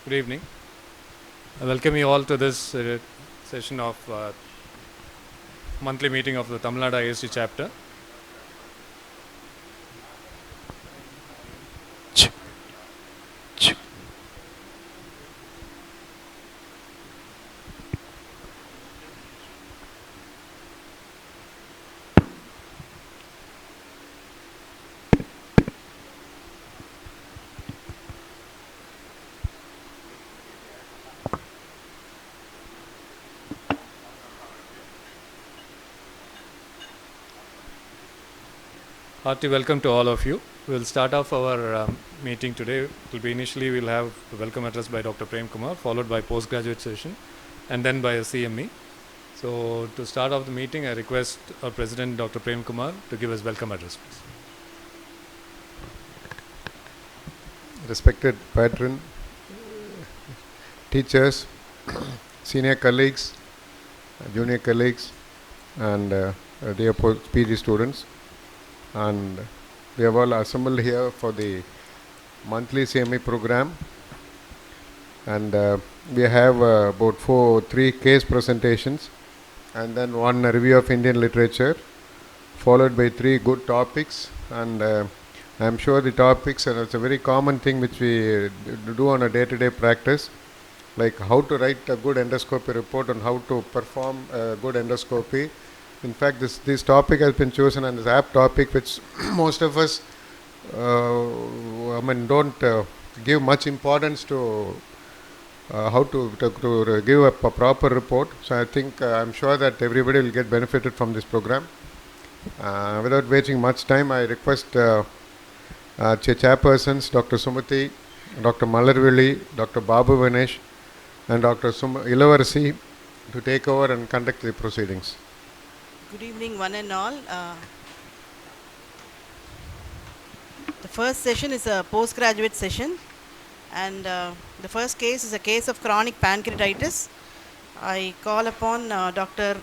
Good evening. I welcome you all to this session of monthly meeting of the Tamil Nadu IST chapter. Hearty welcome to all of you. We'll start off our meeting today. We'll have a welcome address by Dr. Prem Kumar, followed by postgraduate session, and then by a CME. So to start off the meeting, I request our President Dr. Prem Kumar to give us welcome address, please. Respected patron, teachers, senior colleagues, junior colleagues, and dear PG students, and we have all assembled here for the monthly CME program, and we have about three case presentations, and then one review of Indian literature, followed by three good topics, and I'm sure the topics, and it's a very common thing which we do on a day-to-day practice, like how to write a good endoscopy report and how to perform a good endoscopy. In fact, this topic has been chosen as an apt topic which most of us don't give much importance to how to give a proper report. So I think I'm sure that everybody will get benefited from this program. Without wasting much time, I request chairpersons Dr. Sumati, Dr. Malarvili, Dr. Babu Vinesh, and Dr. Ilavarasi to take over and conduct the proceedings. Good evening, one and all. The first session is a postgraduate session, and the first case is a case of chronic pancreatitis. I call upon Dr.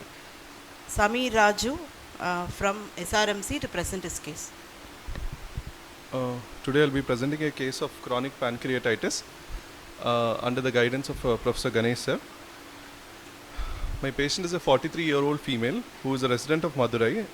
Samir Raju from SRMC to present his case. Today I'll be presenting a case of chronic pancreatitis under the guidance of Professor Ganesh sir. My patient is a 43-year-old female who is a resident of Madurai.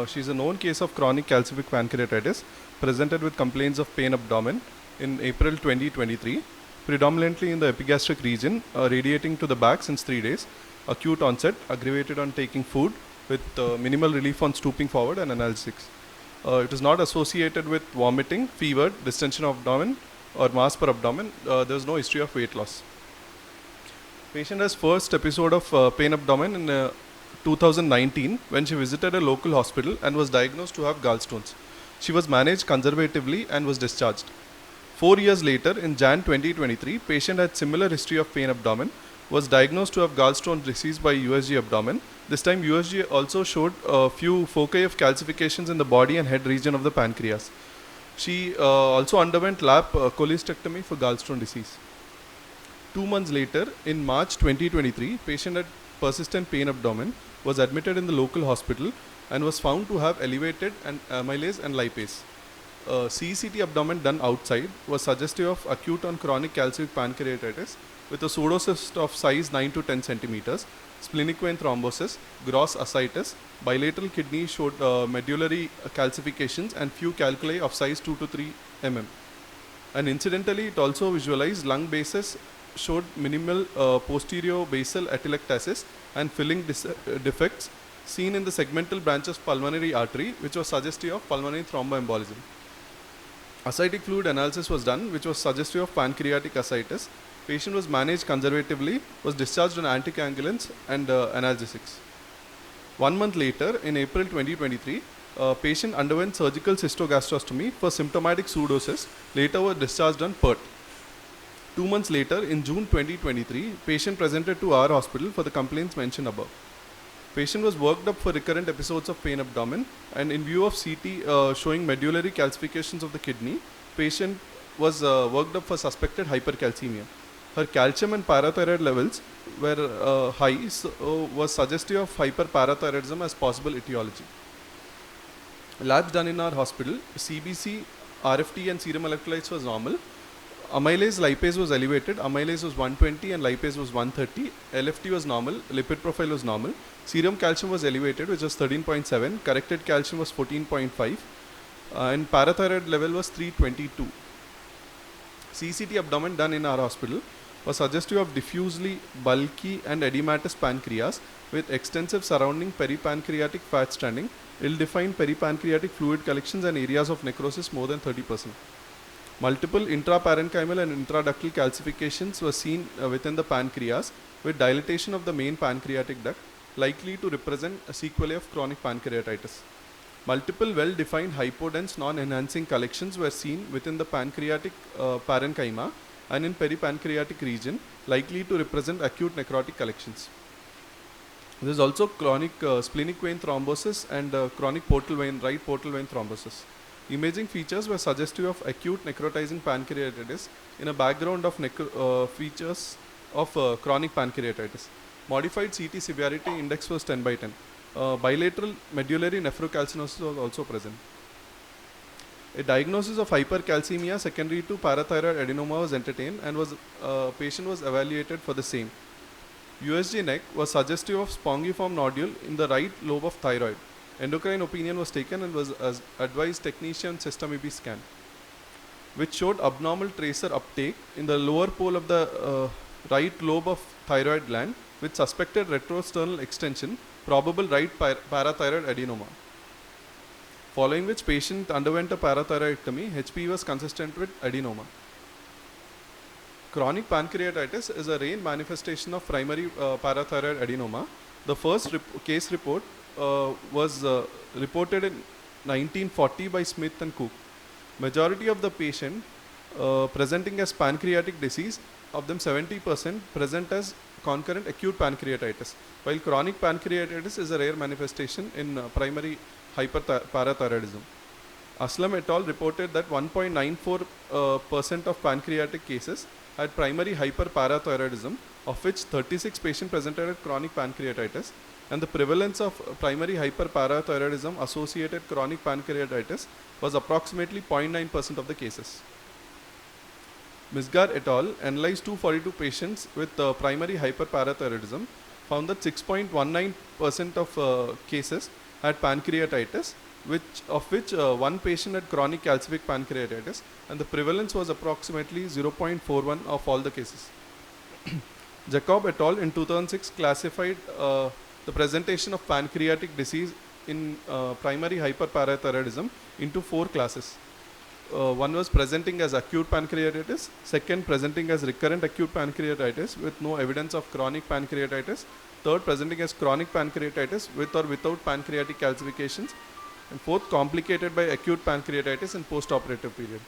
She is a known case of chronic calcific pancreatitis, presented with complaints of pain abdomen in April 2023, predominantly in the epigastric region, radiating to the back since 3 days, acute onset, aggravated on taking food, with minimal relief on stooping forward and analgesics. It is not associated with vomiting, fever, distension of abdomen, or mass per abdomen. There is no history of weight loss. Patient has first episode of pain abdomen in 2019 when she visited a local hospital and was diagnosed to have gallstones. She was managed conservatively and was discharged. 4 years later, in Jan 2023, patient had similar history of pain abdomen, was diagnosed to have gallstone disease by USG abdomen. This time USG also showed a few foci of calcifications in the body and head region of the pancreas. She also underwent lap cholecystectomy for gallstone disease. 2 months later, in March 2023, patient had persistent pain abdomen, was admitted in the local hospital and was found to have elevated amylase and lipase. CECT abdomen done outside was suggestive of acute on chronic calcific pancreatitis with a pseudocyst of size 9 to 10 centimeters, splenic vein thrombosis, gross ascites, bilateral kidney showed medullary calcifications and few calculi of size 2 to 3 mm. And incidentally, it also visualized lung bases showed minimal posterior basal atelectasis and filling defects seen in the segmental branches pulmonary artery, which was suggestive of pulmonary thromboembolism. Ascitic fluid analysis was done, which was suggestive of pancreatic ascites. Patient was managed conservatively, was discharged on anticoagulants and analgesics. 1 month later, in April 2023, patient underwent surgical cystogastrostomy for symptomatic pseudosis, later was discharged on PERT. 2 months later, in June 2023, patient presented to our hospital for the complaints mentioned above. Patient was worked up for recurrent episodes of pain abdomen, and in view of CT showing medullary calcifications of the kidney, patient was worked up for suspected hypercalcemia. Her calcium and parathyroid levels were high, so was suggestive of hyperparathyroidism as possible etiology. Labs done in our hospital, CBC, RFT and serum electrolytes was normal. Amylase lipase was elevated. Amylase was 120 and lipase was 130. LFT was normal. Lipid profile was normal. Serum calcium was elevated, which was 13.7. Corrected calcium was 14.5. And parathyroid level was 322. CCT abdomen done in our hospital was suggestive of diffusely bulky and edematous pancreas with extensive surrounding peripancreatic fat stranding, ill-defined peripancreatic fluid collections and areas of necrosis more than 30%. Multiple intraparenchymal and intraductal calcifications were seen within the pancreas with dilatation of the main pancreatic duct, likely to represent a sequelae of chronic pancreatitis. Multiple well-defined hypodense non-enhancing collections were seen within the pancreatic parenchyma and in peripancreatic region, likely to represent acute necrotic collections. There is also chronic splenic vein thrombosis and chronic right portal vein thrombosis. Imaging features were suggestive of acute necrotizing pancreatitis in a background of features of chronic pancreatitis. Modified CT severity index was 10 by 10. Bilateral medullary nephrocalcinosis was also present. A diagnosis of hypercalcemia secondary to parathyroid adenoma was entertained and patient was evaluated for the same. Isgtnc was suggestive of spongiform nodule in the right lobe of thyroid. Endocrine opinion was taken and was advised technetium system EB scan, which showed abnormal tracer uptake in the lower pole of the right lobe of thyroid gland with suspected retrosternal extension, probable right parathyroid adenoma. Following which patient underwent a parathyroidectomy, HPE was consistent with adenoma. Chronic pancreatitis is a rare manifestation of primary parathyroid adenoma. The first case report was reported in 1940 by Smith and Cook. Majority of the patient presenting as pancreatic disease, of them 70% present as concurrent acute pancreatitis, while chronic pancreatitis is a rare manifestation in primary hyperparathyroidism. Aslam et al. Reported that 1.94% of pancreatic cases had primary hyperparathyroidism, of which 36 patients presented with chronic pancreatitis, and the prevalence of primary hyperparathyroidism associated chronic pancreatitis was approximately 0.9% of the cases. Misgar et al. Analyzed 242 patients with primary hyperparathyroidism, found that 6.19% of cases had pancreatitis, of which one patient had chronic calcific pancreatitis, and the prevalence was approximately 0.41 of all the cases. Jacob et al. In 2006 classified the presentation of pancreatic disease in primary hyperparathyroidism into 4 classes. One was presenting as acute pancreatitis, second presenting as recurrent acute pancreatitis with no evidence of chronic pancreatitis, third presenting as chronic pancreatitis with or without pancreatic calcifications, and fourth complicated by acute pancreatitis in post-operative period.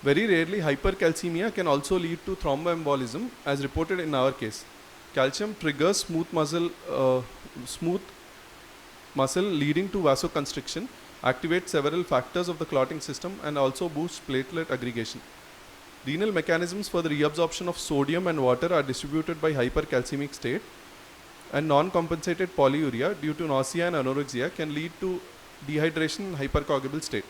Very rarely hypercalcemia can also lead to thromboembolism as reported in our case. Calcium triggers smooth muscle leading to vasoconstriction, activates several factors of the clotting system and also boosts platelet aggregation. Renal mechanisms for the reabsorption of sodium and water are distributed by hypercalcemic state, and non-compensated polyuria due to nausea and anorexia can lead to dehydration and hypercoagulable state.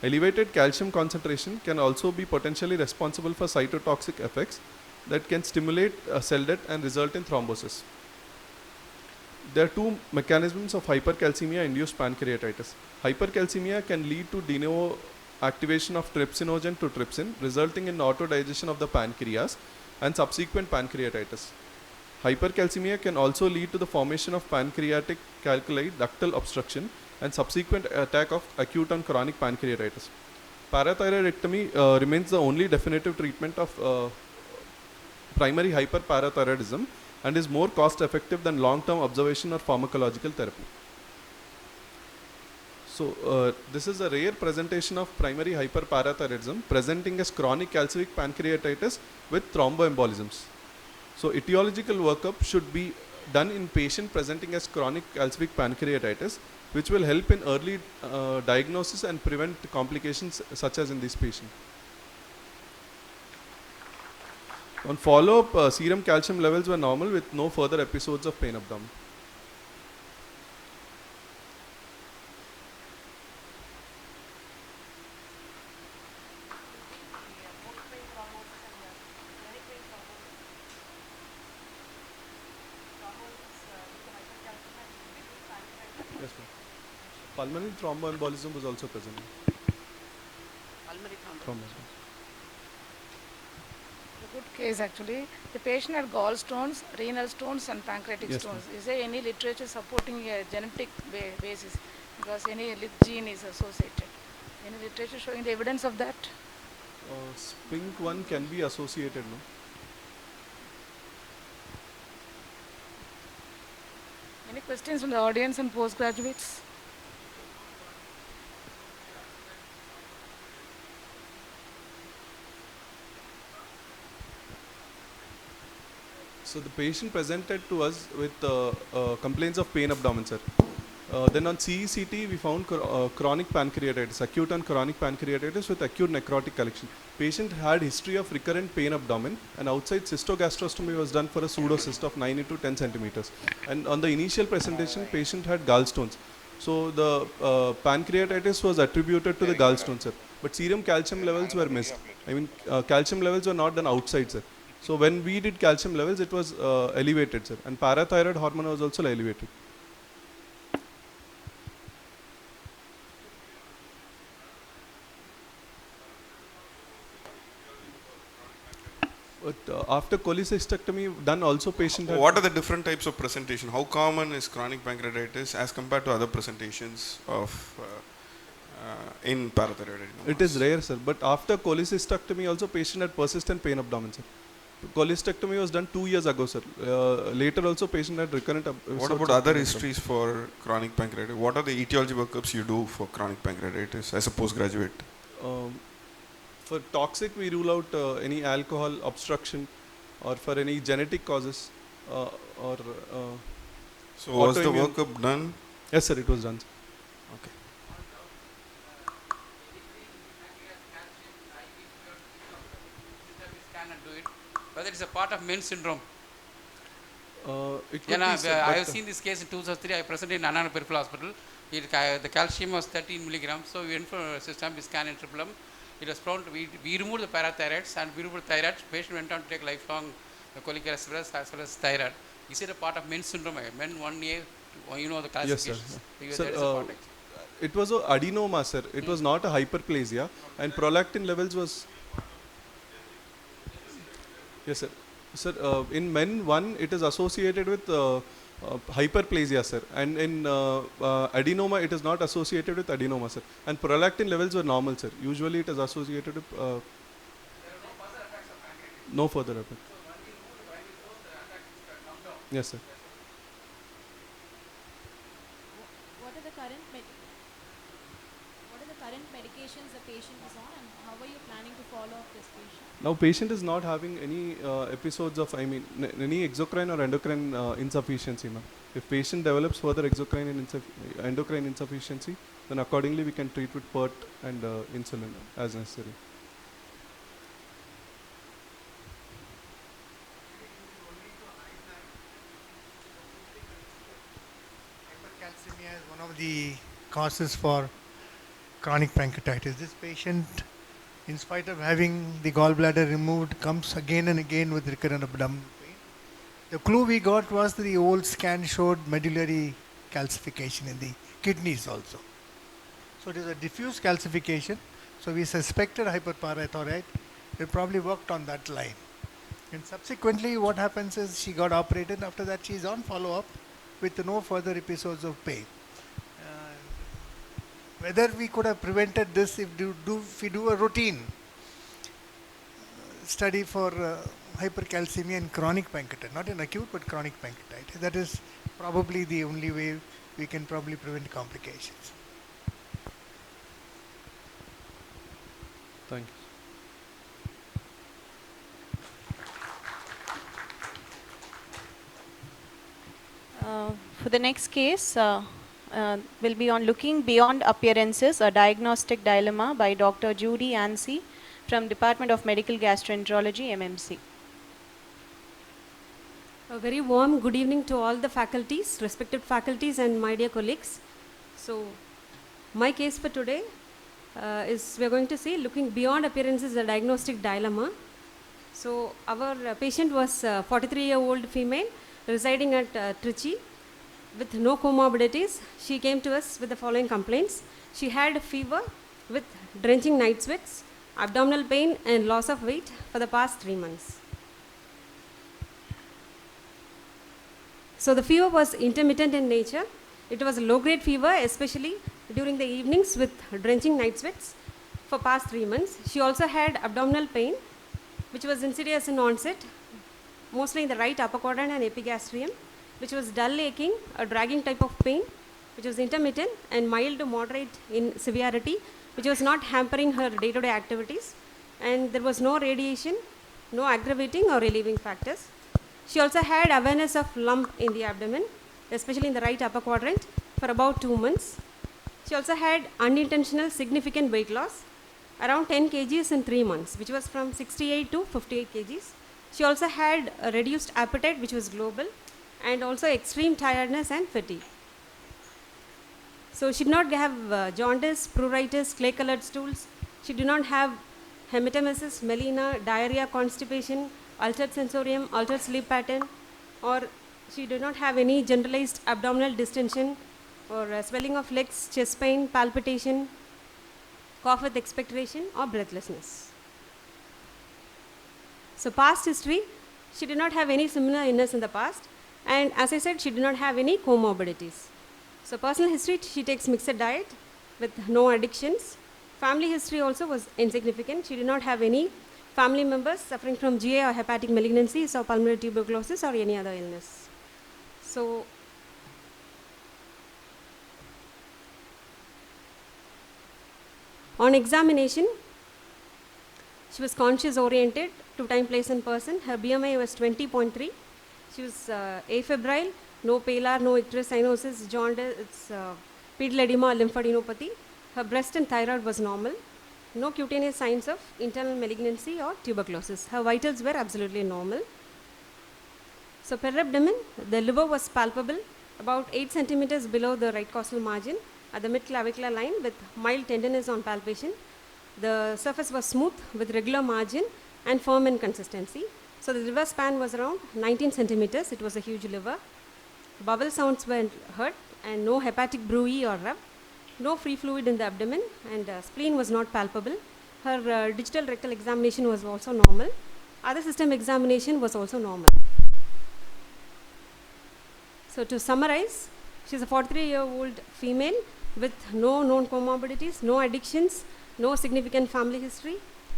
Elevated calcium concentration can also be potentially responsible for cytotoxic effects that can stimulate cell death and result in thrombosis. There are 2 mechanisms of hypercalcemia-induced pancreatitis. Hypercalcemia can lead to de novo activation of trypsinogen to trypsin, resulting in autodigestion of the pancreas and subsequent pancreatitis. Hypercalcemia can also lead to the formation of pancreatic calculi, ductal obstruction, and subsequent attack of acute and chronic pancreatitis. Parathyroidectomy remains the only definitive treatment of primary hyperparathyroidism and is more cost effective than long-term observation or pharmacological therapy. So this is a rare presentation of primary hyperparathyroidism presenting as chronic calcific pancreatitis with thromboembolisms. So etiological workup should be done in patient presenting as chronic calcific pancreatitis, which will help in early diagnosis and prevent complications such as in this patient. On follow-up, serum calcium levels were normal with no further episodes of pain abdomen. Pulmonary thromboembolism was also present. Pulmonary Thromboembolism. A good case actually. The patient had gallstones, renal stones and pancreatic Yes, stones. Is there any literature supporting a genetic basis? Because any gene is associated. Any literature showing the evidence of that? SPINK1 can be associated, no? Any questions from the audience and postgraduates? So the patient presented to us with complaints of pain abdomen, sir. Then on CECT we found chronic pancreatitis, acute and chronic pancreatitis with acute necrotic collection. Patient had history of recurrent pain abdomen, and outside cystogastrostomy was done for a pseudocyst of 9 into 10 centimeters. And on the initial presentation, patient had gallstones. So the pancreatitis was attributed to the gallstones, sir. But serum calcium levels were missed. I mean, calcium levels were not done outside, sir. So when we did calcium levels, it was elevated, sir. And parathyroid hormone was also elevated. But after cholecystectomy done, also patient had... What are the different types of presentation? How common is chronic pancreatitis as compared to other presentations of in parathyroid adenoma? It is rare, sir. But after cholecystectomy also patient had persistent pain abdomen, sir. Cholecystectomy was done 2 years ago, sir. Later also patient had recurrent... What about other histories for chronic pancreatitis? What are the etiology workups you do for chronic pancreatitis as a postgraduate? For toxic, we rule out any alcohol obstruction, or for any genetic causes, or So was the autoimmune- workup done? Yes, sir, it was done. Okay. Scan and do it. Whether it's a part of Men's syndrome. It could Yeah, no, be, sir, I but, have seen this case in 2003. I presented in Anna Peripheral Hospital. The calcium was 13 milligrams. So we went for a system, we scanned in triple M. It was found, we removed the parathyroids and we removed thyroid. Patient went on to take lifelong cholecalciferous as well as thyroid. Is it a part of Men's syndrome? Men 1A, you know the Yes, sir. classifications. Sir, There is a part, actually. it was a adenoma, sir. It was not a hyperplasia, and prolactin levels was... Yes, sir. Sir, in men 1, it is associated with hyperplasia, sir. And in adenoma, it is not associated with adenoma, sir. And prolactin levels were normal, sir. Usually it is associated with... no further effect. Yes, sir. What are the current medications the patient is on, and how are you planning to follow up this patient? Now patient is not having any episodes of, any exocrine or endocrine insufficiency, ma'am. If patient develops further exocrine and endocrine insufficiency, then accordingly we can treat with PERT and insulin as necessary. Hypercalcemia is one of the causes for chronic pancreatitis. This patient, in spite of having the gallbladder removed, comes again and again with recurrent abdominal pain. The clue we got was the old scan showed medullary calcification in the kidneys also. So it is a diffuse calcification. So we suspected hyperparathyroid. We probably worked on that line. And subsequently what happens is she got operated. After that she is on follow-up with no further episodes of pain. Whether we could have prevented this if we do a routine study for hypercalcemia in chronic pancreatitis, not in acute but chronic pancreatitis. That is probably the only way we can probably prevent complications. Thank you. For the next case, will be on looking beyond appearances, a diagnostic dilemma by Dr. Judy Yancey from Department of Medical Gastroenterology, MMC. A very warm good evening to all the faculties, respected faculties and my dear colleagues. So, my case for today is we are going to see looking beyond appearances, a diagnostic dilemma. So, our patient was a 43-year-old female residing at Trichy. with no comorbidities. She came to us with the following complaints. She had fever with drenching night sweats, abdominal pain and loss of weight for the past 3 months. So the fever was intermittent in nature. It was a low-grade fever, especially during the evenings with drenching night sweats for past 3 months. She also had abdominal pain, which was insidious in onset, mostly in the right upper quadrant and epigastrium, which was dull aching, a dragging type of pain, which was intermittent and mild to moderate in severity, which was not hampering her day-to-day activities. And there was no radiation, no aggravating or relieving factors. She also had awareness of lump in the abdomen, especially in the right upper quadrant, for about 2 months. She also had unintentional significant weight loss, around 10 kgs in 3 months, which was from 68 to 58 kgs. She also had a reduced appetite, which was global, and also extreme tiredness and fatigue. So she did not have jaundice, pruritus, clay-colored stools. She did not have hematemesis, melena, diarrhea, constipation, altered sensorium, altered sleep pattern, or she did not have any generalized abdominal distension or swelling of legs, chest pain, palpitation, cough with expectoration or breathlessness. So past history, she did not have any similar illness in the past, and as I said, she did not have any comorbidities. So personal history, she takes mixed diet with no addictions. Family history also was insignificant. She did not have any family members suffering from GA or hepatic malignancies or pulmonary tuberculosis or any other illness. So on examination, she was conscious oriented, 2 time place in person. Her BMI was 20.3. She was afebrile, no palar, no icterus cyanosis, jaundice, pedal edema, lymphadenopathy. Her breast and thyroid was normal. No cutaneous signs of internal malignancy or tuberculosis. Her vitals were absolutely normal. So per abdomen, the liver was palpable about 8 centimeters below the right costal margin at the mid-clavicular line with mild tenderness on palpation. The surface was smooth with regular margin and firm in consistency. So the liver span was around 19 centimeters. It was a huge liver. Bowel sounds were heard and no hepatic bruit or rub. No free fluid in the abdomen and spleen was not palpable. Her digital rectal examination was also normal. Other system examination was also normal. So to summarize, she is a 43-year-old female with no known comorbidities, no addictions, no significant family history.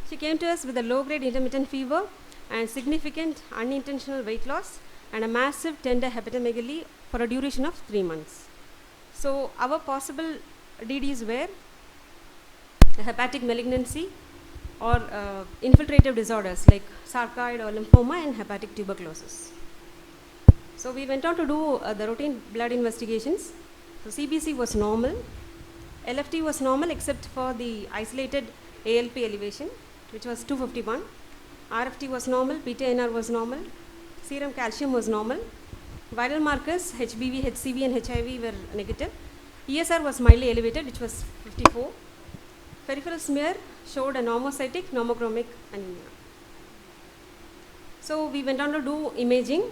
She came to us with a low-grade intermittent fever and significant unintentional weight loss and a massive tender hepatomegaly for a duration of 3 months. So our possible DDs were hepatic malignancy or infiltrative disorders like sarcoid or lymphoma and hepatic tuberculosis. So we went on to do the routine blood investigations. So CBC was normal, LFT was normal except for the isolated ALP elevation, which was 251. RFT was normal, PTNR was normal, serum calcium was normal. Viral markers, HBV, HCV and HIV were negative. ESR was mildly elevated, which was 54. Peripheral smear showed a normocytic, normochromic anemia. So we went on to do imaging,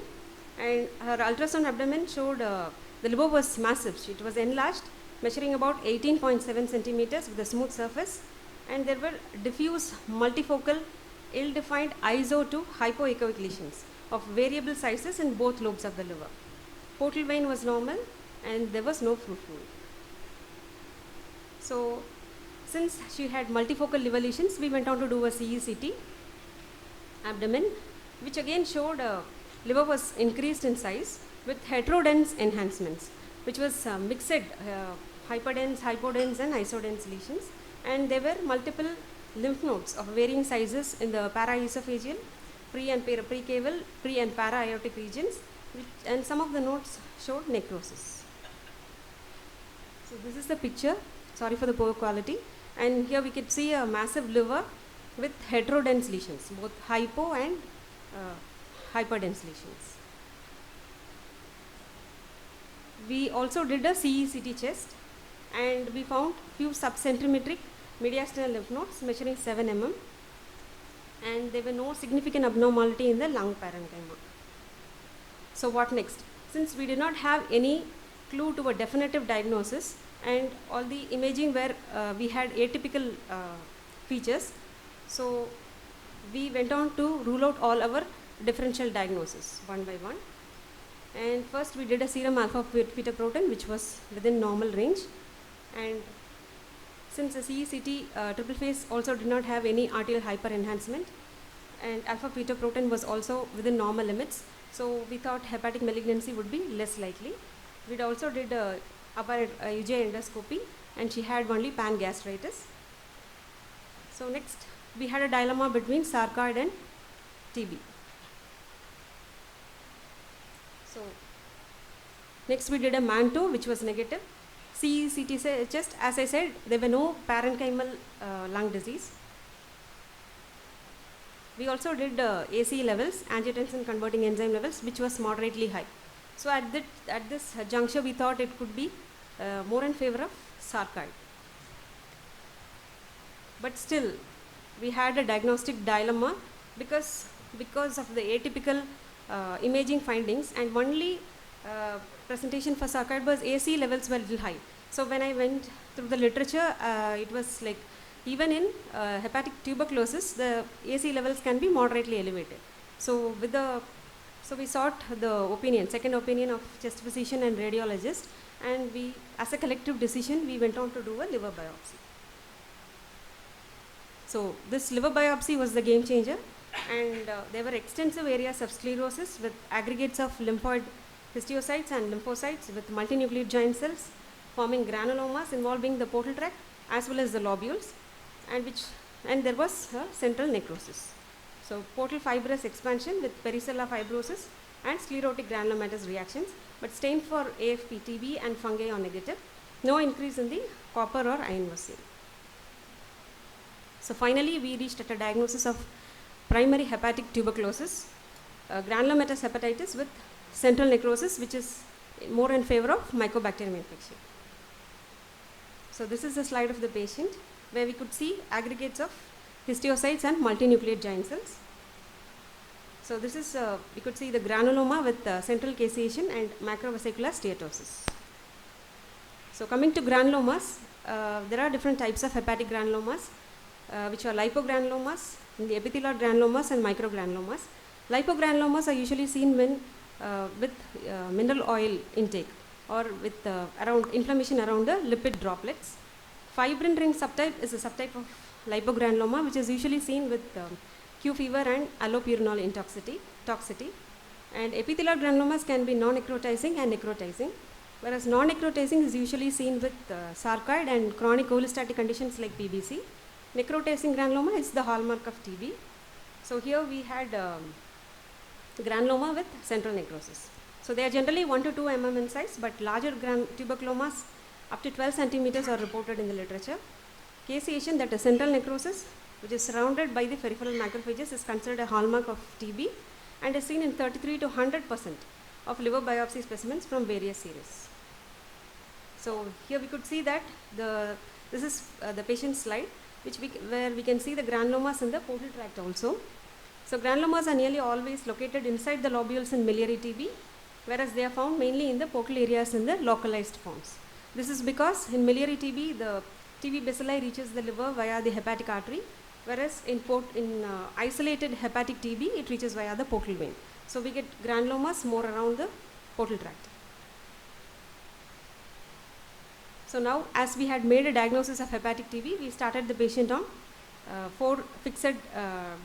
and her ultrasound abdomen showed the liver was massive. It was enlarged, measuring about 18.7 centimeters with a smooth surface, and there were diffuse, multifocal, ill-defined iso to hypoechoic lesions of variable sizes in both lobes of the liver. Portal vein was normal, and there was no free fluid. So since she had multifocal liver lesions, we went on to do a CECT abdomen, which again showed liver was increased in size with heterodense enhancements, which was mixed hyperdense, hypodense and isodense lesions, and there were multiple lymph nodes of varying sizes in the paraesophageal, pre and precaval, pre and para-aortic regions, and some of the nodes showed necrosis. So this is the picture. Sorry for the poor quality. And here we could see a massive liver with heterodense lesions, both hypo and hyperdense lesions. We also did a CECT chest, and we found few subcentimetric mediastinal lymph nodes measuring 7 mm, and there were no significant abnormality in the lung parenchyma. So what next? Since we did not have any clue to a definitive diagnosis, and all the imaging where we had atypical features. So we went on to rule out all our differential diagnoses one by one. And first we did a serum alpha fetoprotein which was within normal range, and since the CECT triple phase also did not have any arterial hyper enhancement, and alpha fetoprotein was also within normal limits, so we thought hepatic malignancy would be less likely. We also did upper UGI endoscopy, and she had only pan-gastritis. So next we had a dilemma between sarcoid and TB. So next we did a MANTO which was negative. CECT chest, as I said, there were no parenchymal lung disease. We also did ACE levels, angiotensin converting enzyme levels, which was moderately high. So at this juncture we thought it could be more in favor of sarcoid. But still we had a diagnostic dilemma because of the atypical imaging findings, and only presentation for sarcoid was ACE levels were little high. So when I went through the literature, it was like even in hepatic tuberculosis, the ACE levels can be moderately elevated. So we sought the second opinion of chest physician and radiologist, and we, as a collective decision, we went on to do a liver biopsy. So this liver biopsy was the game changer, and there were extensive areas of sclerosis with aggregates of lymphoid histiocytes and lymphocytes with multinucleate giant cells forming granulomas involving the portal tract as well as the lobules, and there was central necrosis. So portal fibrous expansion with pericellular fibrosis and sclerotic granulomatous reactions, but stain for AFP, TB and fungi are negative. No increase in the copper or iron was seen. So finally we reached at a diagnosis of primary hepatic tuberculosis, granulomatous hepatitis with central necrosis, which is more in favor of mycobacterium infection. So this is the slide of the patient where we could see aggregates of histiocytes and multinucleate giant cells. So this is, we could see the granuloma with central caseation and macrovesicular steatosis. So coming to granulomas, there are different types of hepatic granulomas, which are lipogranulomas, the epithelial granulomas and microgranulomas. Lipogranulomas are usually seen when with mineral oil intake or with around inflammation around the lipid droplets. Fibrin ring subtype is a subtype of lipogranuloma which is usually seen with Q fever and allopurinol toxicity. And epithelial granulomas can be non-necrotizing and necrotizing, whereas non-necrotizing is usually seen with sarcoid and chronic cholestatic conditions like PBC. Necrotizing granuloma is the hallmark of TB. So here we had granuloma with central necrosis. So they are generally 1 to 2 mm in size, but larger tuberculomas up to 12 centimeters are reported in the literature. Caseation, that is central necrosis, which is surrounded by the peripheral macrophages, is considered a hallmark of TB and is seen in 33 to 100% of liver biopsy specimens from various series. So here we could see that this is the patient's slide, where we can see the granulomas in the portal tract also. So granulomas are nearly always located inside the lobules in miliary TB, whereas they are found mainly in the portal areas in the localized forms. This is because in miliary TB, the TB bacilli reaches the liver via the hepatic artery, whereas in isolated hepatic TB, it reaches via the portal vein. So we get granulomas more around the portal tract. So now, as we had made a diagnosis of hepatic TB, we started the patient on 4 fixed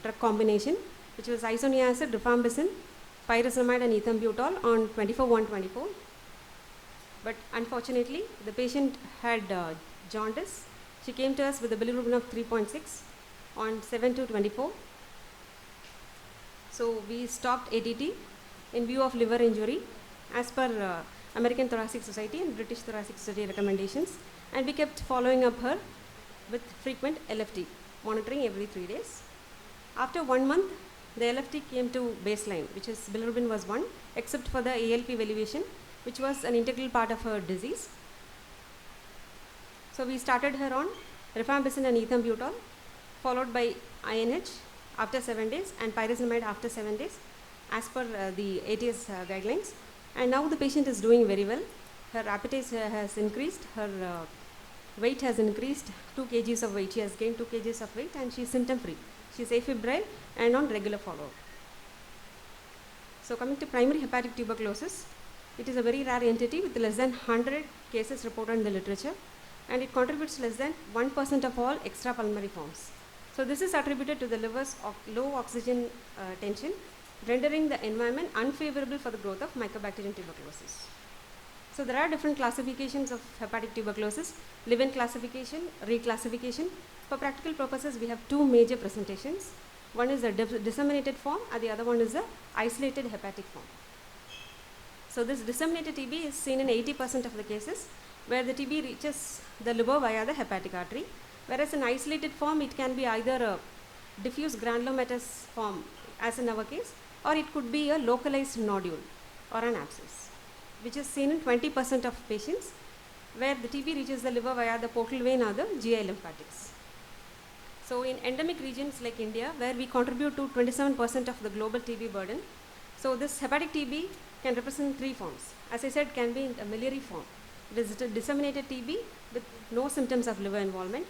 drug combination, which was isoniazid, rifampicin, pyrazinamide and ethambutol on 24/1/24. But unfortunately, the patient had jaundice. She came to us with a bilirubin of 3.6 on 7/2/24. So we stopped ATT in view of liver injury as per American Thoracic Society and British Thoracic Society recommendations, and we kept following up her with frequent LFT, monitoring every 3 days. After 1 month, the LFT came to baseline, which is bilirubin was 1, except for the ALP valuation, which was an integral part of her disease. So we started her on rifampicin and ethambutol, followed by INH after 7 days and pyrazinamide after 7 days as per the ATS guidelines. And now the patient is doing very well. her appetite has increased, her weight has increased, 2 kgs of weight. She has gained 2 kgs of weight and she is symptom free. She is afebrile and on regular follow-up. So coming to primary hepatic tuberculosis, it is a very rare entity with less than 100 cases reported in the literature, and it contributes less than 1% of all extrapulmonary forms. So this is attributed to the liver's low oxygen tension, rendering the environment unfavorable for the growth of Mycobacterium tuberculosis. So there are different classifications of hepatic tuberculosis, live-in classification, reclassification. For practical purposes, we have 2 major presentations. One is the disseminated form and the other one is the isolated hepatic form. So this disseminated TB is seen in 80% of the cases where the TB reaches the liver via the hepatic artery, whereas in isolated form it can be either a diffuse granulomatous form as in our case, or it could be a localized nodule or an abscess, which is seen in 20% of patients where the TB reaches the liver via the portal vein or the GI lymphatics. So in endemic regions like India, where we contribute to 27% of the global TB burden, so this hepatic TB can represent 3 forms. As I said, can be in a miliary form. It is a disseminated TB with no symptoms of liver involvement,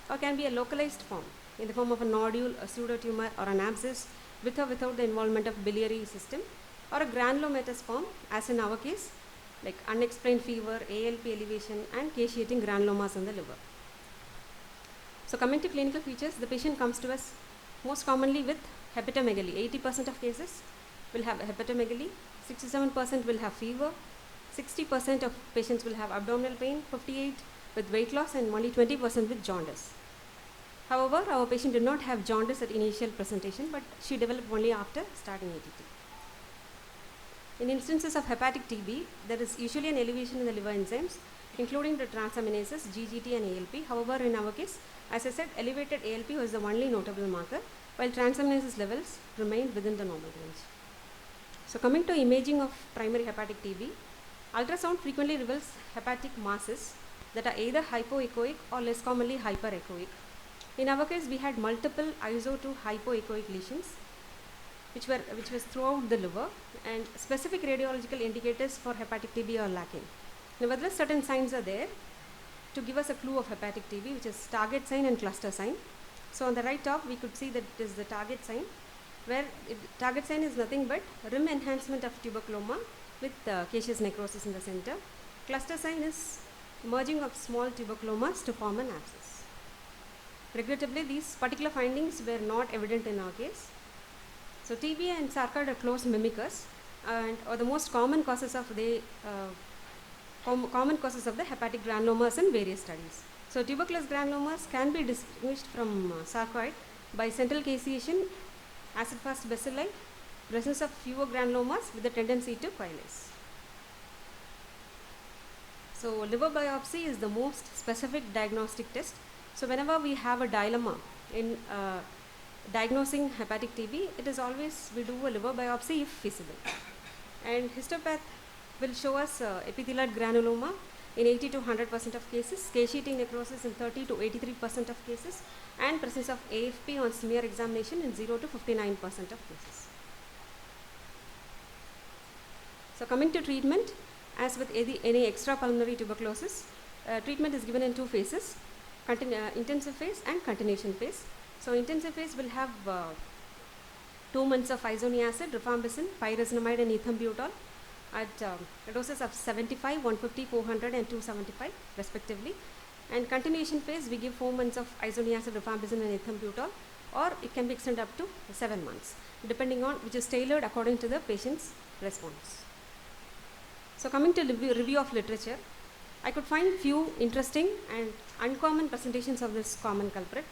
or can be a localized form in the form of a nodule, a pseudotumor or an abscess with or without the involvement of biliary system, or a granulomatous form as in our case, like unexplained fever, ALP elevation and caseating granulomas in the liver. So coming to clinical features, the patient comes to us most commonly with hepatomegaly. 80% of cases will have hepatomegaly, 67% will have fever, 60% of patients will have abdominal pain, 58% with weight loss and only 20% with jaundice. However, our patient did not have jaundice at initial presentation, but she developed only after starting ATT. In instances of hepatic TB, there is usually an elevation in the liver enzymes, including the transaminases, GGT and ALP. However, in our case, as I said, elevated ALP was the only notable marker, while transaminases levels remained within the normal range. So coming to imaging of primary hepatic TB, ultrasound frequently reveals hepatic masses that are either hypoechoic or less commonly hyperechoic. In our case, we had multiple iso to hypoechoic lesions, which was throughout the liver, and specific radiological indicators for hepatic TB are lacking. Nevertheless, certain signs are there to give us a clue of hepatic TB, which is target sign and cluster sign. So on the right top, we could see that it is the target sign, where target sign is nothing but rim enhancement of tuberculoma with caseous necrosis in the center. Cluster sign is merging of small tuberculomas to form an abscess. Regrettably, these particular findings were not evident in our case. So TB and sarcoid are close mimickers and are the most common causes of the hepatic granulomas in various studies. So tuberculous granulomas can be distinguished from sarcoid by central caseation, acid-fast bacilli, presence of fewer granulomas with a tendency to coalesce. So liver biopsy is the most specific diagnostic test. So whenever we have a dilemma in diagnosing hepatic TB, it is always we do a liver biopsy if feasible. And histopath will show us epithelioid granuloma in 80 to 100% of cases, caseating necrosis in 30 to 83% of cases, and presence of AFP on smear examination in 0 to 59% of cases. So coming to treatment, as with any extrapulmonary tuberculosis, treatment is given in 2 phases, intensive phase and continuation phase. So intensive phase will have 2 months of isoniazid, rifampicin, pyrazinamide and ethambutol at doses of 75, 150, 400 and 275 respectively. And continuation phase, we give 4 months of isoniazid, rifampicin and ethambutol, or it can be extended up to 7 months, depending on which is tailored according to the patient's response. So coming to review of literature, I could find few interesting and uncommon presentations of this common culprit.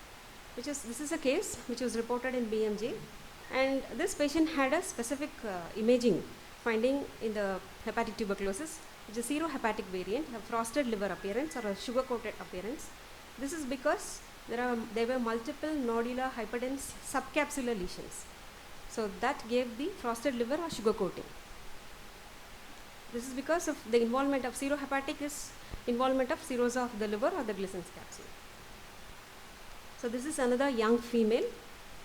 This is a case which was reported in BMJ, and this patient had a specific imaging finding in the hepatic tuberculosis, which is serohepatic variant, a frosted liver appearance or a sugar-coated appearance. This is because there were multiple nodular hyperdense subcapsular lesions. So that gave the frosted liver or sugar coating. This is because of the involvement of serohepatic is involvement of cirrhosis of the liver or the Glissen's capsule. So this is another young female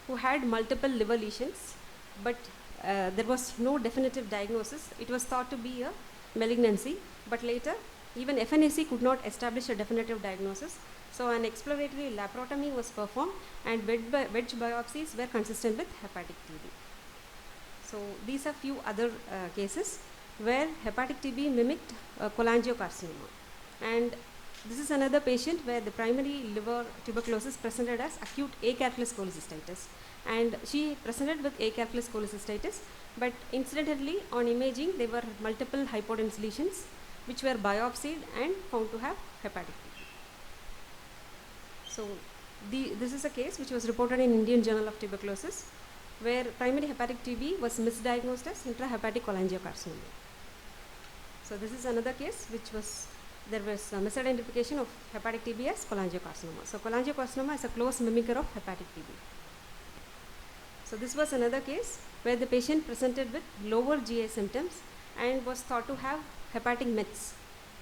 who had multiple liver lesions, but there was no definitive diagnosis. It was thought to be a malignancy, but later Even FNAC could not establish a definitive diagnosis. So an exploratory laparotomy was performed and wedge biopsies were consistent with hepatic TB. So these are few other cases where hepatic TB mimicked cholangiocarcinoma. And this is another patient where the primary liver tuberculosis presented as acute acalculous cholecystitis. And she presented with acalculous cholecystitis, but incidentally on imaging there were multiple hypodense lesions which were biopsied and found to have hepatic TB. So this is a case which was reported in Indian Journal of Tuberculosis, where primary hepatic TB was misdiagnosed as intrahepatic cholangiocarcinoma. So this is another case which was, there was a misidentification of hepatic TB as cholangiocarcinoma. So cholangiocarcinoma is a close mimicker of hepatic TB. So this was another case where the patient presented with lower GI symptoms and was thought to have hepatic mets,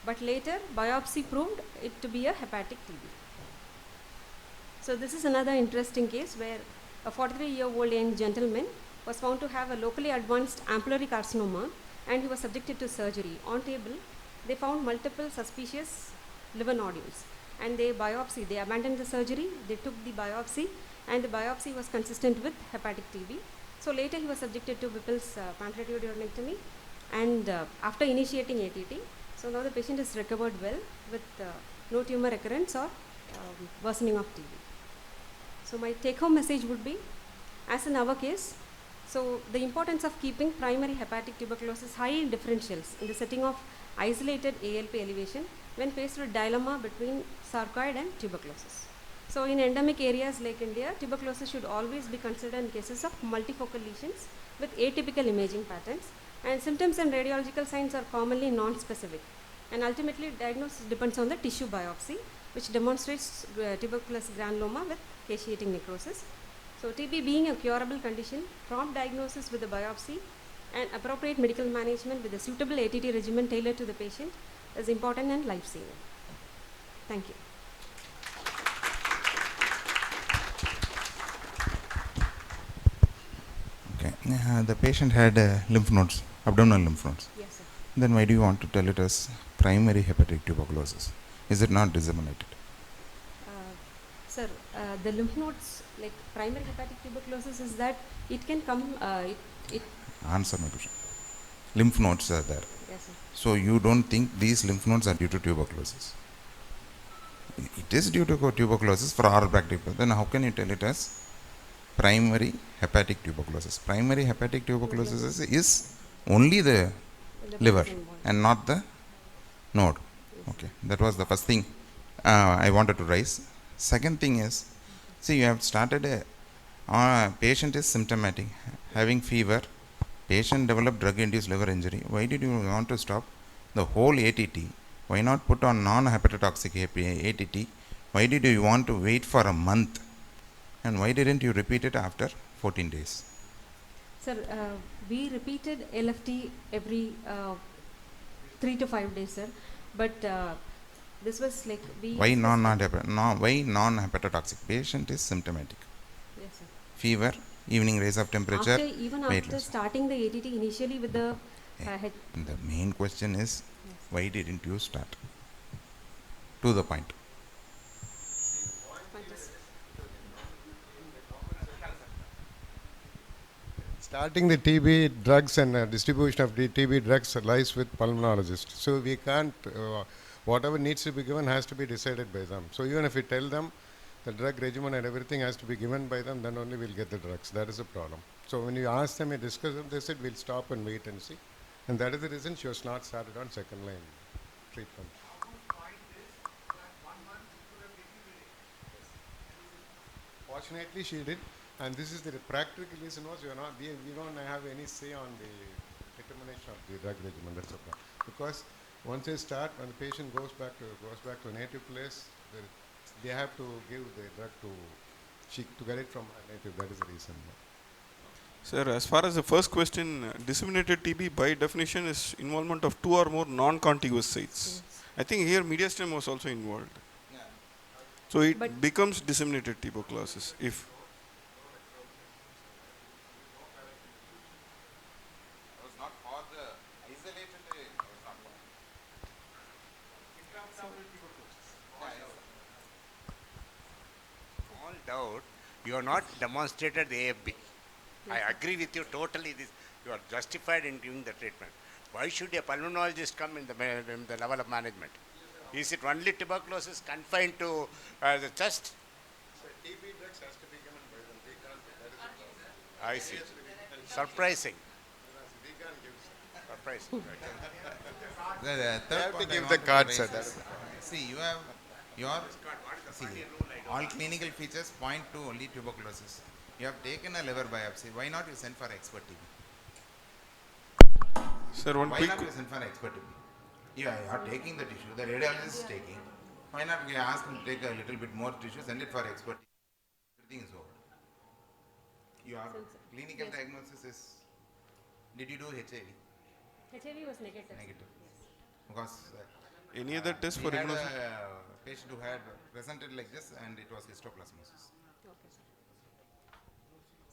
but later biopsy proved it to be a hepatic TB. So this is another interesting case where a 43-year-old young gentleman was found to have a locally advanced ampullary carcinoma and he was subjected to surgery. On table, they found multiple suspicious liver nodules and they abandoned the surgery, they took the biopsy and the biopsy was consistent with hepatic TB. So later he was subjected to Whipple's pancreatic duodenectomy and after initiating ATT, so now the patient is recovered well with no tumor recurrence or worsening of TB. So my take-home message would be, as in our case, so the importance of keeping primary hepatic tuberculosis high in differentials in the setting of isolated ALP elevation when faced with dilemma between sarcoid and tuberculosis. So in endemic areas like India, tuberculosis should always be considered in cases of multifocal lesions with atypical imaging patterns, and symptoms and radiological signs are commonly non-specific. And ultimately diagnosis depends on the tissue biopsy, which demonstrates tuberculous granuloma with caseating necrosis. So TB being a curable condition, prompt diagnosis with a biopsy and appropriate medical management with a suitable ATT regimen tailored to the patient is important and life-saving. Thank you. Okay. The patient had lymph nodes, abdominal lymph nodes. Yes, sir. Then why do you want to tell it as primary hepatic tuberculosis? Is it not disseminated? Sir, the lymph nodes, like primary hepatic tuberculosis, is that it can come, Answer my question. Lymph nodes are there. Yes, sir. So you don't think these lymph nodes are due to tuberculosis? It is due to tuberculosis for oral practice. Then how can you tell it as primary hepatic tuberculosis? Primary hepatic tuberculosis is only the liver and not the node. Okay, that was the first thing I wanted to raise. Second thing is, see, you have started a patient is symptomatic, having fever, patient developed drug-induced liver injury. Why did you want to stop the whole ATT? Why not put on non-hepatotoxic ATT? Why did you want to wait for a month? And why didn't you repeat it after 14 days? Sir, we repeated LFT every 3 to 5 days, sir. But this was like we. Why non-hepatotoxic? Patient is symptomatic. Yes, sir. Fever, evening raise of temperature. After starting the ATT initially with the. The main question is, why didn't you start? To the point. Starting the TB drugs and distribution of the TB drugs lies with pulmonologists. So we can't, whatever needs to be given has to be decided by them. So even if we tell them the drug regimen and everything has to be given by them, then only we'll get the drugs. That is a problem. So when you ask them and discuss them, they said we'll stop and wait and see. And that is the reason she was not started on second line treatment. Fortunately, she did. And this is the practical reason was we don't have any say on the determination of the drug regimen. That's a problem. Because once they start, when the patient goes back to a native place, they have to give the drug to get it from a native. That is the reason. Sir, as far as the first question, disseminated TB by definition is involvement of 2 or more non-contiguous sites. Yes. I think here mediastinum was also involved. Yeah. So it becomes disseminated tuberculosis if. doubt, you have not demonstrated the AFB. I agree with you totally. You are justified in giving the treatment. Why should a pulmonologist come in the level of management? Is it only tuberculosis confined to the chest? So TB drugs has to be given by them. We can't. That is the problem. I see. Surprising. We can't give. Surprising. The third have to point I give want the to card, raise sir. is, see, you have your all clinical features point to only tuberculosis. You have taken a liver biopsy. Why not you send for expert TB? Sir, one Why quick. not you send for expert TB? You are taking the tissue. The radiologist is taking. Why not you ask him to take a little bit more tissue, send it for expert TB? Everything is over. Your clinical diagnosis is. Did you do HIV? HIV was negative. Negative. Because Any other test we for had immunosuppression? a patient who had presented like this and it was histoplasmosis. Okay, sir.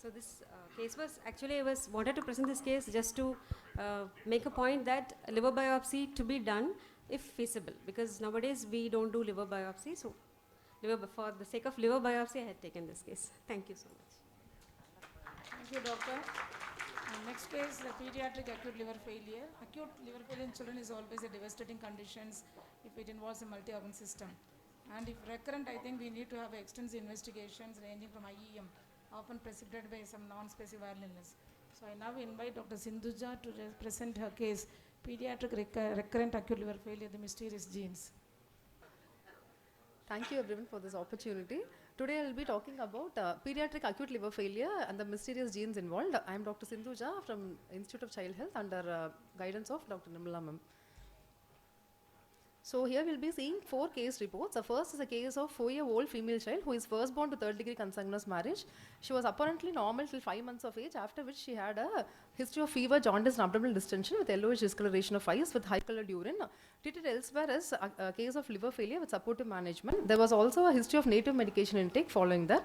So this case was, actually I wanted to present this case just to make a point that liver biopsy to be done if feasible, because nowadays we don't do liver biopsy, so for the sake of liver biopsy I had taken this case. Thank you so much. Thank you, doctor. Next case, the pediatric acute liver failure. Acute liver failure in children is always a devastating condition if it involves a multi-organ system. And if recurrent, I think we need to have extensive investigations ranging from IEM, often precipitated by some non-specific viral illness. So I now invite Dr. Sindhuja to present her case, pediatric recurrent acute liver failure, the mysterious genes. Thank you everyone for this opportunity. Today I will be talking about pediatric acute liver failure and the mysterious genes involved. I am Dr. Sindhuja from Institute of Child Health under guidance of Dr. Nirmala ma'am. So here we'll be seeing 4 case reports. The first is a case of 4-year-old female child who is first born to third-degree consanguineous marriage. She was apparently normal till 5 months of age, after which she had a history of fever, jaundice and abdominal distension with yellowish discoloration of eyes with high colored urine. Treated elsewhere as a case of liver failure with supportive management. There was also a history of native medication intake following that.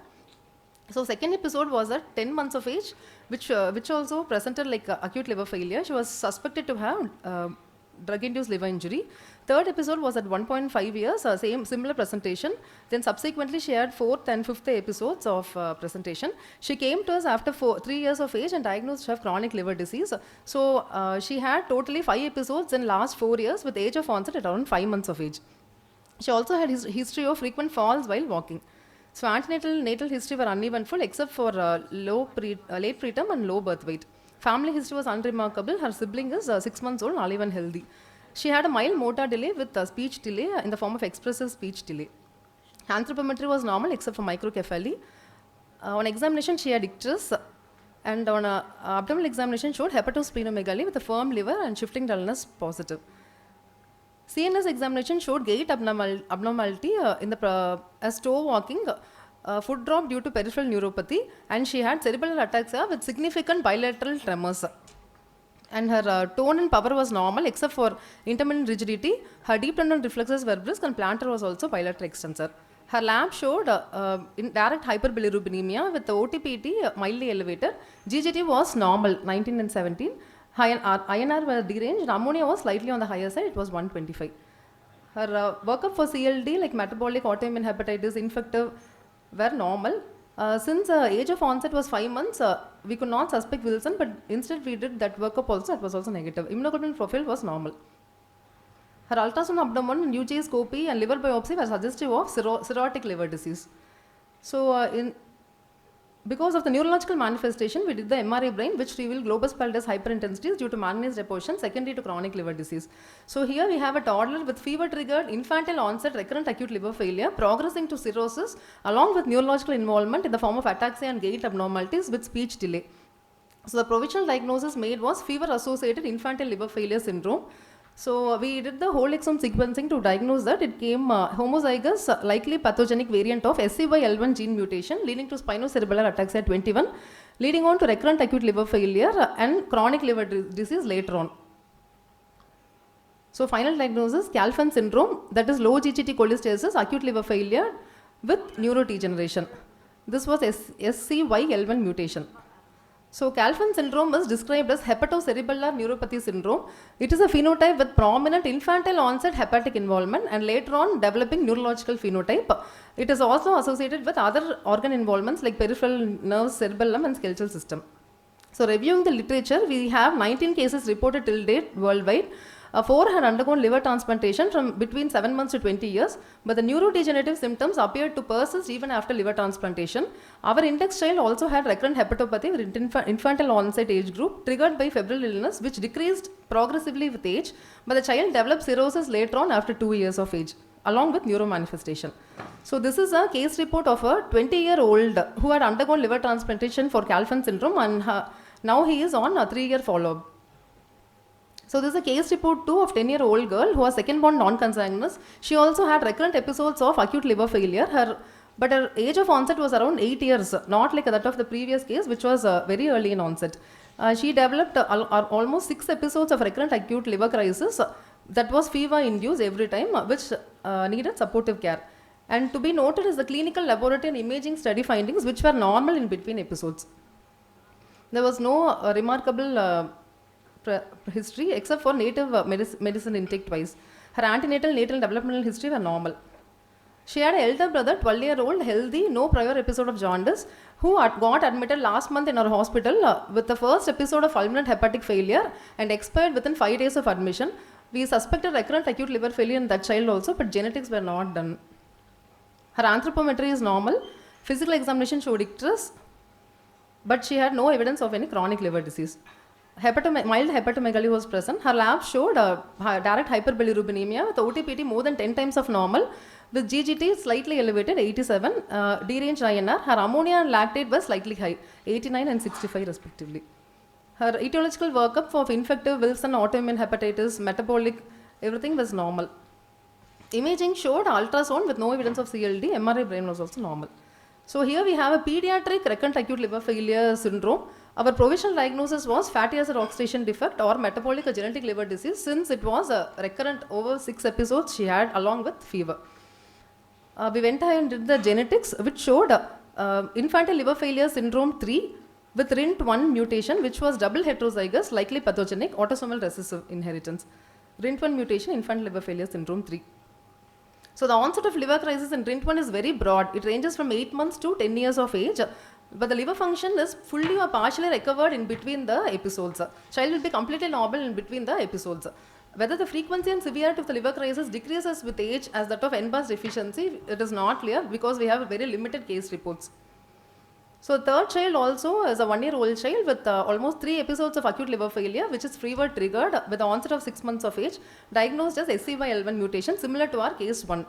So second episode was at 10 months of age, which also presented like acute liver failure. She was suspected to have drug-induced liver injury. Third episode was at 1.5 years, similar presentation. Then subsequently she had 4th and 5th episodes of presentation. She came to us after 3 years of age and diagnosed to have chronic liver disease. So she had totally 5 episodes in last 4 years with age of onset at around 5 months of age. She also had history of frequent falls while walking. So antenatal natal history were uneventful except for late preterm and low birth weight. Family history was unremarkable. Her sibling is 6 months old, alive and healthy. She had a mild motor delay with speech delay in the form of expressive speech delay. Anthropometry was normal except for microcephaly. On examination, she had icterus, and on abdominal examination showed hepatosplenomegaly with a firm liver and shifting dullness positive. CNS examination showed gait abnormality as toe walking, foot drop due to peripheral neuropathy, and she had cerebral ataxia with significant bilateral tremors. And her tone and power was normal except for intermittent rigidity. Her deep tendon reflexes were brisk and plantar was also bilateral extensor. Her lab showed indirect hyperbilirubinemia with the OTPT mildly elevated. GGT was normal, 19 and 17. INR were deranged. Ammonia was slightly on the higher side, it was 125. Her workup for CLD like metabolic, autoimmune hepatitis, infective were normal. Since age of onset was 5 months, we could not suspect Wilson, but instead we did that workup also, it was also negative. Immunoglobulin profile was normal. Her ultrasound abdomen, UJ scopy and liver biopsy were suggestive of cirrhotic liver disease. So because of the neurological manifestation, we did the MRI brain, which revealed globus pallidus hyperintensities due to manganese deposition secondary to chronic liver disease. So here we have a toddler with fever-triggered infantile onset recurrent acute liver failure progressing to cirrhosis along with neurological involvement in the form of ataxia and gait abnormalities with speech delay. So the provisional diagnosis made was fever-associated infantile liver failure syndrome. So we did the whole exome sequencing to diagnose that. It came homozygous, likely pathogenic variant of SCY-L1 gene mutation leading to spinocerebellar ataxia at 21, leading on to recurrent acute liver failure and chronic liver disease later on. So final diagnosis, Calfan syndrome, that is low GGT cholestasis, acute liver failure with neurodegeneration. This was SCY-L1 mutation. So Calvin syndrome is described as hepatocerebellar neuropathy syndrome. It is a phenotype with prominent infantile onset hepatic involvement and later on developing neurological phenotype. It is also associated with other organ involvements like peripheral nerves, cerebellum and skeletal system. So reviewing the literature, we have 19 cases reported till date worldwide. 4 had undergone liver transplantation from between 7 months to 20 years, but the neurodegenerative symptoms appeared to persist even after liver transplantation. Our index child also had recurrent hepatopathy with infantile onset age group triggered by febrile illness, which decreased progressively with age, but the child developed cirrhosis later on after 2 years of age, along with neuromanifestation. So this is a case report of a 20-year-old who had undergone liver transplantation for Calvin syndrome, and now he is on a 3-year follow-up. So this is a case report too of 10-year-old girl who was second born non-consanguineous. She also had recurrent episodes of acute liver failure. But her age of onset was around 8 years, not like that of the previous case, which was very early in onset. She developed almost 6 episodes of recurrent acute liver crisis that was fever induced every time, which needed supportive care. And to be noted is the clinical laboratory and imaging study findings, which were normal in between episodes. There was no remarkable history except for native medicine intake twice. Her antenatal, natal and developmental history were normal. She had an elder brother, 12-year-old, healthy, no prior episode of jaundice, who got admitted last month in our hospital with the first episode of fulminant hepatic failure and expired within 5 days of admission. We suspected recurrent acute liver failure in that child also, but genetics were not done. Her anthropometry is normal. Physical examination showed icterus, but she had no evidence of any chronic liver disease. Mild hepatomegaly was present. Her lab showed direct hyperbilirubinemia with OTPT more than 10 times of normal, with GGT slightly elevated, 87, deranged INR. Her ammonia and lactate was slightly high, 89 and 65 respectively. Her etiological workup of infective Wilson, autoimmune hepatitis, metabolic, everything was normal. Imaging showed ultrasound with no evidence of CLD. MRI brain was also normal. So here we have a pediatric recurrent acute liver failure syndrome. Our provisional diagnosis was fatty acid oxidation defect or metabolic or genetic liver disease, since it was a recurrent over 6 episodes she had along with fever. We went ahead and did the genetics, which showed infantile liver failure syndrome 3 with RINT1 mutation, which was double heterozygous, likely pathogenic, autosomal recessive inheritance. RINT1 mutation, infantile liver failure syndrome 3. So the onset of liver crisis in RINT1 is very broad. It ranges from 8 months to 10 years of age. But the liver function is fully or partially recovered in between the episodes. Child will be completely normal in between the episodes. Whether the frequency and severity of the liver crisis decreases with age as that of NBAS deficiency, it is not clear because we have very limited case reports. So third child also is a 1-year-old child with almost 3 episodes of acute liver failure, which is fever triggered with the onset of 6 months of age, diagnosed as SCY-L1 mutation, similar to our case 1.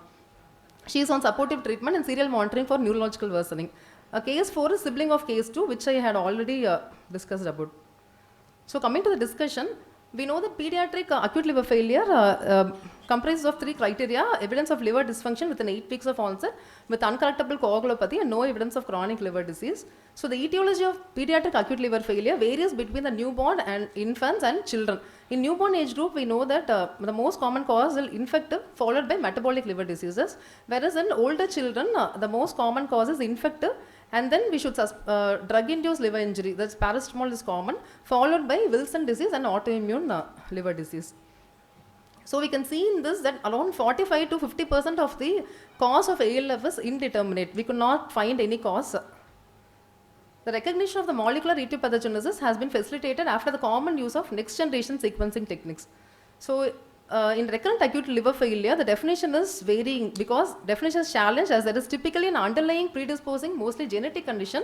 She is on supportive treatment and serial monitoring for neurological worsening. Case 4 is sibling of case 2, which I had already discussed about. So coming to the discussion, we know that pediatric acute liver failure comprises of 3 criteria: evidence of liver dysfunction within 8 weeks of onset with uncorrectable coagulopathy and no evidence of chronic liver disease. So the etiology of pediatric acute liver failure varies between the newborn and infants and children. In newborn age group, we know that the most common cause is infective followed by metabolic liver diseases, whereas in older children, the most common cause is infective, and then we should drug-induced liver injury, that's paracetamol is common, followed by Wilson disease and autoimmune liver disease. So we can see in this that around 45 to 50% of the cause of ALF is indeterminate. We could not find any cause. The recognition of the molecular etiopathogenesis has been facilitated after the common use of next generation sequencing techniques. So in recurrent acute liver failure, the definition is varying because definition is challenged as there is typically an underlying predisposing, mostly genetic condition,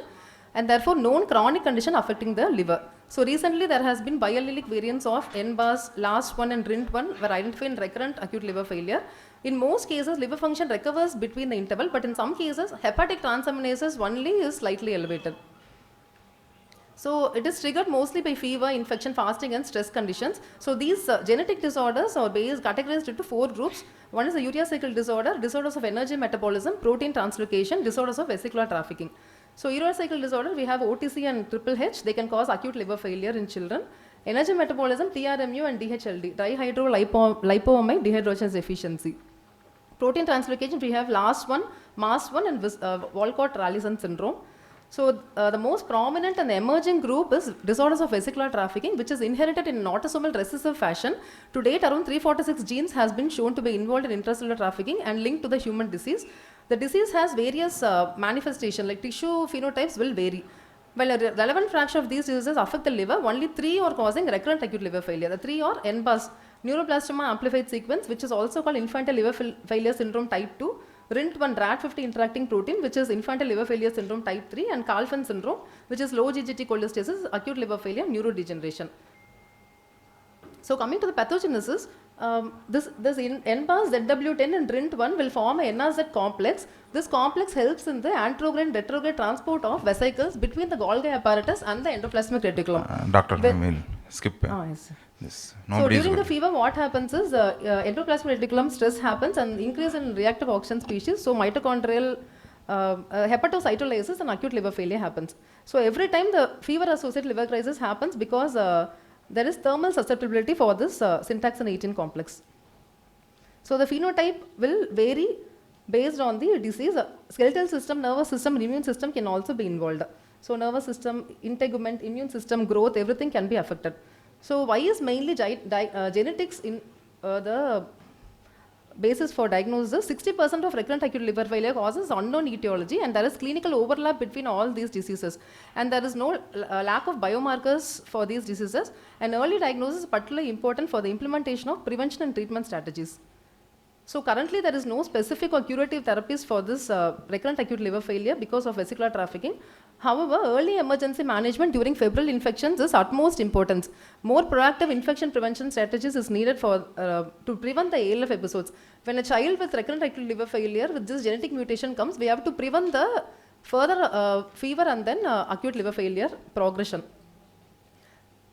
and therefore known chronic condition affecting the liver. So recently there has been biallelic variants of NBAS, LAST1 and RINT1 were identified in recurrent acute liver failure. In most cases, liver function recovers between the interval, but in some cases, hepatic transaminases only is slightly elevated. So it is triggered mostly by fever, infection, fasting and stress conditions. So these genetic disorders are categorized into 4 groups. One is the urea cycle disorder, disorders of energy metabolism, protein translocation, disorders of vesicular trafficking. So urea cycle disorder, we have OTC and HHH. They can cause acute liver failure in children. Energy metabolism, TRMU and DHLD, dihydrolipoamide dehydrogenase deficiency. Protein translocation, we have LAST1, MAST1 and Walcott-Rallison syndrome. So the most prominent and emerging group is disorders of vesicular trafficking, which is inherited in an autosomal recessive fashion. To date, around 346 genes has been shown to be involved in intracellular trafficking and linked to the human disease. The disease has various manifestations, like tissue phenotypes will vary. While a relevant fraction of these diseases affect the liver, only 3 are causing recurrent acute liver failure. The 3 are NBAS, neuroblastoma amplified sequence, which is also called infantile liver failure syndrome type 2, RINT1 RAD50 interacting protein, which is infantile liver failure syndrome type 3, and Kalfan syndrome, which is low GGT cholestasis, acute liver failure, neurodegeneration. So coming to the pathogenesis, this NBAS, ZW10 and RINT1 will form a NRZ complex. This complex helps in the anterograde and retrograde transport of vesicles between the Golgi apparatus and the endoplasmic reticulum. Doctor, I will skip yes. this. So during the fever, what happens is endoplasmic reticulum stress happens and increase in reactive oxygen species. So mitochondrial hepatocytolysis and acute liver failure happens. So every time the fever-associated liver crisis happens because there is thermal susceptibility for this syntaxin 18 complex. So the phenotype will vary based on the disease. Skeletal system, nervous system, and immune system can also be involved. So nervous system, integument, immune system, growth, everything can be affected. So why is mainly genetics in the basis for diagnosis? 60% of recurrent acute liver failure causes unknown etiology, and there is clinical overlap between all these diseases. And there is no lack of biomarkers for these diseases. And early diagnosis is particularly important for the implementation of prevention and treatment strategies. So currently there is no specific or curative therapies for this recurrent acute liver failure because of vesicular trafficking. However, early emergency management during febrile infections is utmost importance. More proactive infection prevention strategies is needed for to prevent the ALF episodes. When a child with recurrent acute liver failure with this genetic mutation comes, we have to prevent the further fever and then acute liver failure progression.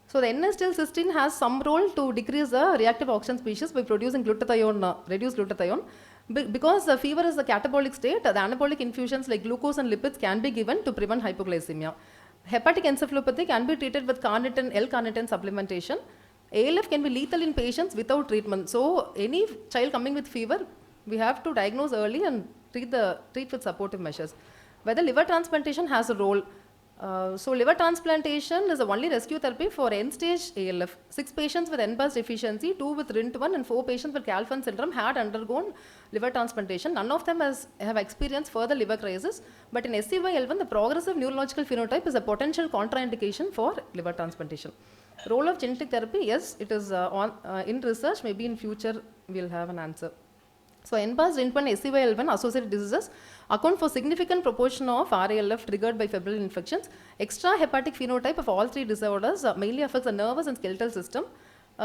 So the N-acetylcysteine has some role to decrease the reactive oxygen species by producing glutathione, reduced glutathione. Because the fever is a catabolic state, the anabolic infusions like glucose and lipids can be given to prevent hypoglycemia. Hepatic encephalopathy can be treated with carnitine, L-carnitine supplementation. ALF can be lethal in patients without treatment. So any child coming with fever, we have to diagnose early and treat with supportive measures. Whether liver transplantation has a role. So liver transplantation is the only rescue therapy for end-stage ALF. 6 patients with NBAS deficiency, 2 with RINT1 and 4 patients with Kalfan syndrome had undergone liver transplantation. None of them have experienced further liver crisis, but in SCY11 the progressive neurological phenotype is a potential contraindication for liver transplantation. Role of genetic therapy, yes, it is in research, maybe in future we will have an answer. So NBAS, RINT1, SCY11 associated diseases account for significant proportion of RALF triggered by febrile infections. Extra hepatic phenotype of all 3 disorders mainly affects the nervous and skeletal system.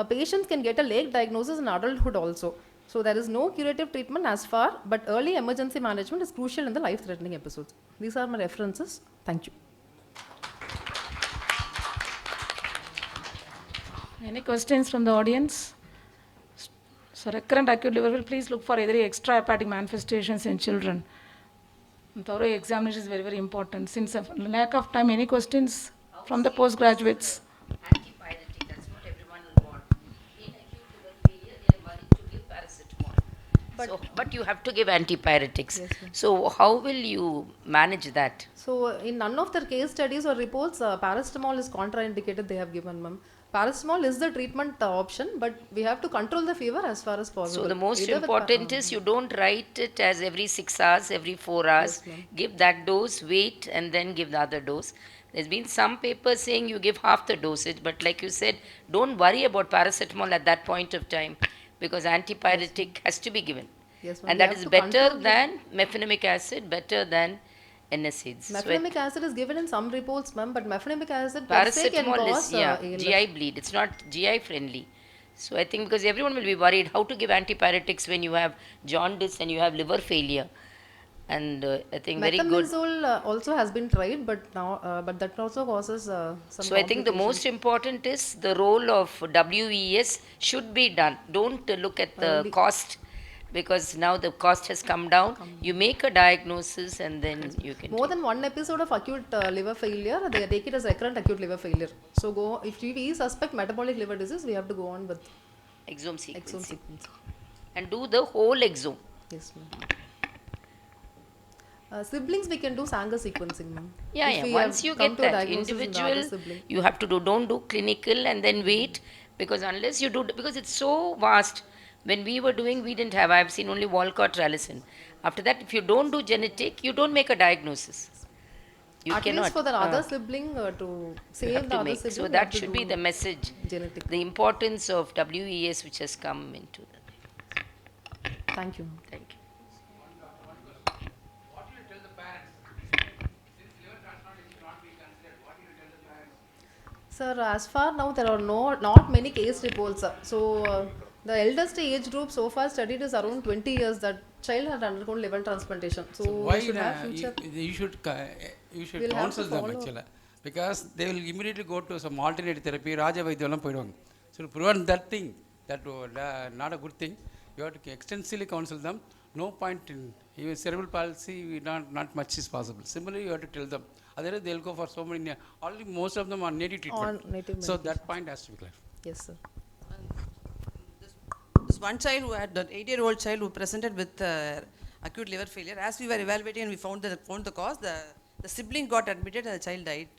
Patients can get a late diagnosis in adulthood also. So there is no curative treatment as far, but early emergency management is crucial in the life-threatening episodes. These are my references. Thank you. Any questions from the audience? So recurrent acute liver failure, please look for either extra hepatic manifestations in children. Thorough examination is very, very important. Since lack of time, any questions from the postgraduates? Antipyretic, that's what everyone will want. In acute liver failure, they are worried to give paracetamol. But you have to give antipyretics. Yes, so how will you manage that? So in none of their case studies or reports, paracetamol is contraindicated, they have given, ma'am. Paracetamol is the treatment option, but we have to control the fever as far as possible. So the most important is you don't write it as every 6 hours, every 4 hours. Yes, give that dose, wait, and then give the other dose. There's been some papers saying you give half the dosage, but like you said, don't worry about paracetamol at that point of time because antipyretic has to be given. Yes, and that is better than mefenamic acid, better than NSAIDs. Mefenamic acid is given in some reports, ma'am, but mefenamic acid paracetamol is GI bleed. It's not GI friendly. So I think because everyone will be worried how to give antipyretics when you have jaundice and you have liver failure. And I think very good. Metamizole also has been tried, but now, but that also causes some. So I think the most important is the role of WES should be done. Don't look at the cost. Because now the cost has come down, you make a diagnosis and then you can. More than one episode of acute liver failure, they take it as recurrent acute liver failure. So if we suspect metabolic liver disease, we have to go on with exome sequencing. And do the whole exome. Yes, ma'am. Siblings, we can do Sanger sequencing, ma'am. Yeah, If yeah. we Once have you come get to a that diagnosis in the other individual, sibling. you have to do, don't do clinical and then wait, because unless you do, because it's so vast. When we were doing, we didn't have, I've seen only Walcott Rallison. After that, if you don't do genetic, you don't make a diagnosis. You At cannot. least for the other sibling, to You save have the to other make. sibling, So we have that to should do be the message. genetic. The importance of WES which has come into that. Thank you. Thank you. What will you tell the parents? Since liver transplantation cannot be considered, what will you tell the parents? Sir, as far now there are not many case reports. So the eldest age group so far studied is around 20 years that child had undergone liver transplantation. So Why we should have future. you should We'll have counsel to them follow. actually, because they will immediately go to some alternate therapy. Raja Vaidyalam poiduvaanga. So to prevent that thing, that not a good thing, you have to extensively counsel them. No point in even cerebral palsy, not much is possible. Similarly, you have to tell them. Otherwise, they'll go for so many. Already most of them are native treatment. On native So medication. that point has to be clear. Yes, sir. This one child who had, that 8-year-old child who presented with acute liver failure, as we were evaluating and we found the cause, the sibling got admitted and the child died.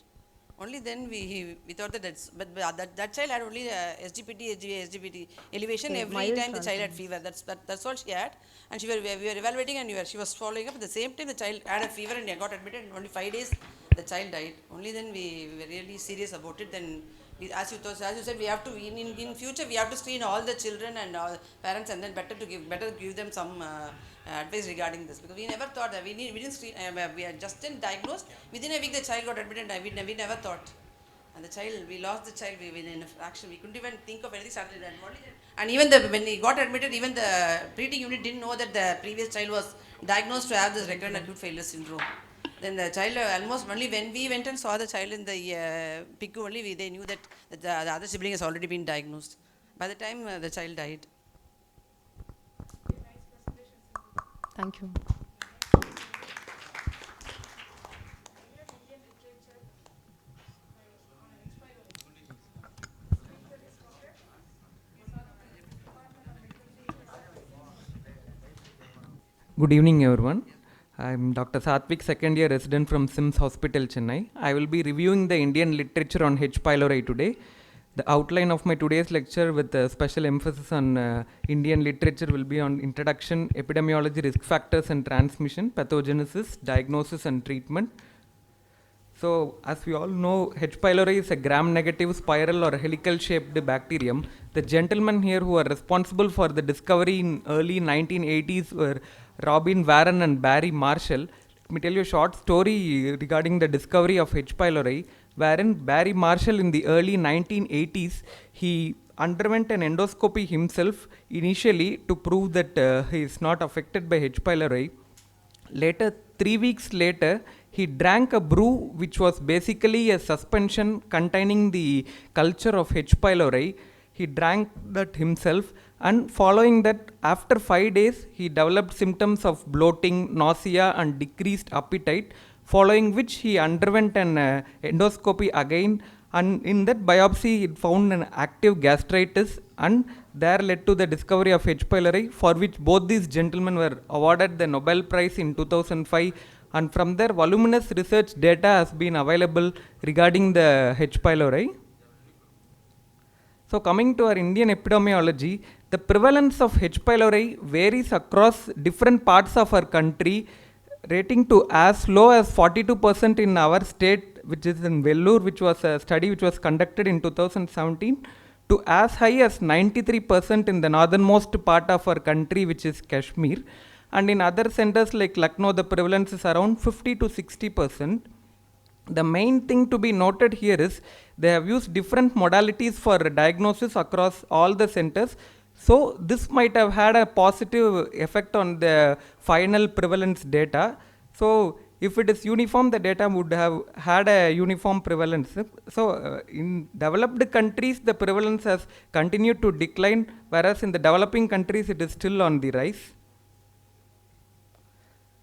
Only then we thought that child had only SGPT, SGPT elevation. Okay, Every mild time the child had transmission. fever. That's all she had. And we were evaluating and she was following up. At the same time, the child had a fever and got admitted. In only 5 days, the child died. Only then we were really serious about it. Then, as you said, we have to in future we have to screen all the children and parents, and then better give them some advice regarding this, because we never thought that we didn't screen. We had just then diagnosed. Within a week, the child got admitted. And we never thought. And the child, we lost the child in a fraction. We couldn't even think of anything. And even when he got admitted, even the treating unit didn't know that the previous child was diagnosed to have this recurrent acute failure syndrome. Then the child almost only when we went and saw the child in the PICU only, they knew that the other sibling has already been diagnosed. By the time the child died. Thank you. Good evening, everyone. I'm Dr. Satvik, second year resident from SIMS Hospital, Chennai. I will be reviewing the Indian literature on H. pylori today. The outline of my today's lecture, with a special emphasis on Indian literature, will be on introduction, epidemiology, risk factors and transmission, pathogenesis, diagnosis and treatment. So, as we all know, H. pylori is a gram-negative spiral or helical shaped bacterium. The gentlemen here who are responsible for the discovery in early 1980s were Robin Warren and Barry Marshall. Let me tell you a short story regarding the discovery of H. pylori. Wherein Barry Marshall in the early 1980s, he underwent an endoscopy himself initially to prove that he is not affected by H. pylori. Later, 3 weeks later, he drank a brew which was basically a suspension containing the culture of H. pylori. He drank that himself, and following that, after 5 days, he developed symptoms of bloating, nausea and decreased appetite, following which he underwent an endoscopy again, and in that biopsy it found an active gastritis, and there led to the discovery of H. pylori, for which both these gentlemen were awarded the Nobel Prize in 2005, and from there voluminous research data has been available regarding the H. pylori. So coming to our Indian epidemiology, the prevalence of H. pylori varies across different parts of our country, rating to as low as 42% in our state, which is in Vellore, which was a study which was conducted in 2017, to as high as 93% in the northernmost part of our country, which is Kashmir. And in other centers like Lucknow, the prevalence is around 50 to 60%. The main thing to be noted here is they have used different modalities for diagnosis across all the centers. So this might have had a positive effect on the final prevalence data. So if it is uniform, the data would have had a uniform prevalence. So in developed countries, the prevalence has continued to decline, whereas in the developing countries, it is still on the rise.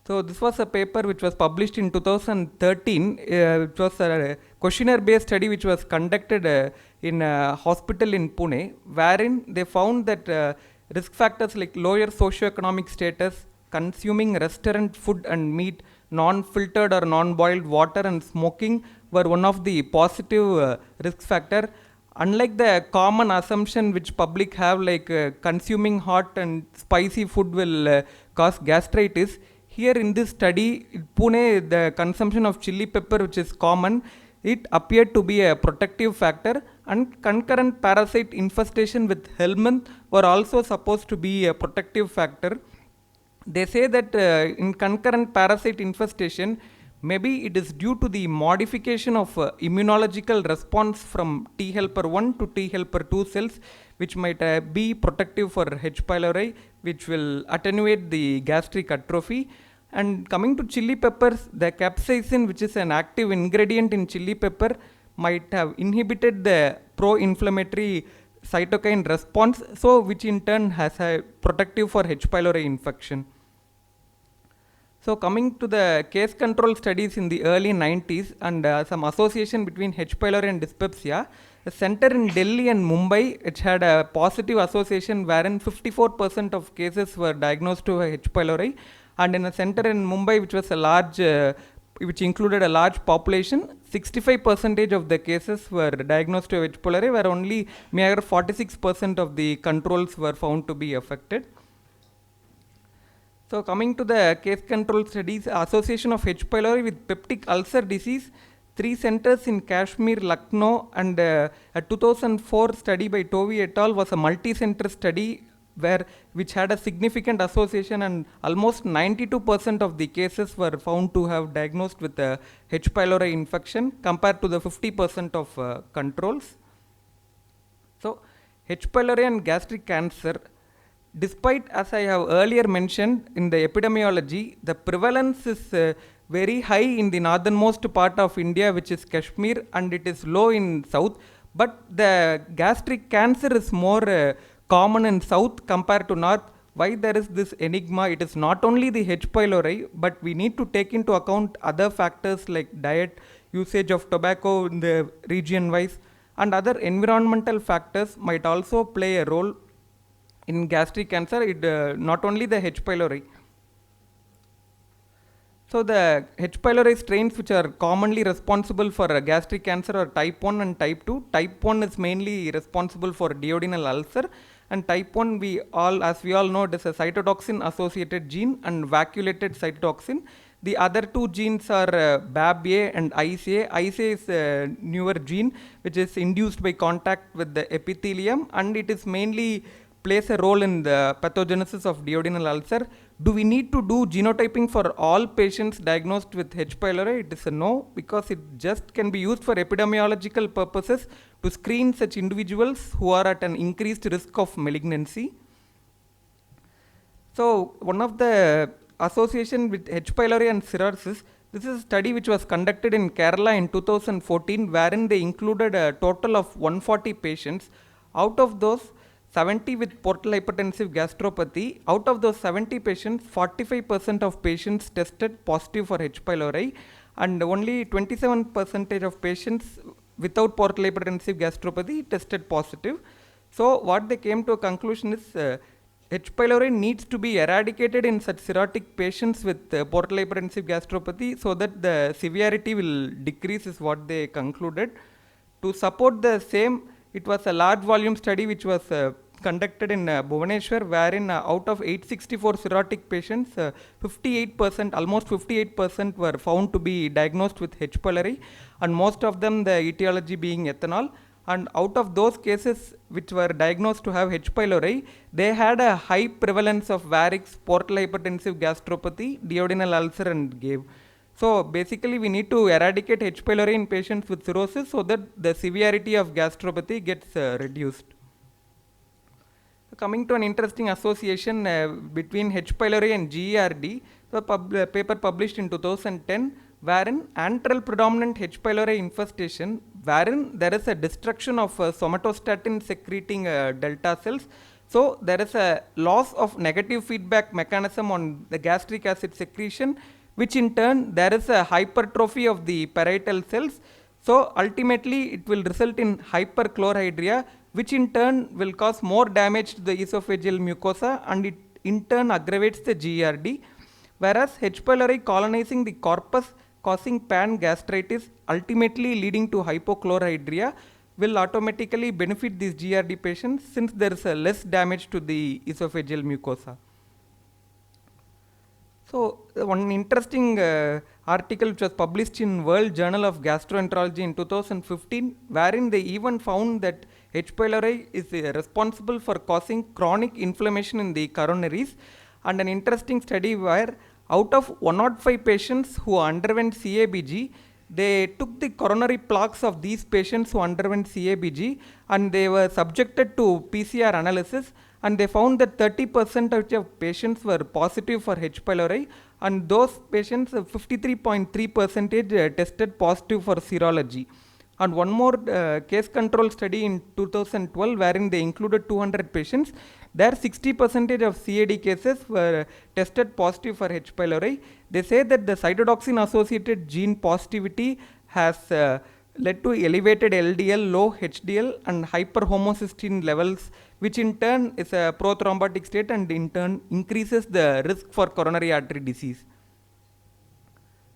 So this was a paper which was published in 2013. It was a questionnaire-based study which was conducted in a hospital in Pune, wherein they found that risk factors like lower socioeconomic status, consuming restaurant food and meat, non-filtered or non-boiled water and smoking were one of the positive risk factor. Unlike the common assumption which public have, like consuming hot and spicy food will cause gastritis, here in this study in Pune, the consumption of chili pepper, which is common, it appeared to be a protective factor, and concurrent parasite infestation with helminth were also supposed to be a protective factor. They say that in concurrent parasite infestation, maybe it is due to the modification of immunological response from T helper 1 to T helper 2 cells, which might be protective for H. pylori, which will attenuate the gastric atrophy. And coming to chili peppers, the capsaicin, which is an active ingredient in chili pepper, might have inhibited the pro-inflammatory cytokine response, so which in turn has a protective for H. pylori infection. So coming to the case control studies in the early 90s and some association between H. pylori and dyspepsia, a center in Delhi and Mumbai which had a positive association wherein 54% of cases were diagnosed to H. pylori, and in a center in Mumbai which was a large which included a large population, 65% of the cases were diagnosed to H. pylori, where only mere 46% of the controls were found to be affected. So coming to the case control studies, association of H. pylori with peptic ulcer disease, 3 centers in Kashmir, Lucknow, and a 2004 study by Tovey et al. Was a multi-center study which had a significant association, and almost 92% of the cases were found to have diagnosed with a H. pylori infection compared to the 50% of controls. So H. pylori and gastric cancer, despite, as I have earlier mentioned in the epidemiology, the prevalence is very high in the northernmost part of India, which is Kashmir, and it is low in south, but the gastric cancer is more common in south compared to north. Why there is this enigma? It is not only the H. pylori, but we need to take into account other factors like diet, usage of tobacco in the region wise, and other environmental factors might also play a role in gastric cancer, not only the H. pylori. So the H. pylori strains which are commonly responsible for gastric cancer are type 1 and type 2. Type 1 is mainly responsible for duodenal ulcer, and type 1 as we all know, it is a cytotoxin associated gene and vacuolated cytotoxin. The other 2 genes are BAB-A and ICA. ICA is a newer gene which is induced by contact with the epithelium, and it is mainly plays a role in the pathogenesis of duodenal ulcer. Do we need to do genotyping for all patients diagnosed with H. pylori? It is a no, because it just can be used for epidemiological purposes to screen such individuals who are at an increased risk of malignancy. So one of the association with H. pylori and cirrhosis, this is a study which was conducted in Kerala in 2014, wherein they included a total of 140 patients. Out of those, 70 with portal hypertensive gastropathy. Out of those 70 patients, 45% of patients tested positive for H. pylori, and only 27% of patients without portal hypertensive gastropathy tested positive. So what they came to a conclusion is H. pylori needs to be eradicated in such cirrhotic patients with portal hypertensive gastropathy so that the severity will decrease, is what they concluded. To support the same, it was a large volume study which was conducted in Bhubaneswar, wherein out of 864 cirrhotic patients, 58%, almost 58% were found to be diagnosed with H. pylori, and most of them the etiology being ethanol. And out of those cases which were diagnosed to have H. pylori, they had a high prevalence of varix, portal hypertensive gastropathy, duodenal ulcer, and GAVE. So basically we need to eradicate H. pylori in patients with cirrhosis so that the severity of gastropathy gets reduced. Coming to an interesting association between H. pylori and GERD, a paper published in 2010, wherein antral predominant H. pylori infestation, wherein there is a destruction of somatostatin secreting delta cells. So there is a loss of negative feedback mechanism on the gastric acid secretion, which in turn there is a hypertrophy of the parietal cells. So ultimately it will result in hyperchlorhydria, which in turn will cause more damage to the esophageal mucosa, and it in turn aggravates the GERD. whereas H. pylori colonizing the corpus causing pan-gastritis, ultimately leading to hypochlorhydria, will automatically benefit these GRD patients since there is a less damage to the esophageal mucosa. So one interesting article which was published in World Journal of Gastroenterology in 2015, wherein they even found that H. pylori is responsible for causing chronic inflammation in the coronaries, and an interesting study where out of 105 patients who underwent CABG, they took the coronary plaques of these patients who underwent CABG and they were subjected to PCR analysis, and they found that 30% of patients were positive for H. pylori, and those patients, 53.3% tested positive for serology. And one more case control study in 2012 wherein they included 200 patients. There 60% of CAD cases were tested positive for H. pylori. They say that the cytotoxin associated gene positivity has led to elevated LDL, low HDL and hyperhomocysteine levels, which in turn is a prothrombotic state and in turn increases the risk for coronary artery disease.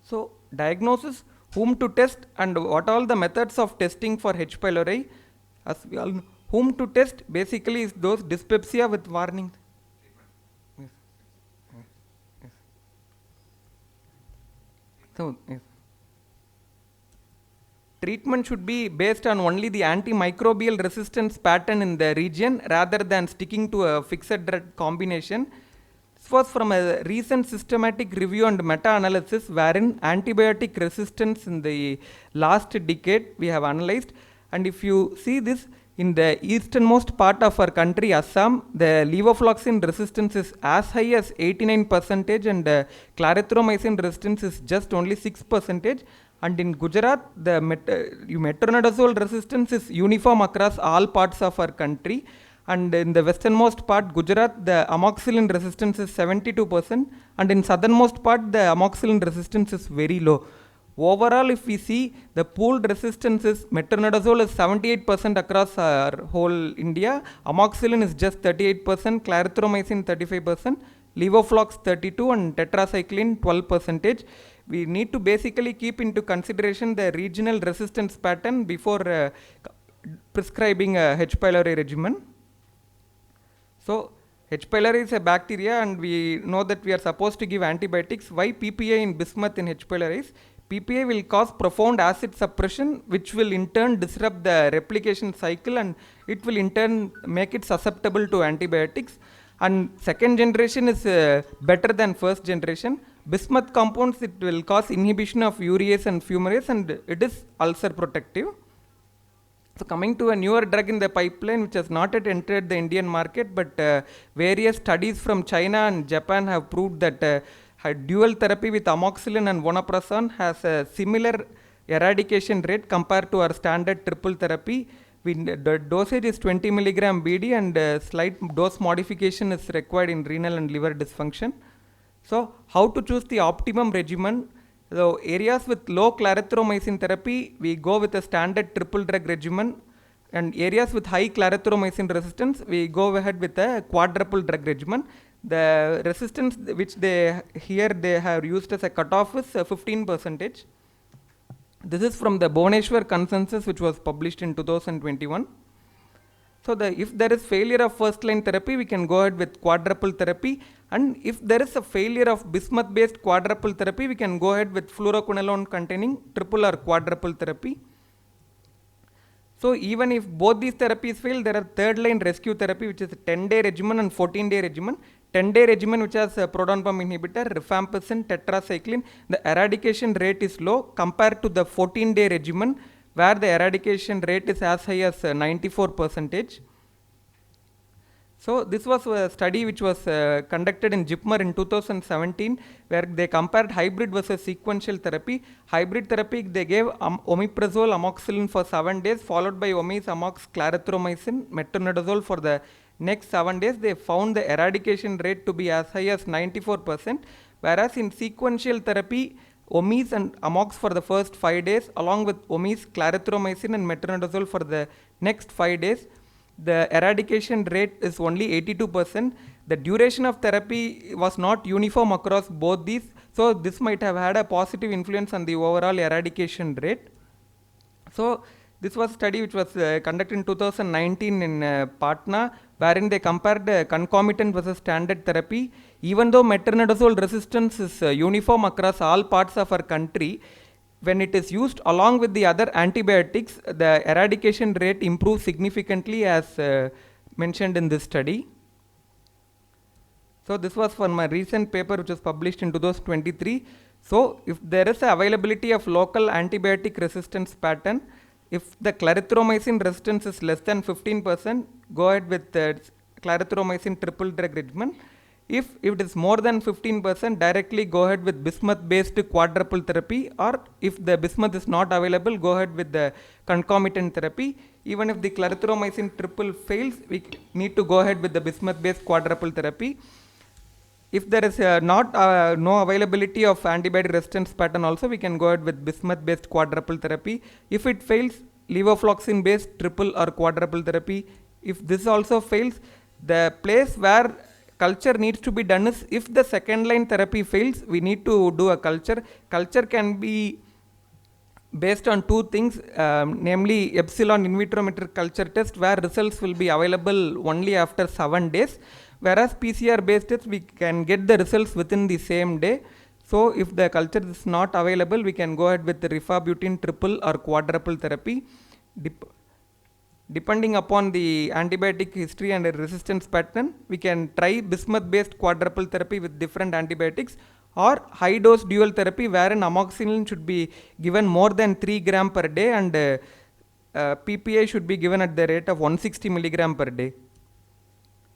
So diagnosis, whom to test and what all the methods of testing for H. pylori. As we all know, whom to test basically is those dyspepsia with warning. Yes. Yes. So, yes. Treatment should be based on only the antimicrobial resistance pattern in the region rather than sticking to a fixed drug combination. This was from a recent systematic review and meta-analysis wherein antibiotic resistance in the last decade we have analyzed. And if you see this, in the easternmost part of our country, Assam, the levofloxacin resistance is as high as 89% and clarithromycin resistance is just only 6%. And in Gujarat, the metronidazole resistance is uniform across all parts of our country. And in the westernmost part, Gujarat, the amoxicillin resistance is 72%. And in southernmost part, the amoxicillin resistance is very low. Overall, if we see, the pooled resistance is metronidazole is 78% across our whole India, amoxicillin is just 38%, clarithromycin 35%, levoflox 32% and tetracycline 12%. We need to basically keep into consideration the regional resistance pattern before prescribing a H. pylori regimen. So, H. pylori is a bacteria and we know that we are supposed to give antibiotics. Why PPA in bismuth in H. pylori? PPA will cause profound acid suppression, which will in turn disrupt the replication cycle and it will in turn make it susceptible to antibiotics. And second generation is better than first generation. Bismuth compounds, it will cause inhibition of urease and fumarase and it is ulcer protective. So coming to a newer drug in the pipeline which has not yet entered the Indian market, but various studies from China and Japan have proved that dual therapy with amoxicillin and vonoprazan has a similar eradication rate compared to our standard triple therapy. The dosage is 20 milligram BD and slight dose modification is required in renal and liver dysfunction. So how to choose the optimum regimen? So areas with low clarithromycin therapy, we go with a standard triple drug regimen, and areas with high clarithromycin resistance, we go ahead with a quadruple drug regimen. The resistance which they have used as a cutoff is 15%. This is from the Bhubaneswar consensus which was published in 2021. So if there is failure of first line therapy, we can go ahead with quadruple therapy, and if there is a failure of bismuth based quadruple therapy, we can go ahead with fluoroquinolone containing triple or quadruple therapy. So even if both these therapies fail, there are third line rescue therapy which is a 10-day regimen and 14-day regimen. 10-day regimen which has a proton pump inhibitor, rifampicin, tetracycline, the eradication rate is low compared to the 14-day regimen where the eradication rate is as high as 94%. So this was a study which was conducted in JIPMER in 2017 where they compared hybrid versus sequential therapy. Hybrid therapy, they gave omeprazole, amoxicillin for 7 days followed by omis, amox, clarithromycin, metronidazole for the next 7 days. They found the eradication rate to be as high as 94%, whereas in sequential therapy, omis and amox for the first 5 days along with omis, clarithromycin and metronidazole for the next 5 days. the eradication rate is only 82%. The duration of therapy was not uniform across both these, so this might have had a positive influence on the overall eradication rate. So this was a study which was conducted in 2019 in Patna, wherein they compared concomitant versus standard therapy. Even though metronidazole resistance is uniform across all parts of our country, when it is used along with the other antibiotics, the eradication rate improves significantly, as mentioned in this study. So this was for my recent paper which was published in 2023. So if there is a availability of local antibiotic resistance pattern, if the clarithromycin resistance is less than 15%, go ahead with the clarithromycin triple drug regimen. If it is more than 15%, directly go ahead with bismuth based quadruple therapy, or if the bismuth is not available, go ahead with the concomitant therapy. Even if the clarithromycin triple fails, we need to go ahead with the bismuth based quadruple therapy. If there is no availability of antibiotic resistance pattern also, we can go ahead with bismuth based quadruple therapy. If it fails, levofloxacin based triple or quadruple therapy. If this also fails, the place where culture needs to be done is, if the second line therapy fails, we need to do a culture. Culture can be based on two things, namely epsilon in vitro metric culture test, where results will be available only after 7 days. Whereas PCR based tests, we can get the results within the same day. So if the culture is not available, we can go ahead with the rifabutin triple or quadruple therapy. Depending upon the antibiotic history and resistance pattern, we can try bismuth based quadruple therapy with different antibiotics, or high dose dual therapy, wherein amoxicillin should be given more than 3 gram per day, and PPI should be given at the rate of 160 milligram per day.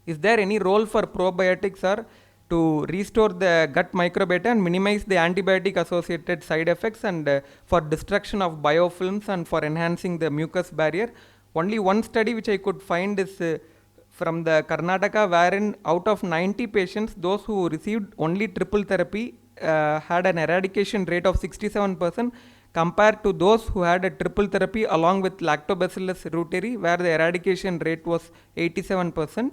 Is there any role for probiotics, or to restore the gut microbiota and minimize the antibiotic associated side effects, and for destruction of biofilms and for enhancing the mucus barrier? Only one study which I could find is from the Karnataka, wherein out of 90 patients, those who received only triple therapy had an eradication rate of 67%, compared to those who had a triple therapy along with Lactobacillus reuteri, where the eradication rate was 87%.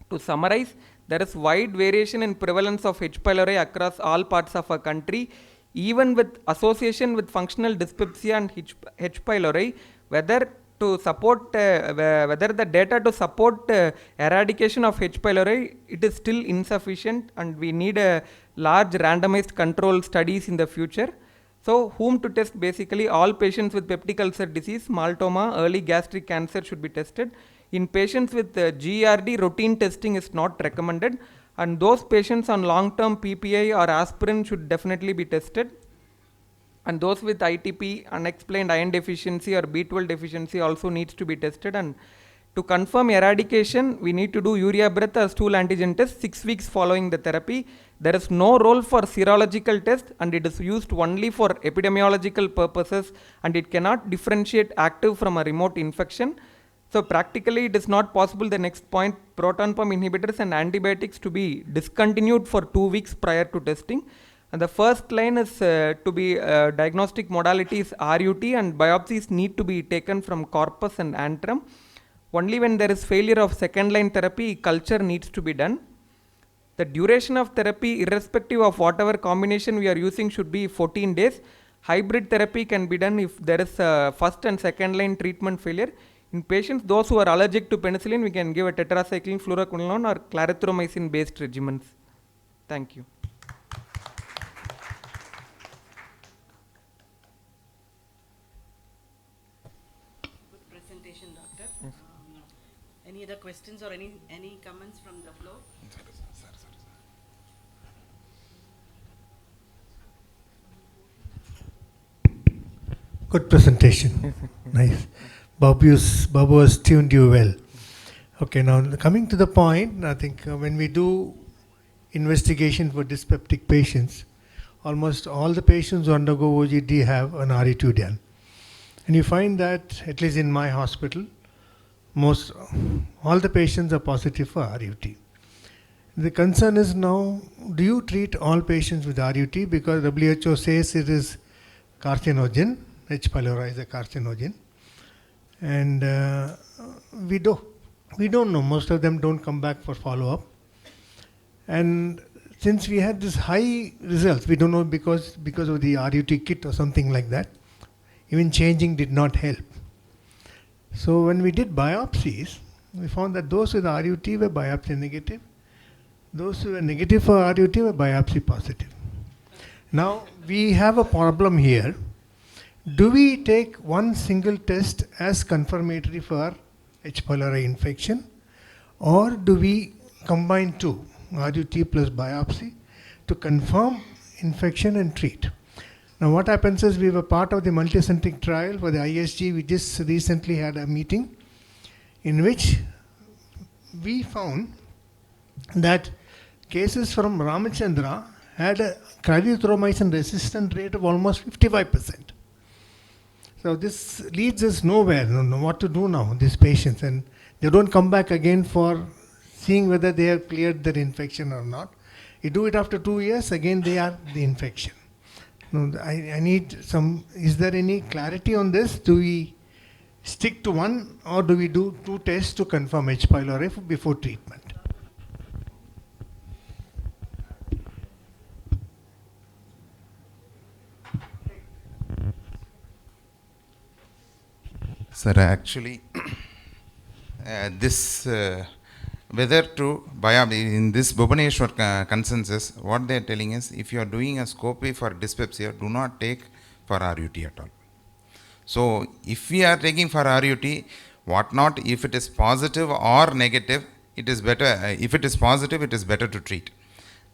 To summarize, there is wide variation in prevalence of H. pylori across all parts of our country. Even with association with functional dyspepsia and H. pylori, whether the data to support eradication of H. pylori, it is still insufficient, and we need a large randomized control studies in the future. So whom to test? Basically all patients with peptic ulcer disease, maltoma, early gastric cancer should be tested. In patients with GERD, routine testing is not recommended, and those patients on long-term PPI or aspirin should definitely be tested. And those with ITP, unexplained iron deficiency or B12 deficiency, also needs to be tested. And to confirm eradication, we need to do urea breath or stool antigen test 6 weeks following the therapy. There is no role for serological test, and it is used only for epidemiological purposes, and it cannot differentiate active from a remote infection. So practically it is not possible, the next point, proton pump inhibitors and antibiotics to be discontinued for 2 weeks prior to testing. And the first line is to be diagnostic modality is RUT, and biopsies need to be taken from corpus and antrum. Only when there is failure of second line therapy, culture needs to be done. The duration of therapy, irrespective of whatever combination we are using, should be 14 days. Hybrid therapy can be done if there is a first and second line treatment failure. In patients, those who are allergic to penicillin, we can give a tetracycline, fluoroquinolone or clarithromycin based regimens. Thank you. Good presentation, Doctor. Any other questions or any comments from the floor? Good presentation. Nice. Babu has tuned you well. Okay, now coming to the point, I think when we do investigation for dyspeptic patients, almost all the patients who undergo OGD have an RUT done. And you find that, at least in my hospital, all the patients are positive for RUT. The concern is now, do you treat all patients with RUT? Because WHO says it is carcinogen, H. pylori is a carcinogen. And we don't know. Most of them don't come back for follow-up. And since we had this high results, we don't know because of the RUT kit or something like that. Even changing did not help. So when we did biopsies, we found that those with RUT were biopsy negative. Those who were negative for RUT were biopsy positive. Now we have a problem here. Do we take one single test as confirmatory for H. pylori infection, or do we combine two, RUT plus biopsy, to confirm infection and treat? Now what happens is we were part of the multicentric trial for the ISG. We just recently had a meeting in which we found that cases from Ramachandra had a clarithromycin resistant rate of almost 55%. So this leads us nowhere. Don't know what to do now, these patients, and they don't come back again for seeing whether they have cleared their infection or not. You do it after 2 years, again they are the infection. No, I need some, is there any clarity on this? Do we stick to one, or do we do two tests to confirm H. pylori before treatment? Sir, actually, whether to biopsy, in this Bhubaneswar consensus, what they are telling is, if you are doing a scopy for dyspepsia, do not take for RUT at all. So, if we are taking for RUT, what not, if it is positive or negative, it is better, if it is positive, it is better to treat.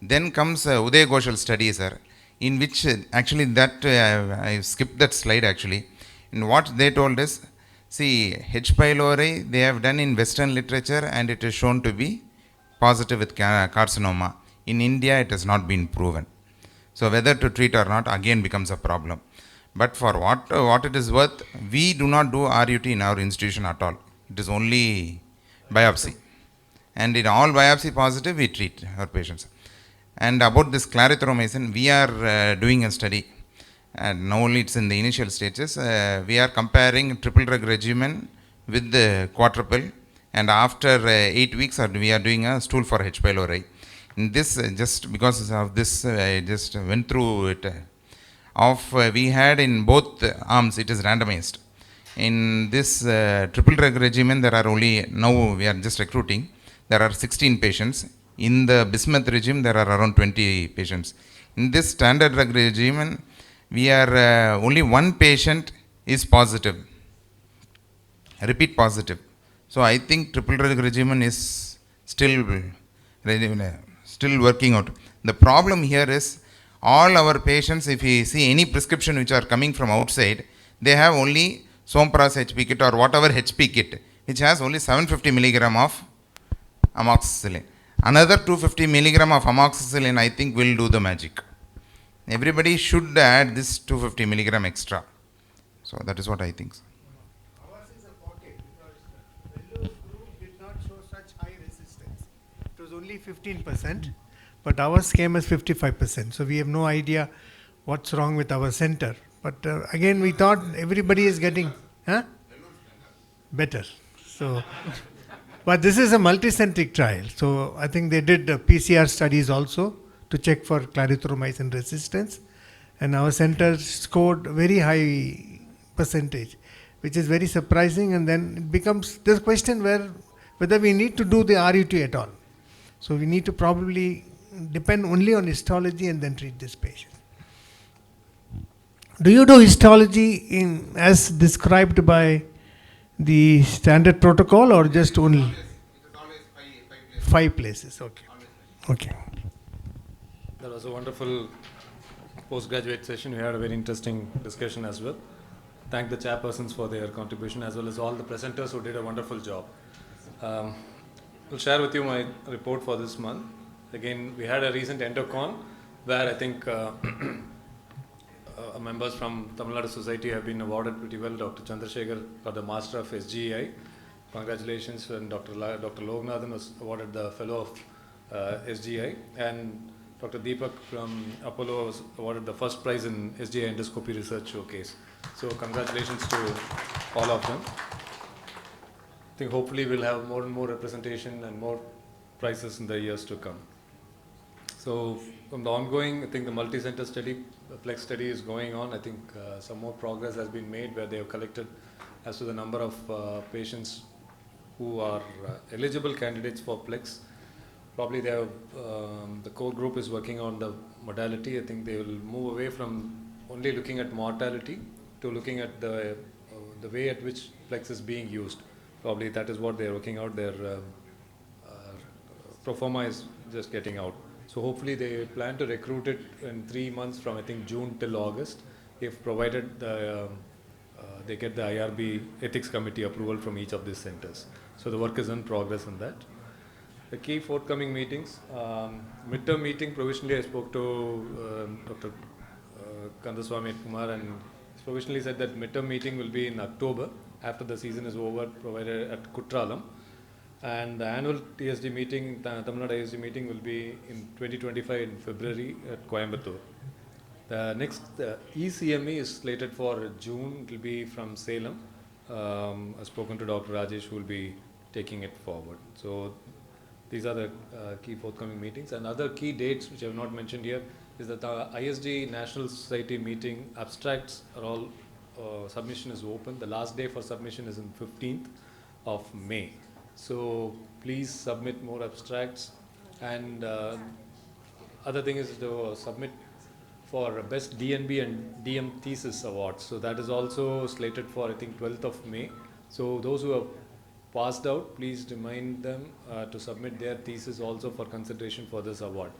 Then comes Uday Ghoshal study, sir, in which actually that, I skipped that slide actually. And what they told is, see, H. pylori they have done in Western literature and it is shown to be positive with carcinoma. In India, it has not been proven. So whether to treat or not again becomes a problem. But for what it is worth, we do not do RUT in our institution at all. It is only biopsy. And in all biopsy positive, we treat our patients. And about this clarithromycin, we are doing a study. And now only it's in the initial stages. We are comparing triple drug regimen with the quadruple, and after 8 weeks we are doing a stool for H. pylori. In this, just because of this, I just went through it. We had in both arms, it is randomized. In this triple drug regimen, there are only, now we are just recruiting, there are 16 patients. In the bismuth regime, there are around 20 patients. In this standard drug regimen, we are only one patient is positive, repeat positive. So I think triple drug regimen is still working out. The problem here is all our patients, if you see any prescription which are coming from outside, they have only Sompras HP kit or whatever HP kit, which has only 750 milligram of amoxicillin. Another 250 milligram of amoxicillin, I think, will do the magic. Everybody should add this 250 milligram extra. So that is what I think. Ours is a pocket because the Vello's group did not show such high resistance. It was only 15%, but ours came as 55%. So we have no idea what's wrong with our center. But again, we thought everybody is getting better. So, but this is a multicentric trial. So I think they did PCR studies also to check for clarithromycin resistance, and our center scored very high percentage, which is very surprising. And then it becomes this question whether we need to do the RUT at all. So we need to probably depend only on histology and then treat this patient. Do you do histology as described by the standard protocol, or just only? It is always 5 places. Okay. Okay. That was a wonderful postgraduate session. We had a very interesting discussion as well. Thank the chairpersons for their contribution, as well as all the presenters who did a wonderful job. We'll share with you my report for this month. Again, we had a recent EndoCon where I think members from Tamil Nadu Society have been awarded pretty well. Dr. Chandrasekhar got the Master of SGI. Congratulations. And Dr. Lognathan was awarded the Fellow of SGI. And Dr. Deepak from Apollo was awarded the first prize in SGI Endoscopy Research Showcase. So congratulations to all of them. I think hopefully we'll have more and more representation and more prizes in the years to come. So from the ongoing, I think the multi-center study, the Plex study is going on. I think some more progress has been made where they have collected as to the number of patients who are eligible candidates for Plex. Probably they have, the core group is working on the modality. I think they will move away from only looking at mortality to looking at the way at which Plex is being used. Probably that is what they are working out. Their pro forma is just getting out. So hopefully they plan to recruit it in 3 months from I think June till August, if provided they get the IRB ethics committee approval from each of these centers. So the work is in progress on that. The key forthcoming meetings, midterm meeting provisionally I spoke to Dr. Kandaswamy Kumar, and provisionally said that midterm meeting will be in October after the season is over, provided at Kutralam. And the annual TSD meeting, Tamil Nadu ISD meeting will be in 2025 in February at Coimbatore. The next ECME is slated for June. It will be from Salem. I've spoken to Dr. Rajesh, who will be taking it forward. So these are the key forthcoming meetings. And other key dates which I have not mentioned here is that the ISD National Society meeting abstracts are all, submission is open. The last day for submission is on 15th of May. So please submit more abstracts, and other thing is to submit for best DNB and DM thesis awards. So that is also slated for I think 12th of May. So those who have passed out, please remind them to submit their thesis also for consideration for this award,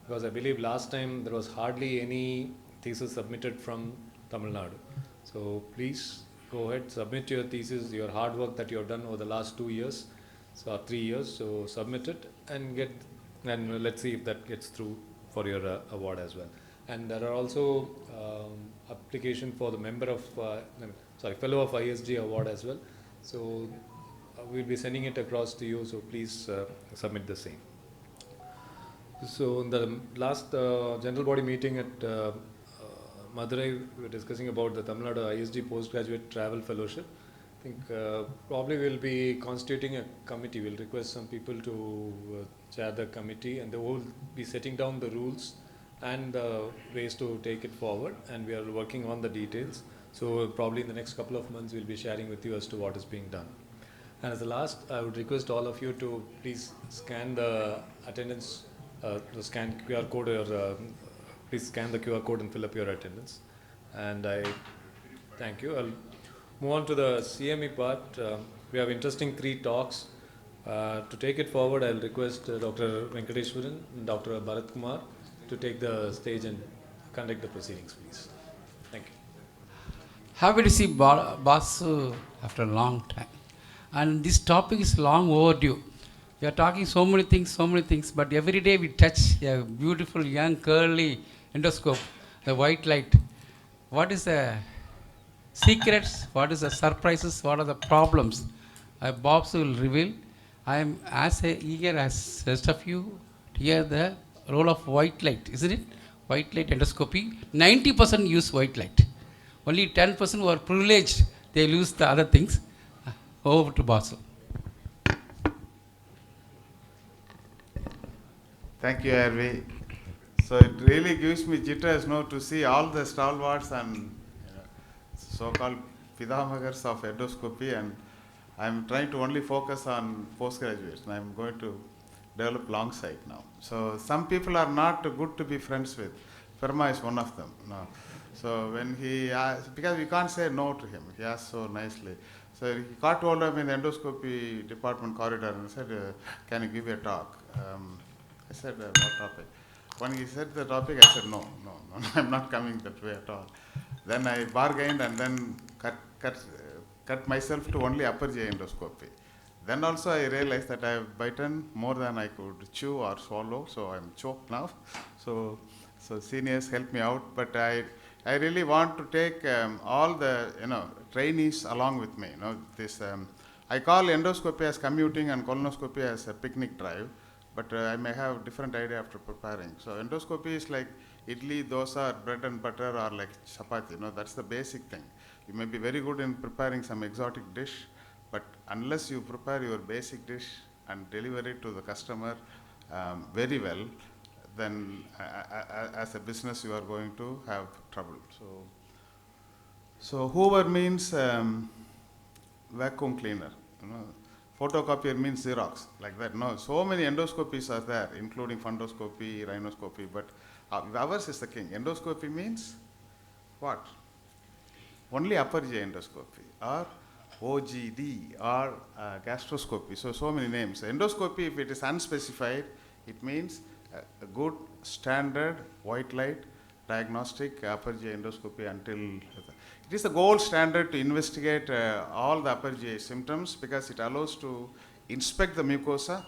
because I believe last time there was hardly any thesis submitted from Tamil Nadu. So please go ahead, submit your thesis, your hard work that you have done over the last 2 years. So 3 years, so submit it and let's see if that gets through for your award as well. And there are also application for the member of, fellow of ISG award as well. So we'll be sending it across to you. So please submit the same. So in the last general body meeting at Madurai, we were discussing about the Tamil Nadu ISD postgraduate travel fellowship. I think probably we'll be constituting a committee. We'll request some people to chair the committee, and they will be setting down the rules and ways to take it forward, and we are working on the details. So probably in the next couple of months we'll be sharing with you as to what is being done. And as the last, I would request all of you to please scan the attendance, the scan QR code, or please scan the QR code and fill up your attendance. And I thank you. I'll move on to the CME part. We have interesting 3 talks. To take it forward, I'll request Dr. Venkateshwaran and Dr. Bharat Kumar to take the stage and conduct the proceedings, please. Thank you. Happy to see Basu after a long time. And this topic is long overdue. We are talking so many things, but every day we touch a beautiful, young, curly endoscope, the white light. What is the secrets? What is the surprises? What are the problems? Bobs will reveal. I am as eager as rest of you to hear the role of white light, isn't it? White light endoscopy. 90% use white light. Only 10% who are privileged, they use the other things. Over to Basu. Thank you, Harvey. So it really gives me jitters to see all the stalwarts and so-called Pidamagars of endoscopy, and I'm trying to only focus on postgraduates, and I'm going to develop long sight now. So some people are not good to be friends with. Perma is one of them. No. So when he asked, because we can't say no to him, he asked so nicely. So he got hold of me in the endoscopy department corridor and said, can you give a talk? I said, what topic? When he said the topic, I said, no, I'm not coming that way at all. Then I bargained and then cut myself to only upper GI endoscopy. Then also I realized that I have bitten more than I could chew or swallow, so I'm choked now. So seniors help me out, but I really want to take all the trainees along with me. I call endoscopy as commuting and colonoscopy as a picnic drive, but I may have different idea after preparing. So endoscopy is like idli, dosa, bread and butter, or like chapati. That's the basic thing. You may be very good in preparing some exotic dish, But unless you prepare your basic dish and deliver it to the customer very well, then as a business you are going to have trouble. So Hoover means vacuum cleaner. You know, photocopier means Xerox, like that. No, so many endoscopies are there, including fundoscopy, rhinoscopy, but ours is the king. Endoscopy means what? Only upper GI endoscopy, or OGD, or gastroscopy. So many names. Endoscopy, if it is unspecified, it means a good standard white light diagnostic upper GI endoscopy until it is the gold standard to investigate all the upper GI symptoms, because it allows to inspect the mucosa,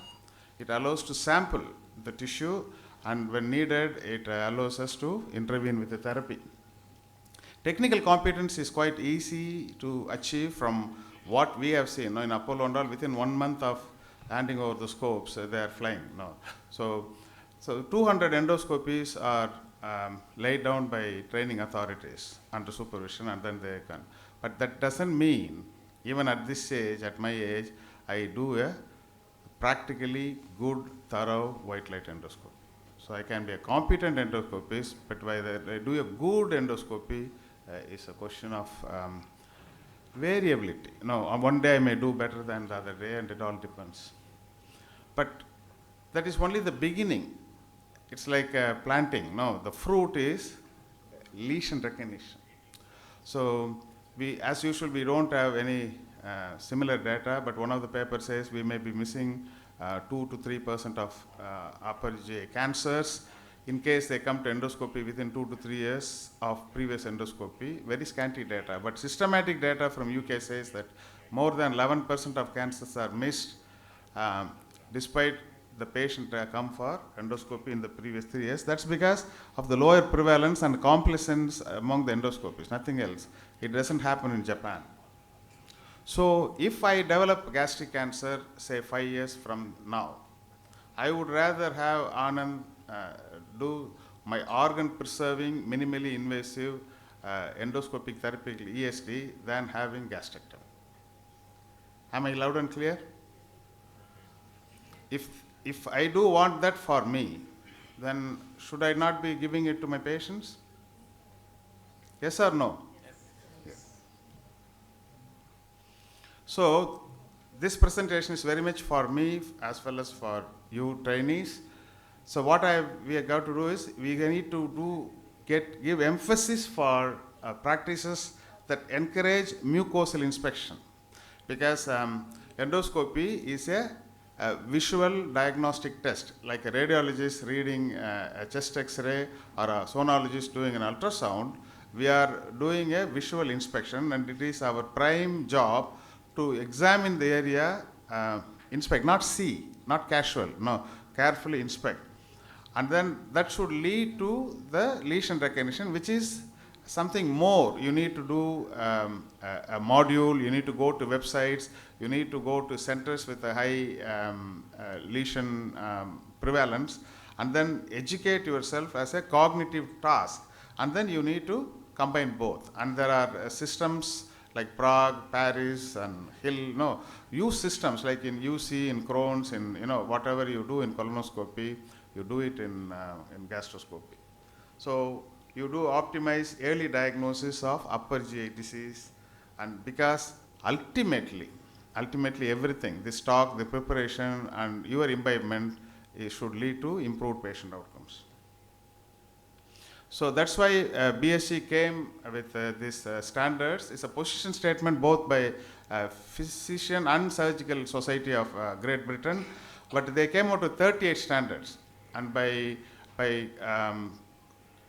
it allows to sample the tissue, and when needed, it allows us to intervene with the therapy. Technical competence is quite easy to achieve from what we have seen. In Apollo and all, within 1 month of handing over the scopes, they are flying. So 200 endoscopies are laid down by training authorities under supervision, and then they can. But that doesn't mean, even at this age, at my age, I do a practically good, thorough white light endoscopy. So I can be a competent endoscopist, but whether I do a good endoscopy is a question of variability. One day I may do better than the other day, and it all depends. But that is only the beginning. It's like planting. The fruit is lesion recognition. So as usual, we don't have any similar data, but one of the papers says we may be missing 2 to 3% of upper GI cancers in case they come to endoscopy within 2 to 3 years of previous endoscopy. Very scanty data, but systematic data from UK says that more than 11% of cancers are missed despite the patient come for endoscopy in the previous 3 years. That's because of the lower prevalence and complacence among the endoscopies, nothing else. It doesn't happen in Japan. So if I develop gastric cancer, say 5 years from now, I would rather have Anand do my organ preserving, minimally invasive endoscopic therapeutic ESD than having gastrectomy. Am I loud and clear? If I do want that for me, then should I not be giving it to my patients? Yes or no? Yes. So this presentation is very much for me as well as for you trainees. So what we have got to do is we need to give emphasis for practices that encourage mucosal inspection, because endoscopy is a visual diagnostic test, like a radiologist reading a chest X-ray or a sonologist doing an ultrasound. We are doing a visual inspection, and it is our prime job to examine the area, inspect, not see, not casual, no, carefully inspect. And then that should lead to the lesion recognition, which is something more. You need to do a module, you need to go to websites, you need to go to centers with a high lesion prevalence, and then educate yourself as a cognitive task. And then you need to combine both. And there are systems like Prague, Paris, and Hill. Use systems like in UC, in Crohn's, in whatever you do in colonoscopy, you do it in gastroscopy. So you do optimize early diagnosis of upper GI disease, and because ultimately everything, this talk, the preparation, and your imbibement should lead to improved patient outcomes. So that's why BSc came with these standards. It's a position statement both by Physician and Surgical Society of Great Britain, but they came out with 38 standards, and by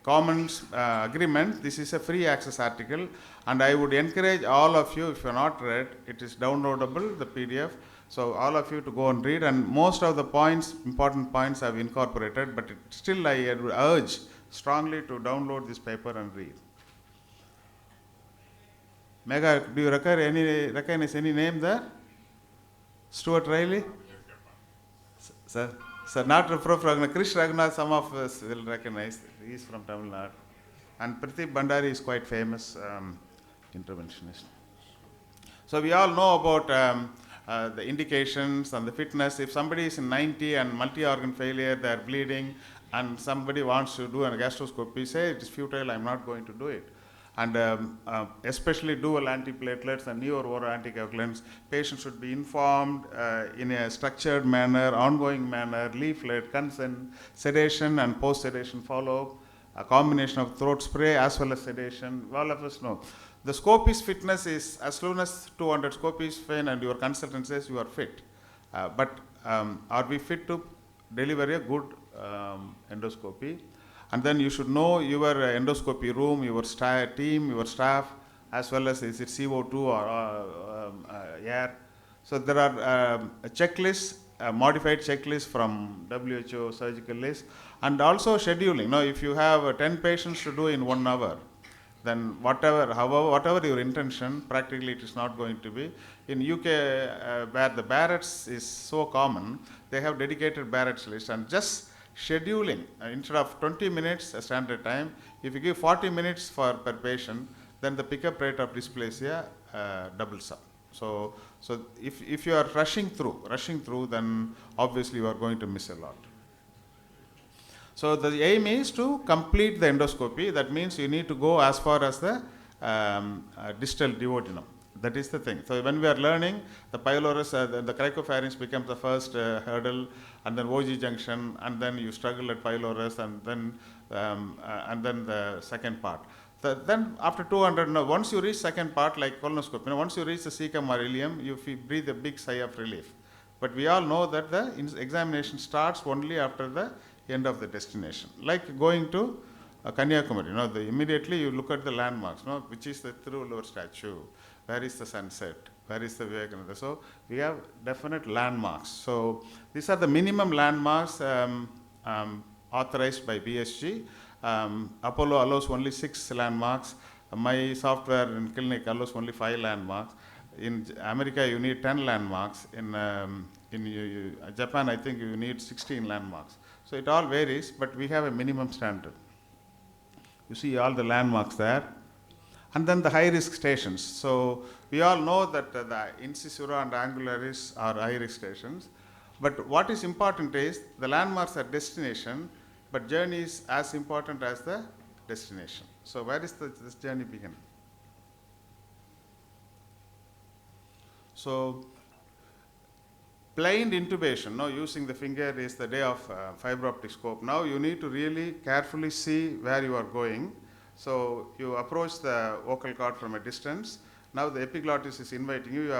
common agreement, this is a free access article, and I would encourage all of you, if you are not read, it is downloadable, the PDF, so all of you to go and read, and most of the points, important points, I've incorporated, but still I urge strongly to download this paper and read. Megha, do you recognize any name there? Stuart Riley? Sir, not Prof. Raghunath. Krish Raghunath, some of us will recognize. He is from Tamil Nadu. And Pradeep Bhandari is quite famous interventionist. So we all know about the indications and the fitness. If somebody is in 90 and multi-organ failure, they are bleeding, and somebody wants to do a gastroscopy, say it is futile, I'm not going to do it. And especially dual antiplatelets and neuro anticoagulants, patients should be informed in a structured manner, ongoing manner, leaflet, consent, sedation and post-sedation follow-up, a combination of throat spray as well as sedation. All of us know. The Scopis fitness is as soon as 200 Scopis fine and your consultant says you are fit. But are we fit to deliver a good endoscopy? And then you should know your endoscopy room, your team, your staff, as well as is it CO2 or air. So there are checklists, modified checklists from WHO surgical list, and also scheduling. Now, if you have 10 patients to do in 1 hour, then whatever your intention, practically it is not going to be. In UK, where the Barrett's is so common, they have dedicated Barrett's list, and just scheduling, instead of 20 minutes a standard time, if you give 40 minutes per patient, then the pickup rate of dysplasia doubles up. So if you are rushing through, then obviously you are going to miss a lot. So the aim is to complete the endoscopy. That means you need to go as far as the distal duodenum. That is the thing. So when we are learning, the pylorus, the cricopharynx becomes the first hurdle, and then OG junction, and then you struggle at pylorus, and then the second part. Then after 200, once you reach second part, like colonoscopy, once you reach the cecum or ileum, you breathe a big sigh of relief. But we all know that the examination starts only after the end of the destination. Like going to Kanyakumari, immediately you look at the landmarks, which is the Thiruvallur statue, where is the sunset, where is the Vivekananda. So we have definite landmarks. So these are the minimum landmarks authorized by BSG. Apollo allows only 6 landmarks. My software in clinic allows only 5 landmarks. In America, you need 10 landmarks. In Japan, I think you need 16 landmarks. So it all varies, but we have a minimum standard. You see all the landmarks there. And then the high-risk stations. So we all know that the incisura and angularis are high-risk stations. But what is important is the landmarks are destination, but journey is as important as the destination. So where is this journey begin? So blind intubation, using the finger is the day of fiber optic scope. Now you need to really carefully see where you are going. So you approach the vocal cord from a distance. Now the epiglottis is inviting you.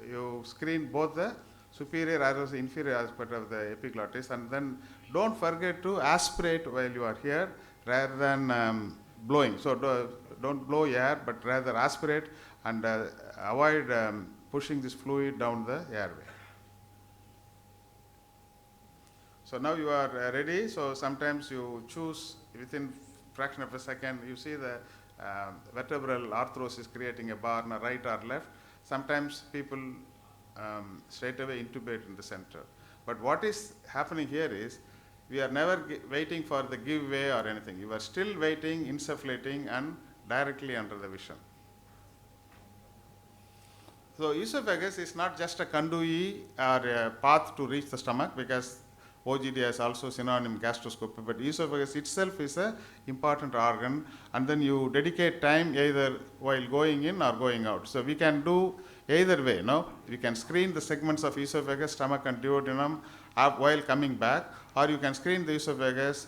You screen both the superior as well as the inferior aspect of the epiglottis, and then don't forget to aspirate while you are here rather than blowing. So don't blow air, but rather aspirate and avoid pushing this fluid down the airway. So now you are ready. So sometimes you choose within fraction of a second, you see the vertebral arthrosis creating a bar, right or left. Sometimes people straight away intubate in the center. But what is happening here is, we are never waiting for the give way or anything. You are still waiting, insufflating, and directly under the vision. So esophagus is not just a conduit or a path to reach the stomach, because OGD is also synonym gastroscopy, but esophagus itself is an important organ, and then you dedicate time either while going in or going out. So we can do either way, we can screen the segments of esophagus, stomach and duodenum while coming back, or you can screen the esophagus,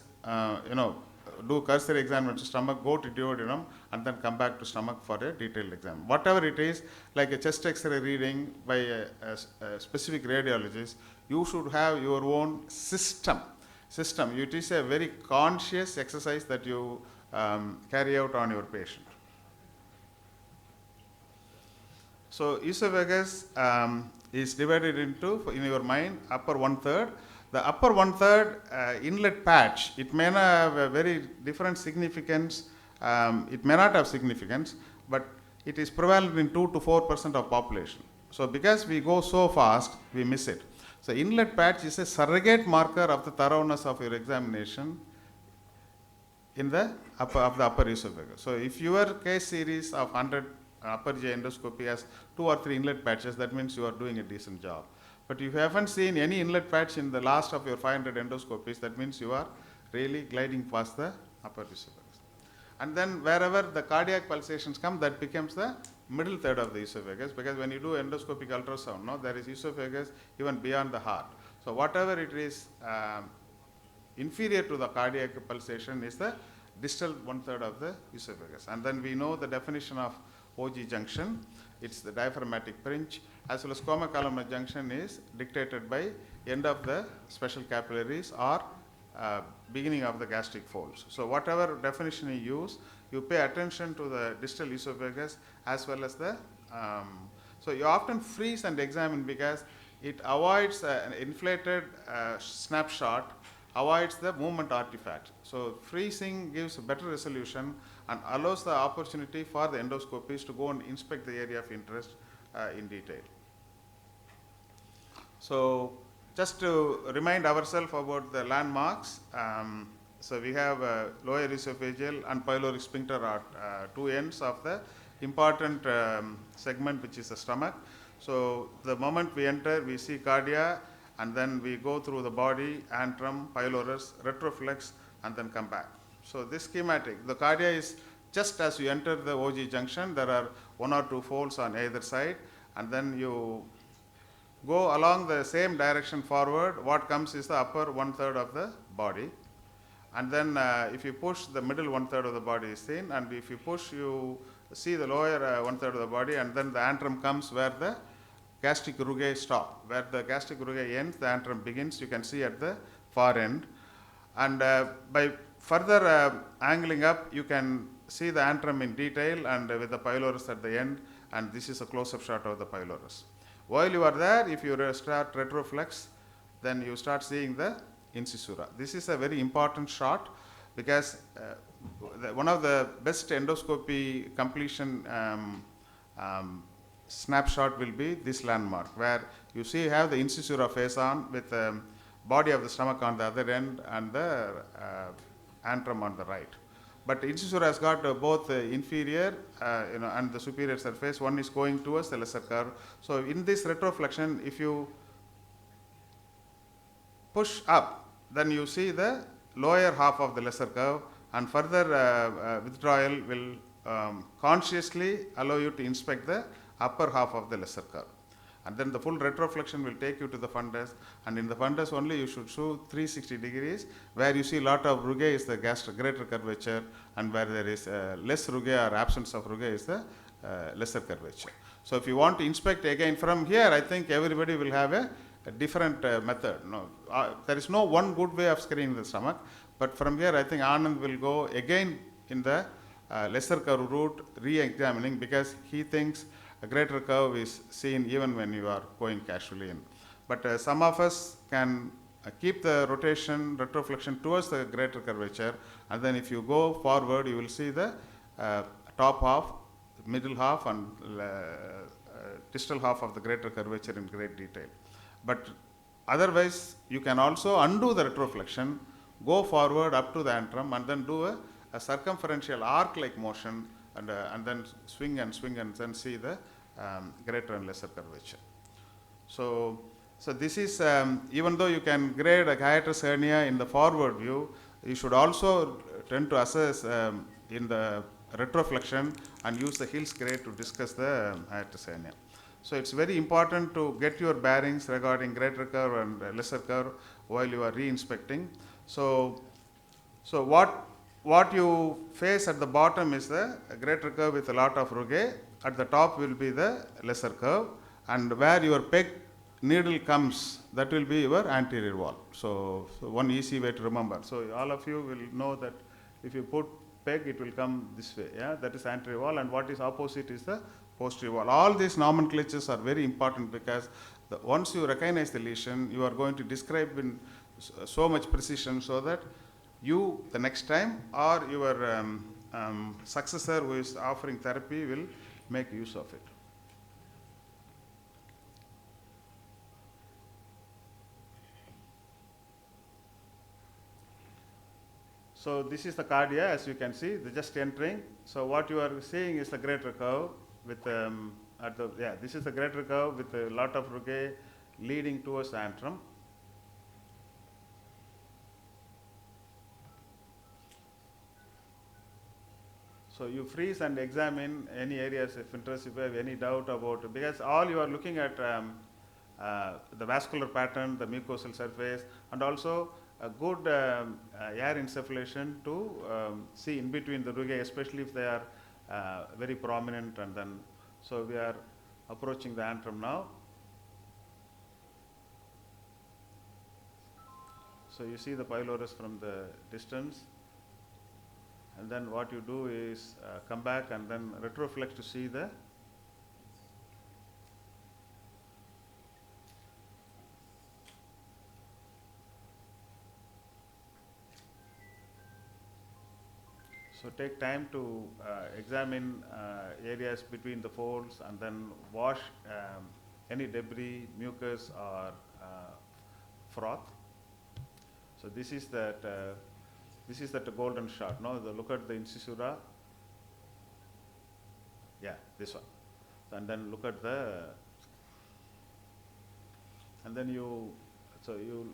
do cursory examination to stomach, go to duodenum, and then come back to stomach for a detailed exam. Whatever it is, like a chest X-ray reading by a specific radiologist, you should have your own system. It is a very conscious exercise that you carry out on your patient. So esophagus is divided into, in your mind, upper 1/3. The upper 1/3 inlet patch, it may not have a very different significance. It may not have significance, but it is prevalent in 2 to 4% of population. So because we go so fast, we miss it. So inlet patch is a surrogate marker of the thoroughness of your examination in the upper esophagus. So if your case series of 100 upper GI endoscopy has 2 or 3 inlet patches, that means you are doing a decent job. But if you haven't seen any inlet patch in the last of your 500 endoscopies, that means you are really gliding past the upper esophagus. And then wherever the cardiac pulsations come, that becomes the middle third of the esophagus, because when you do endoscopic ultrasound, no, there is esophagus even beyond the heart. So whatever it is inferior to the cardiac pulsation is the distal 1/3 of the esophagus. And then we know the definition of OG junction. It's the diaphragmatic fringe, as well as coma-columnar junction is dictated by end of the special capillaries or beginning of the gastric folds. So whatever definition you use, you pay attention to the distal esophagus as well as the, so you often freeze and examine because it avoids an inflated snapshot, avoids the movement artifact. So freezing gives better resolution and allows the opportunity for the endoscopies to go and inspect the area of interest in detail. So just to remind ourselves about the landmarks, so we have lower esophageal and pyloric sphincter at two ends of the important segment, which is the stomach. So the moment we enter, we see cardia, and then we go through the body, antrum, pylorus, retroflex, and then come back. So this schematic, the cardia is just as you enter the OG junction, there are 1 or 2 folds on either side, and then you go along the same direction forward. What comes is the upper 1/3 of the body, and then if you push, the middle 1/3 of the body is seen, and if you push, you see the lower 1/3 of the body, and then the antrum comes where the gastric rugae stop. Where the gastric rugae ends, the antrum begins. You can see at the far end, and by further angling up, you can see the antrum in detail and with the pylorus at the end, and this is a close-up shot of the pylorus. While you are there, if you start retroflex, then you start seeing the incisura. This is a very important shot because one of the best endoscopy completion snapshot will be this landmark, where you see have the incisura face on with the body of the stomach on the other end and the antrum on the right. But incisura has got both the inferior and the superior surface. One is going towards the lesser curve. So in this retroflexion, if you push up, then you see the lower half of the lesser curve, and further withdrawal will consciously allow you to inspect the upper half of the lesser curve. And then the full retroflexion will take you to the fundus, and in the fundus only you should show 360 degrees. Where you see lot of rugae is the greater curvature, and where there is less rugae or absence of rugae is the lesser curvature. So if you want to inspect again from here, I think everybody will have a different method. No, there is no one good way of screening the stomach, but from here I think Anand will go again in the lesser curve route, re-examining, because he thinks a greater curve is seen even when you are going casually in. But some of us can keep the rotation, retroflexion towards the greater curvature, and then if you go forward, you will see the top half, middle half, and distal half of the greater curvature in great detail. But otherwise, you can also undo the retroflexion, go forward up to the antrum, and then do a circumferential arc-like motion, and then swing and then see the greater and lesser curvature. So this is, even though you can grade a hiatus hernia in the forward view, you should also tend to assess in the retroflexion and use the Hill's grade to discuss the hiatus hernia. So it's very important to get your bearings regarding greater curve and lesser curve while you are re-inspecting. So what you face at the bottom is the greater curve with a lot of rugae. At the top will be the lesser curve, and where your peg needle comes, that will be your anterior wall. So one easy way to remember. So all of you will know that if you put peg, it will come this way. Yeah, that is anterior wall, and what is opposite is the posterior wall. All these nomenclatures are very important because once you recognize the lesion, you are going to describe in so much precision so that you, the next time, or your successor who is offering therapy will make use of it. So this is the cardia, as you can see, they're just entering. So what you are seeing is the greater curve, with this is the greater curve with a lot of rugae leading towards the antrum. So you freeze and examine any areas of interest if you have any doubt about it, because all you are looking at the vascular pattern, the mucosal surface, and also a good air insufflation to see in between the rugae, especially if they are very prominent. And then, so we are approaching the antrum now. So you see the pylorus from the distance. And then what you do is come back and then retroflex to see the so take time to examine areas between the folds and then wash any debris, mucus or froth. So this is that golden shot. No, look at the incisura. Yeah, this one. And then look at and then you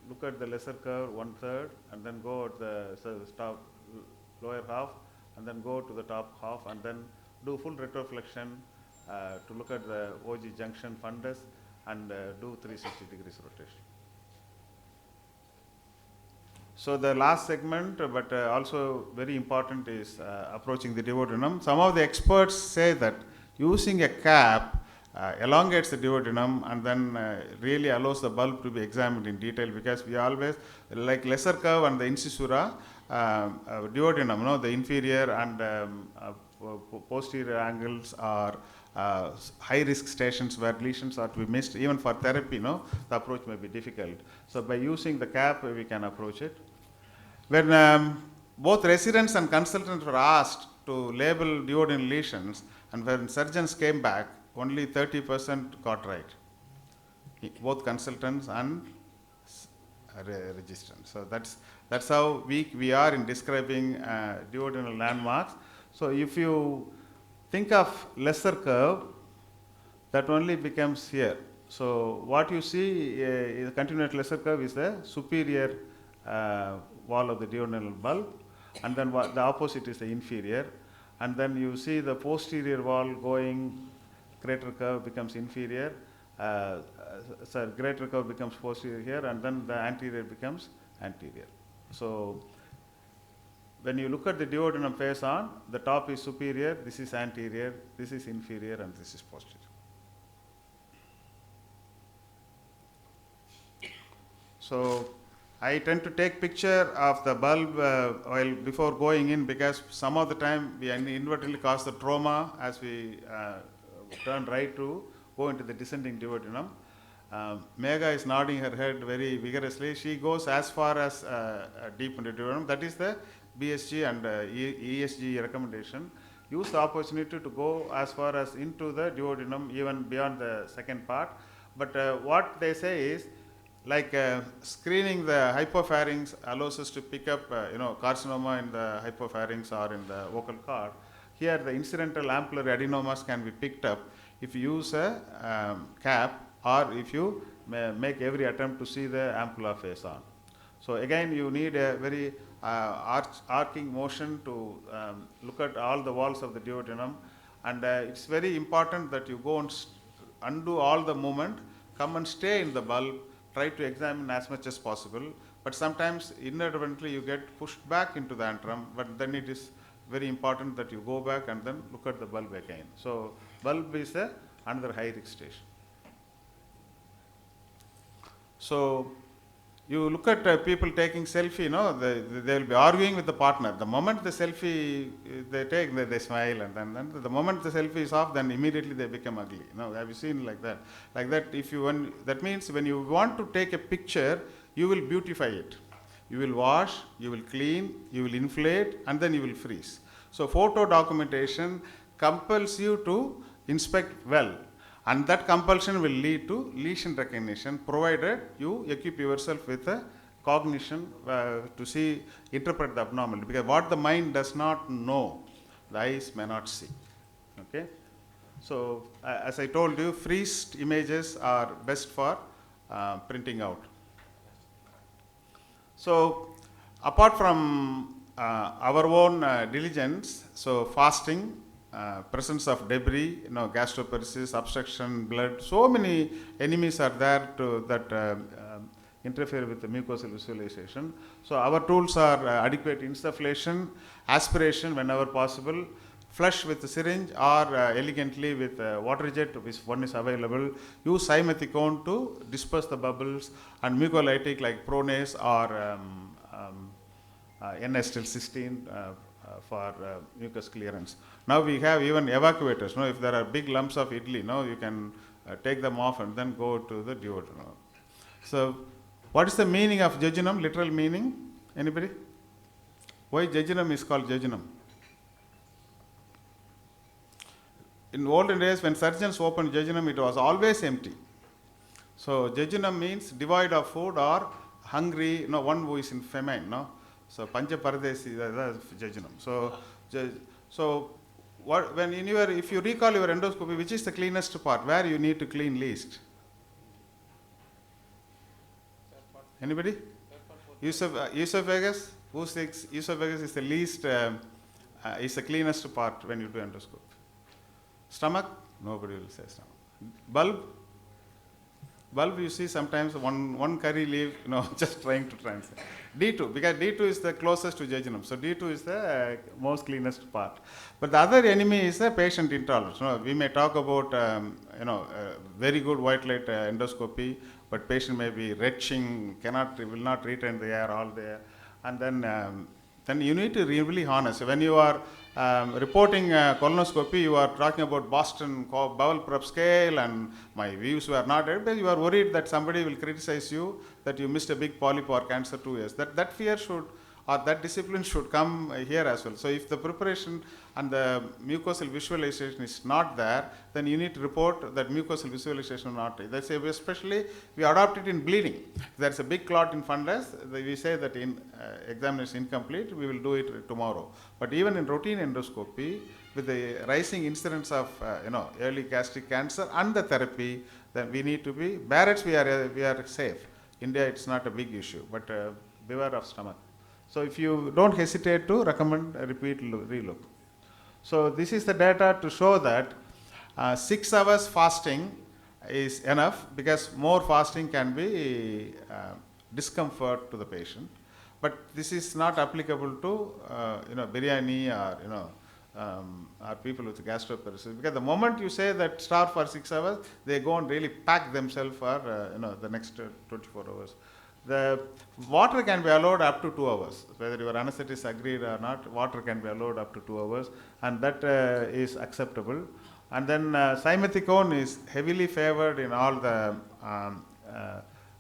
look at the lesser curve 1/3, and then go at the top lower half, and then go to the top half, and then do full retroflexion to look at the OG junction fundus, and do 360 degrees rotation. So the last segment, but also very important, is approaching the duodenum. Some of the experts say that using a cap elongates the duodenum and then really allows the bulb to be examined in detail, because we always, like lesser curve and the incisura, duodenum, no, the inferior and posterior angles are high risk stations where lesions are to be missed. Even for therapy, no, the approach may be difficult. So by using the cap, we can approach it. When both residents and consultants were asked to label duodenal lesions, and when surgeons came back, only 30% got right. Both consultants and registrants. So that's how weak we are in describing duodenal landmarks. So if you think of lesser curve, that only becomes here. So what you see is continuous lesser curve is the superior wall of the duodenal bulb, and then the opposite is the inferior, and then you see the posterior wall going, greater curve becomes inferior, greater curve becomes posterior here, and then the anterior becomes anterior. So when you look at the duodenum face on, the top is superior, this is anterior, this is inferior, and this is posterior. So I tend to take picture of the bulb while before going in, because some of the time we inadvertently cause the trauma as we turn right to go into the descending duodenum. Megha is nodding her head very vigorously. She goes as far as deep into duodenum. That is the BSG and ESG recommendation. Use the opportunity to go as far as into the duodenum, even beyond the second part. But what they say is, like screening the hypopharynx allows us to pick up carcinoma in the hypopharynx or in the vocal cord. Here the incidental ampullary adenomas can be picked up if you use a cap, or if you make every attempt to see the ampulla face on. So again, you need a very arcing motion to look at all the walls of the duodenum, and it's very important that you go and undo all the movement, come and stay in the bulb, try to examine as much as possible. But sometimes inadvertently you get pushed back into the antrum, but then it is very important that you go back and then look at the bulb again. So bulb is another high risk station. So you look at people taking selfie, they will be arguing with the partner. The moment the selfie they take, they smile, and then the moment the selfie is off, then immediately they become ugly. Have you seen like that? Like that, that means when you want to take a picture, you will beautify it. You will wash, you will clean, you will inflate, and then you will freeze. So photo documentation compels you to inspect well. And that compulsion will lead to lesion recognition, provided you equip yourself with a cognition to interpret the abnormality. Because what the mind does not know, the eyes may not see. Okay? So as I told you, freezed images are best for printing out. So apart from our own diligence, so fasting, presence of debris, gastroparesis, obstruction, blood, so many enemies are there that interfere with the mucosal visualization. So our tools are adequate insufflation, aspiration whenever possible, flush with the syringe, or elegantly with water jet, which one is available. Use simethicone to disperse the bubbles, and mucolytic like pronase or N-acetylcysteine for mucus clearance. Now we have even evacuators. If there are big lumps of idli, you can take them off and then go to the duodenum. So what is the meaning of jejunum, literal meaning? Anybody? Why jejunum is called jejunum? In olden days, when surgeons opened jejunum, it was always empty. So jejunum means devoid of food or hungry, one who is in famine. So pancha paradesi, that's jejunum. So if you recall your endoscopy, which is the cleanest part? Where you need to clean least? Anybody? Esophagus. Who thinks esophagus is the least? Is the cleanest part when you do endoscopy? Stomach? Nobody will say stomach. Bulb? Bulb, you see sometimes one curry leaf, just trying to translate. D2, because D2 is the closest to jejunum. So D2 is the most cleanest part. But the other enemy is the patient intolerance. We may talk about, very good white light endoscopy, but patient may be retching, will not retain the air all there. And then you need to be really honest. When you are reporting colonoscopy, you are talking about Boston bowel prep scale, and my views were not right, but you are worried that somebody will criticize you that you missed a big polyp or cancer 2 years. That fear should, or that discipline should come here as well. So if the preparation and the mucosal visualization is not there, then you need to report that mucosal visualization not. That's especially we adopt it in bleeding. If there's a big clot in fundus, we say that in examination incomplete, we will do it tomorrow. But even in routine endoscopy, with the rising incidence of early gastric cancer and the therapy, then we need to be Barrett's. We are safe. India, it's not a big issue, but beware of stomach. So if you don't hesitate to recommend a repeat relook. So this is the data to show that 6 hours fasting is enough, because more fasting can be discomfort to the patient. But this is not applicable to biryani or people with gastroparesis, because the moment you say that starve for 6 hours, they go and really pack themselves for the next 24 hours. The water can be allowed up to 2 hours. Whether your anesthetist agreed or not, water can be allowed up to 2 hours, and that is acceptable. And then simethicone is heavily favored in all the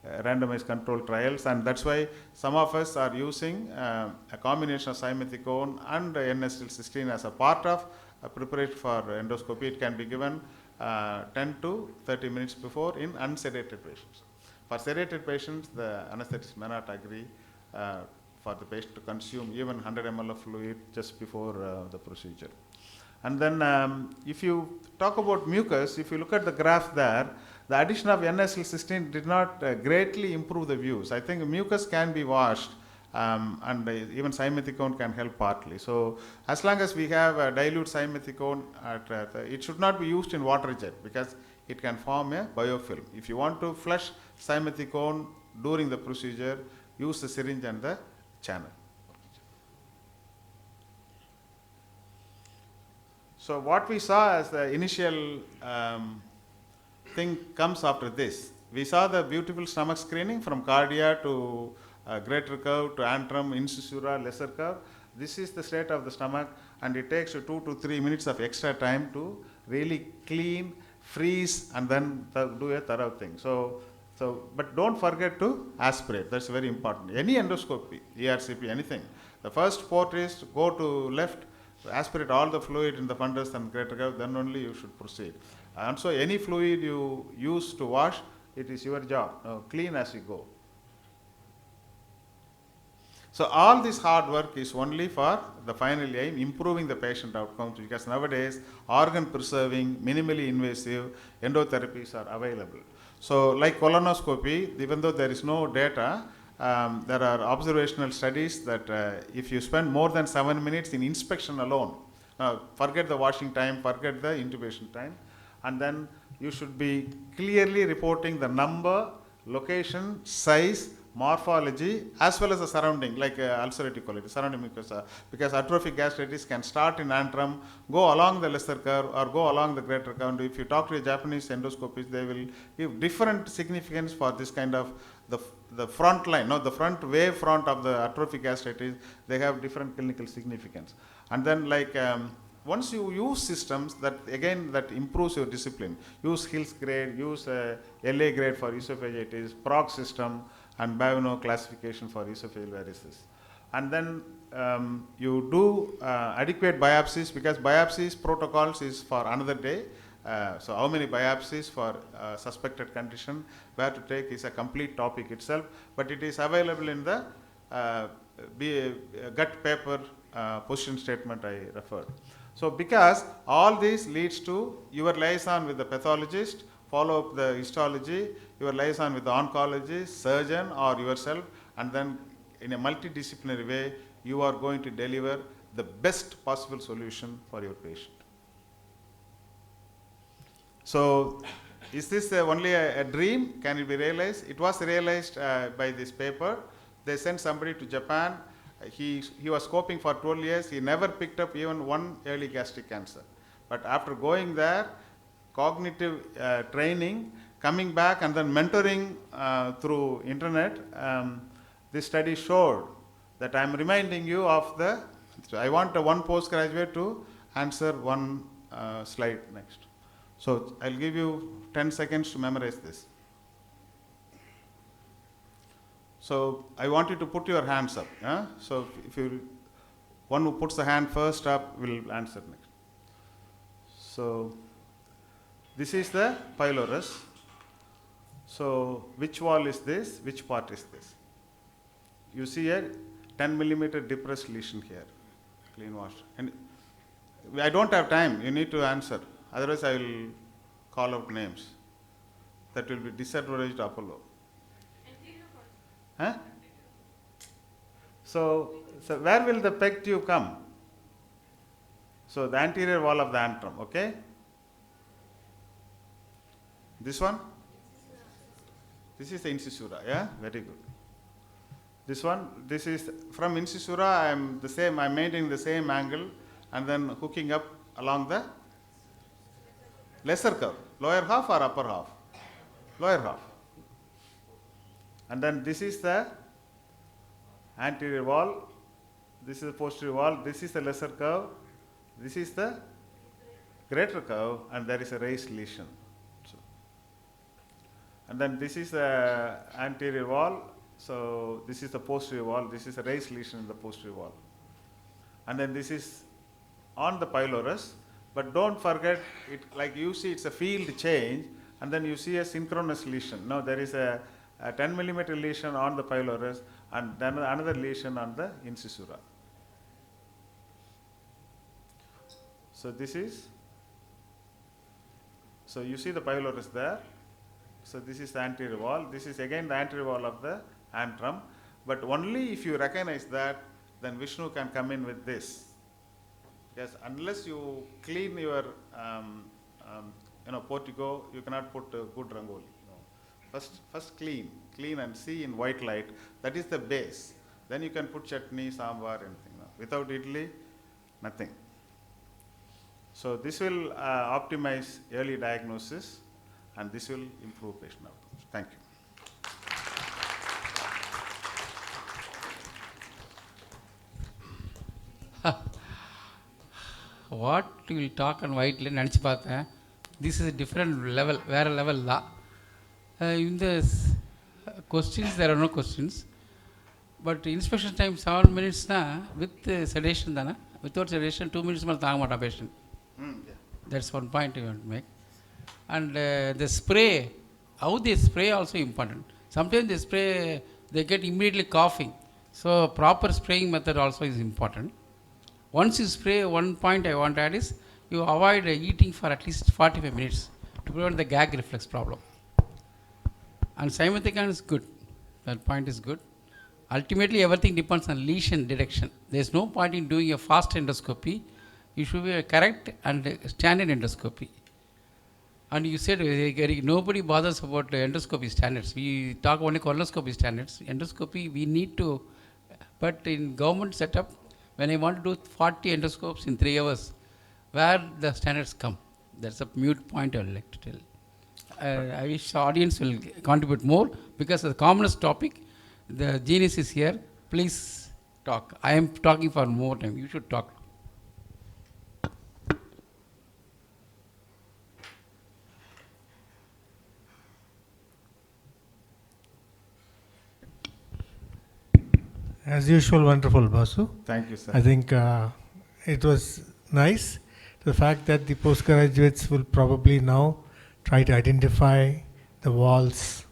randomized control trials, and that's why some of us are using a combination of simethicone and N-acetylcysteine as a part of a preparation for endoscopy. It can be given 10 to 30 minutes before in unsedated patients. For sedated patients, the anesthetist may not agree for the patient to consume even 100 ml of fluid just before the procedure. And then if you talk about mucus, if you look at the graph there, the addition of N-acetylcysteine did not greatly improve the views. I think mucus can be washed, and even simethicone can help partly. So as long as we have dilute simethicone, it should not be used in water jet, because it can form a biofilm. If you want to flush simethicone during the procedure, use the syringe and the channel. So what we saw as the initial thing comes after this. We saw the beautiful stomach screening from cardia to greater curve to antrum, incisura, lesser curve. This is the state of the stomach, and it takes 2 to 3 minutes of extra time to really clean, freeze, and then do a thorough thing. But don't forget to aspirate. That's very important. Any endoscopy, ERCP, anything. The first port is to go to left, aspirate all the fluid in the fundus and greater curve, then only you should proceed. And so any fluid you use to wash, it is your job. Clean as you go. So all this hard work is only for the final aim, improving the patient outcomes, because nowadays organ preserving, minimally invasive endotherapies are available. So like colonoscopy, even though there is no data, there are observational studies that if you spend more than 7 minutes in inspection alone, forget the washing time, forget the intubation time, and then you should be clearly reporting the number, location, size, morphology, as well as the surrounding, like ulcerative colitis, surrounding mucosa, because atrophic gastritis can start in antrum, go along the lesser curve, or go along the greater curve. And if you talk to a Japanese endoscopist, they will give different significance for this kind of the front line, the front wave front of the atrophic gastritis, they have different clinical significance. And then like, once you use systems that improves your discipline, use Hills grade, use LA grade for esophagitis, PROG system, and Baveno classification for esophageal varices. And then you do adequate biopsies, because biopsies protocols is for another day. So how many biopsies for suspected condition, where to take is a complete topic itself, but it is available in the gut paper position statement I referred. So because all this leads to your liaison with the pathologist, follow up the histology, your liaison with the oncologist, surgeon, or yourself, and then in a multidisciplinary way, you are going to deliver the best possible solution for your patient. So is this only a dream? Can it be realized? It was realized by this paper. They sent somebody to Japan. He was scoping for 12 years. He never picked up even one early gastric cancer. But after going there, cognitive training, coming back, and then mentoring through internet, this study showed that I am reminding you of the, I want one postgraduate to answer one slide next. So I'll give you 10 seconds to memorize this. So I want you to put your hands up. So if you, one who puts the hand first up will answer next. So this is the pylorus. So which wall is this? Which part is this? You see a 10 millimeter depressed lesion here. Clean wash. And I don't have time. You need to answer. Otherwise I will call out names. That will be disadvantaged Apollo. Huh? So where will the peg tube come? So the anterior wall of the antrum, okay? This one? This is the incisura, yeah? Very good. This one, this is from incisura, I'm maintaining the same angle and then hooking up along the lesser curve. Lower half or upper half? Lower half. And then this is the anterior wall, this is the posterior wall, this is the lesser curve, this is the greater curve, and there is a raised lesion. So, and then this is the anterior wall, so this is the posterior wall, this is a raised lesion in the posterior wall. And then this is on the pylorus, but don't forget, it, like you see it's a field change, and then you see a synchronous lesion. No, there is a 10 millimeter lesion on the pylorus and then another lesion on the incisura. So this is, so you see the pylorus there. So this is the anterior wall. This is again the anterior wall of the antrum. But only if you recognize that, then Vishnu can come in with this. Yes, unless you clean your portico, you cannot put good rangoli. First clean and see in white light. That is the base. Then you can put chutney, sambar, anything. No. Without idli, nothing. So this will optimize early diagnosis, and this will improve patient outcomes. Thank you. What we will talk on white line, நினச்சி பார்த்தேன். This is a different level, வேறு level தான். In the questions, there are no questions. But inspection time 7 minutes na, with sedation தானே, without sedation 2 minutes மேலே தாங்க மாட்டான் patient. That's one point you want to make. And the spray, how they spray also important. Sometimes they spray, they get immediately coughing. So proper spraying method also is important. Once you spray, one point I want to add is you avoid eating for at least 45 minutes to prevent the gag reflex problem. And simethicone is good. That point is good. Ultimately, everything depends on lesion detection. There is no point in doing a fast endoscopy. You should be a correct and standard endoscopy. And you said nobody bothers about endoscopy standards. We talk only colonoscopy standards. Endoscopy, we need to, but in government setup, when I want to do 40 endoscopes in 3 hours, where the standards come? That's a mute point I would like to tell. I wish the audience will contribute more because the commonest topic, the genius is here. Please talk. I am talking for more time. You should talk. As usual, wonderful, Basu. Thank you, sir. I think it was nice. The fact that the postgraduates will probably now try to identify the walls,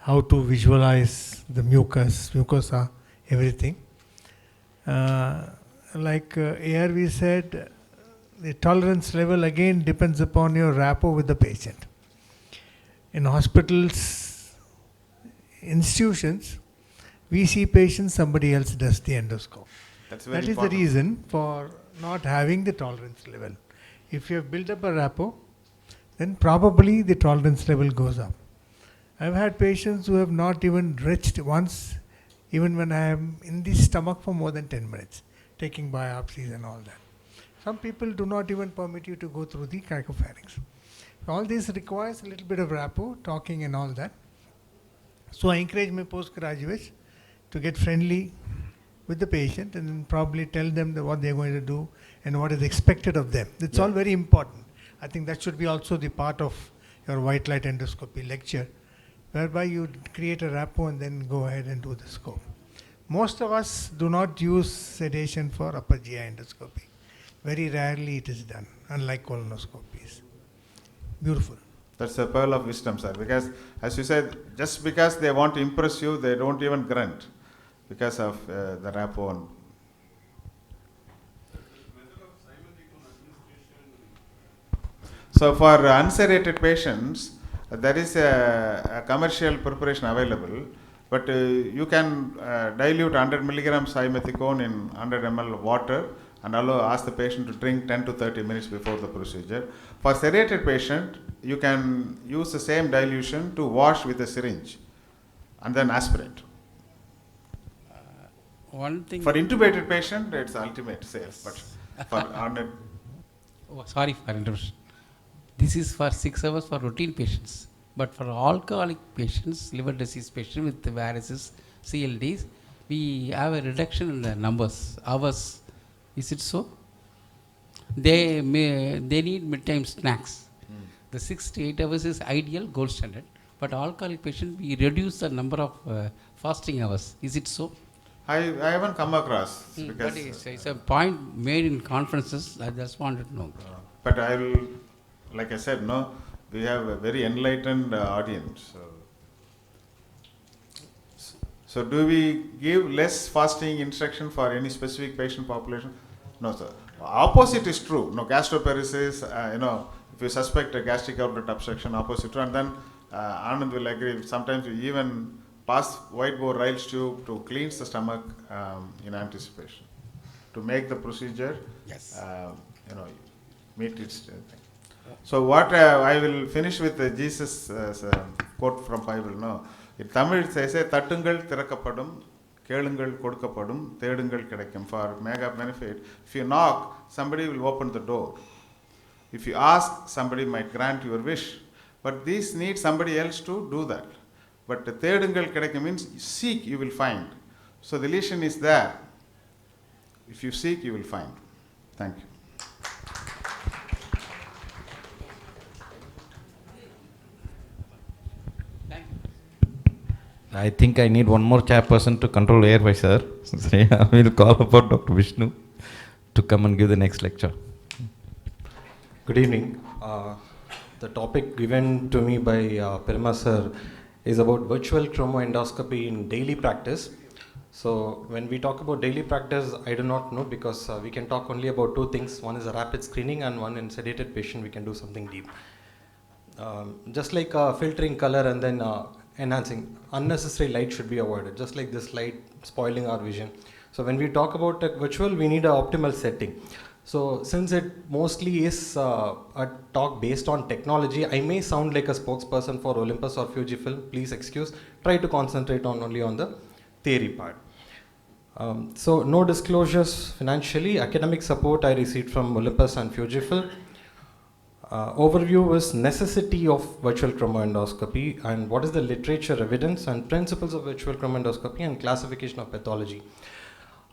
how to visualize the mucosa, everything. Like ARV said, the tolerance level again depends upon your rapport with the patient. In hospitals, institutions, we see patients, somebody else does the endoscope. That is the reason for not having the tolerance level. If you have built up a rapport, then probably the tolerance level goes up. I've had patients who have not even retched once, even when I am in the stomach for more than 10 minutes, taking biopsies and all that. Some people do not even permit you to go through the cricopharynx. All this requires a little bit of rapport, talking and all that. So I encourage my postgraduates to get friendly with the patient and then probably tell them what they're going to do and what is expected of them. It's all very important. I think that should be also the part of your white light endoscopy lecture, whereby you create a rapport and then go ahead and do the scope. Most of us do not use sedation for upper GI endoscopy. Very rarely it is done, unlike colonoscopies. Beautiful. That's a pearl of wisdom, sir. Because, as you said, just because they want to impress you, they don't even grunt because of the rapport. So, for unserrated patients, there is a commercial preparation available, but you can dilute 100 milligrams simethicone in 100 ml water and ask the patient to drink 10 to 30 minutes before the procedure. For serrated patient, you can use the same dilution to wash with a syringe and then aspirate. One thing for intubated patient, it's ultimate safe, but for sorry for interruption. This is for 6 hours for routine patients, but for alcoholic patients, liver disease patients with the varices, CLDs, we have a reduction in the numbers, hours. Is it so? They need midtime snacks. The 6 to 8 hours is ideal, gold standard. But alcoholic patients, we reduce the number of fasting hours. Is it so? I haven't come across. But it's a point made in conferences. I just wanted to know. But I will, like I said, no, we have a very enlightened audience. So do we give less fasting instruction for any specific patient population? No, sir. Opposite is true. No, gastroparesis, if you suspect a gastric outlet obstruction, opposite true. And then Anand will agree, sometimes we even pass white bore Ryle's tube to cleanse the stomach in anticipation, to make the procedure, meet its thing. So what I will finish with Jesus' quote from Bible. No, in Tamil it says, "Tattungal thirakkapadum, kelungal kodukkapadum, thedungal kedaikum." For mega benefit, if you knock, somebody will open the door. If you ask, somebody might grant your wish. But this needs somebody else to do that. But the thedungal kedaikum means seek, you will find. So the lesion is there. If you seek, you will find. Thank you. I think I need one more chairperson to control airways, sir. I will call upon Dr. Vishnu to come and give the next lecture. Good evening. The topic given to me by Perima sir is about virtual trauma endoscopy in daily practice. So when we talk about daily practice, I do not know, because we can talk only about two things. One is a rapid screening, and one in sedated patient we can do something deep. Just like filtering color and then enhancing, unnecessary light should be avoided, just like this light spoiling our vision. So when we talk about virtual, we need an optimal setting. So since it mostly is a talk based on technology, I may sound like a spokesperson for Olympus or Fujifilm. Please excuse. Try to concentrate only on the theory part. So no disclosures financially. Academic support I received from Olympus and Fujifilm. Overview is necessity of virtual chromoendoscopy and what is the literature evidence and principles of virtual chromoendoscopy and classification of pathology.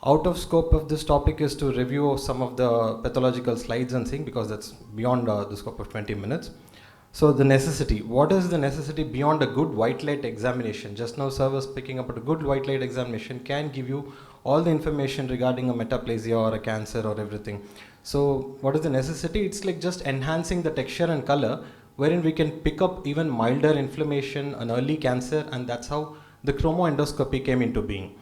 Out of scope of this topic is to review some of the pathological slides and things, because that's beyond the scope of 20 minutes. So the necessity, what is the necessity beyond a good white light examination? Just now sir was picking up, a good white light examination can give you all the information regarding a metaplasia or a cancer or everything. So what is the necessity? It's like just enhancing the texture and color, wherein we can pick up even milder inflammation, an early cancer, and that's how the chromoendoscopy came into being.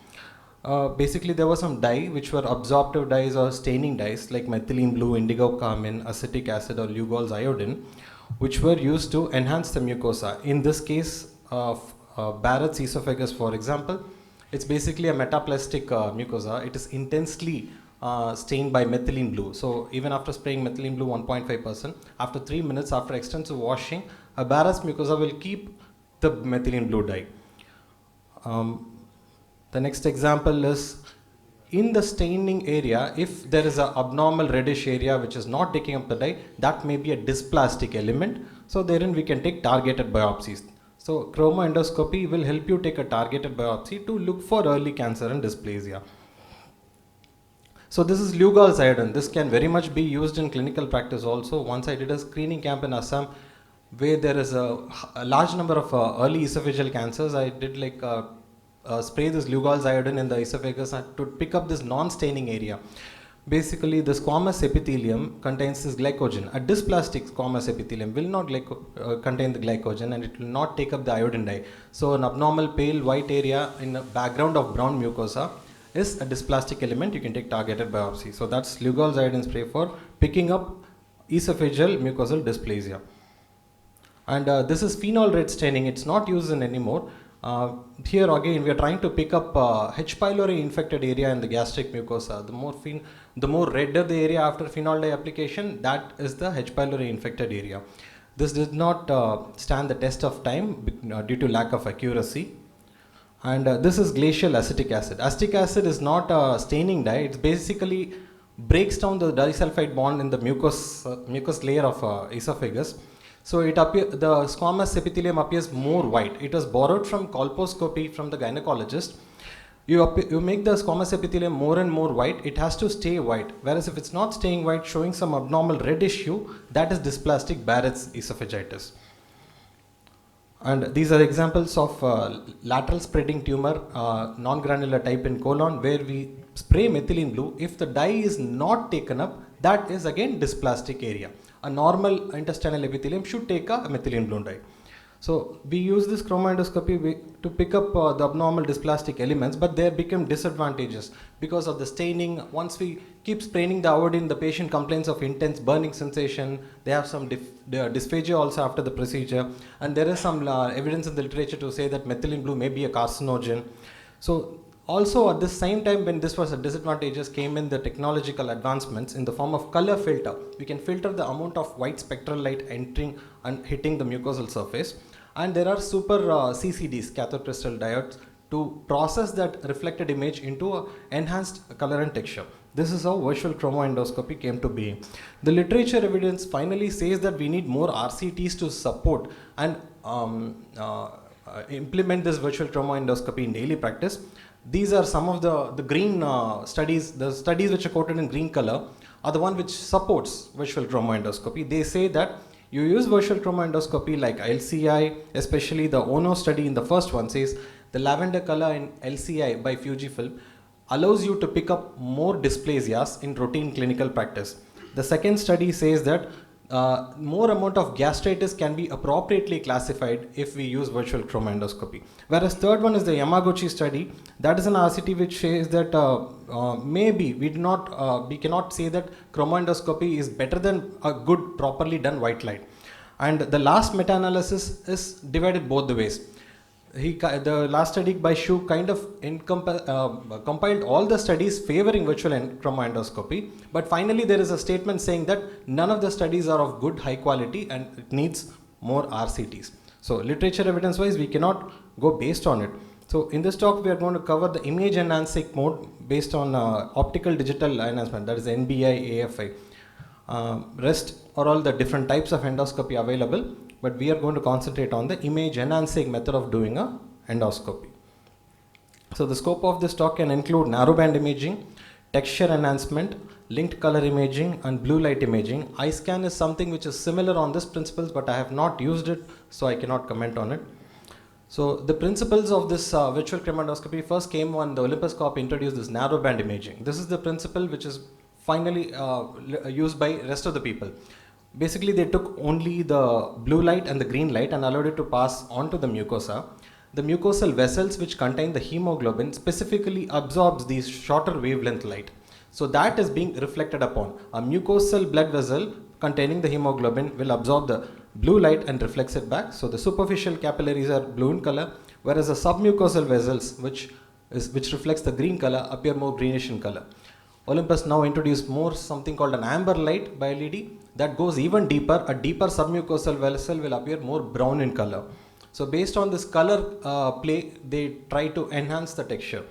Basically there was some dye which were absorptive dyes or staining dyes like methylene blue, indigo carmine, acetic acid or Lugol's iodine, which were used to enhance the mucosa. In this case of Barrett's esophagus, for example, it's basically a metaplastic mucosa. It is intensely stained by methylene blue. So even after spraying methylene blue 1.5%, after 3 minutes after extensive washing, a Barrett's mucosa will keep the methylene blue dye. The next example is in the staining area, if there is an abnormal reddish area which is not taking up the dye, that may be a dysplastic element. So therein we can take targeted biopsies. So chromoendoscopy will help you take a targeted biopsy to look for early cancer and dysplasia. So this is Lugol's iodine. This can very much be used in clinical practice also. Once I did a screening camp in Assam where there is a large number of early esophageal cancers. I did like spray this Lugol's iodine in the esophagus to pick up this non-staining area. Basically, the squamous epithelium contains this glycogen. A dysplastic squamous epithelium will not contain the glycogen, and it will not take up the iodine dye. So an abnormal pale white area in the background of brown mucosa is a dysplastic element. You can take targeted biopsy. So that's Lugol's iodine spray for picking up esophageal mucosal dysplasia. And this is phenol red staining. It's not used in anymore. Here again we are trying to pick up H. pylori infected area in the gastric mucosa. The more redder the area after phenol dye application, that is the H. pylori infected area. This did not stand the test of time due to lack of accuracy. And this is glacial acetic acid. Acetic acid is not a staining dye. It basically breaks down the disulfide bond in the mucous layer of esophagus. So the squamous epithelium appears more white. It was borrowed from colposcopy from the gynecologist. You make the squamous epithelium more and more white. It has to stay white. Whereas if it's not staying white, showing some abnormal reddish hue, that is dysplastic Barrett's esophagitis. And these are examples of lateral spreading tumor, non-granular type in colon, where we spray methylene blue. If the dye is not taken up, that is again dysplastic area. A normal intestinal epithelium should take a methylene blue dye. So we use this chromoendoscopy to pick up the abnormal dysplastic elements, but they become disadvantageous because of the staining. Once we keep spraying the iodine, the patient complains of intense burning sensation. They have some dysphagia also after the procedure, and there is some evidence in the literature to say that methylene blue may be a carcinogen. So also at the same time, when this was a disadvantageous, came in the technological advancements in the form of color filter. We can filter the amount of white spectral light entering and hitting the mucosal surface. And there are super CCDs, cathode crystal diodes, to process that reflected image into an enhanced color and texture. This is how virtual chromoendoscopy came to be. The literature evidence finally says that we need more RCTs to support and implement this virtual chromoendoscopy in daily practice. These are some of the green studies. The studies which are quoted in green color are the one which supports virtual chromoendoscopy. They say that you use virtual chromoendoscopy like LCI, especially the ONO study in the first one says the lavender color in LCI by Fujifilm allows you to pick up more dysplasias in routine clinical practice. The second study says that more amount of gastritis can be appropriately classified if we use virtual chromendoscopy. Whereas third one is the Yamaguchi study. That is an RCT which says that maybe we cannot say that chromendoscopy is better than a good properly done white light. And the last meta-analysis is divided both the ways. The last study by Shu kind of compiled all the studies favoring virtual chromendoscopy, but finally there is a statement saying that none of the studies are of good high quality and it needs more RCTs. So literature evidence wise we cannot go based on it. So in this talk we are going to cover the image enhancing mode based on optical digital enhancement, that is NBI, AFI. Rest are all the different types of endoscopy available, but we are going to concentrate on the image enhancing method of doing a endoscopy. So the scope of this talk can include narrowband imaging, texture enhancement, linked color imaging and blue light imaging. Iscan is something which is similar on this principles, but I have not used it, so I cannot comment on it. So the principles of this virtual chromendoscopy first came when the Olympus Corp introduced this narrowband imaging. This is the principle which is finally used by rest of the people. Basically, they took only the blue light and the green light and allowed it to pass onto the mucosa. The mucosal vessels which contain the hemoglobin specifically absorbs these shorter wavelength light. So that is being reflected upon. A mucosal blood vessel containing the hemoglobin will absorb the blue light and reflects it back. So the superficial capillaries are blue in color, whereas the submucosal vessels which reflects the green color appear more greenish in color. Olympus now introduced more something called an amber light by LED that goes even deeper. A deeper submucosal vessel will appear more brown in color. So based on this color play, they try to enhance the texture.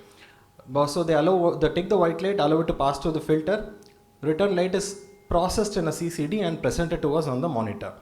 So they take the white light, allow it to pass through the filter. Return light is processed in a CCD and presented to us on the monitor.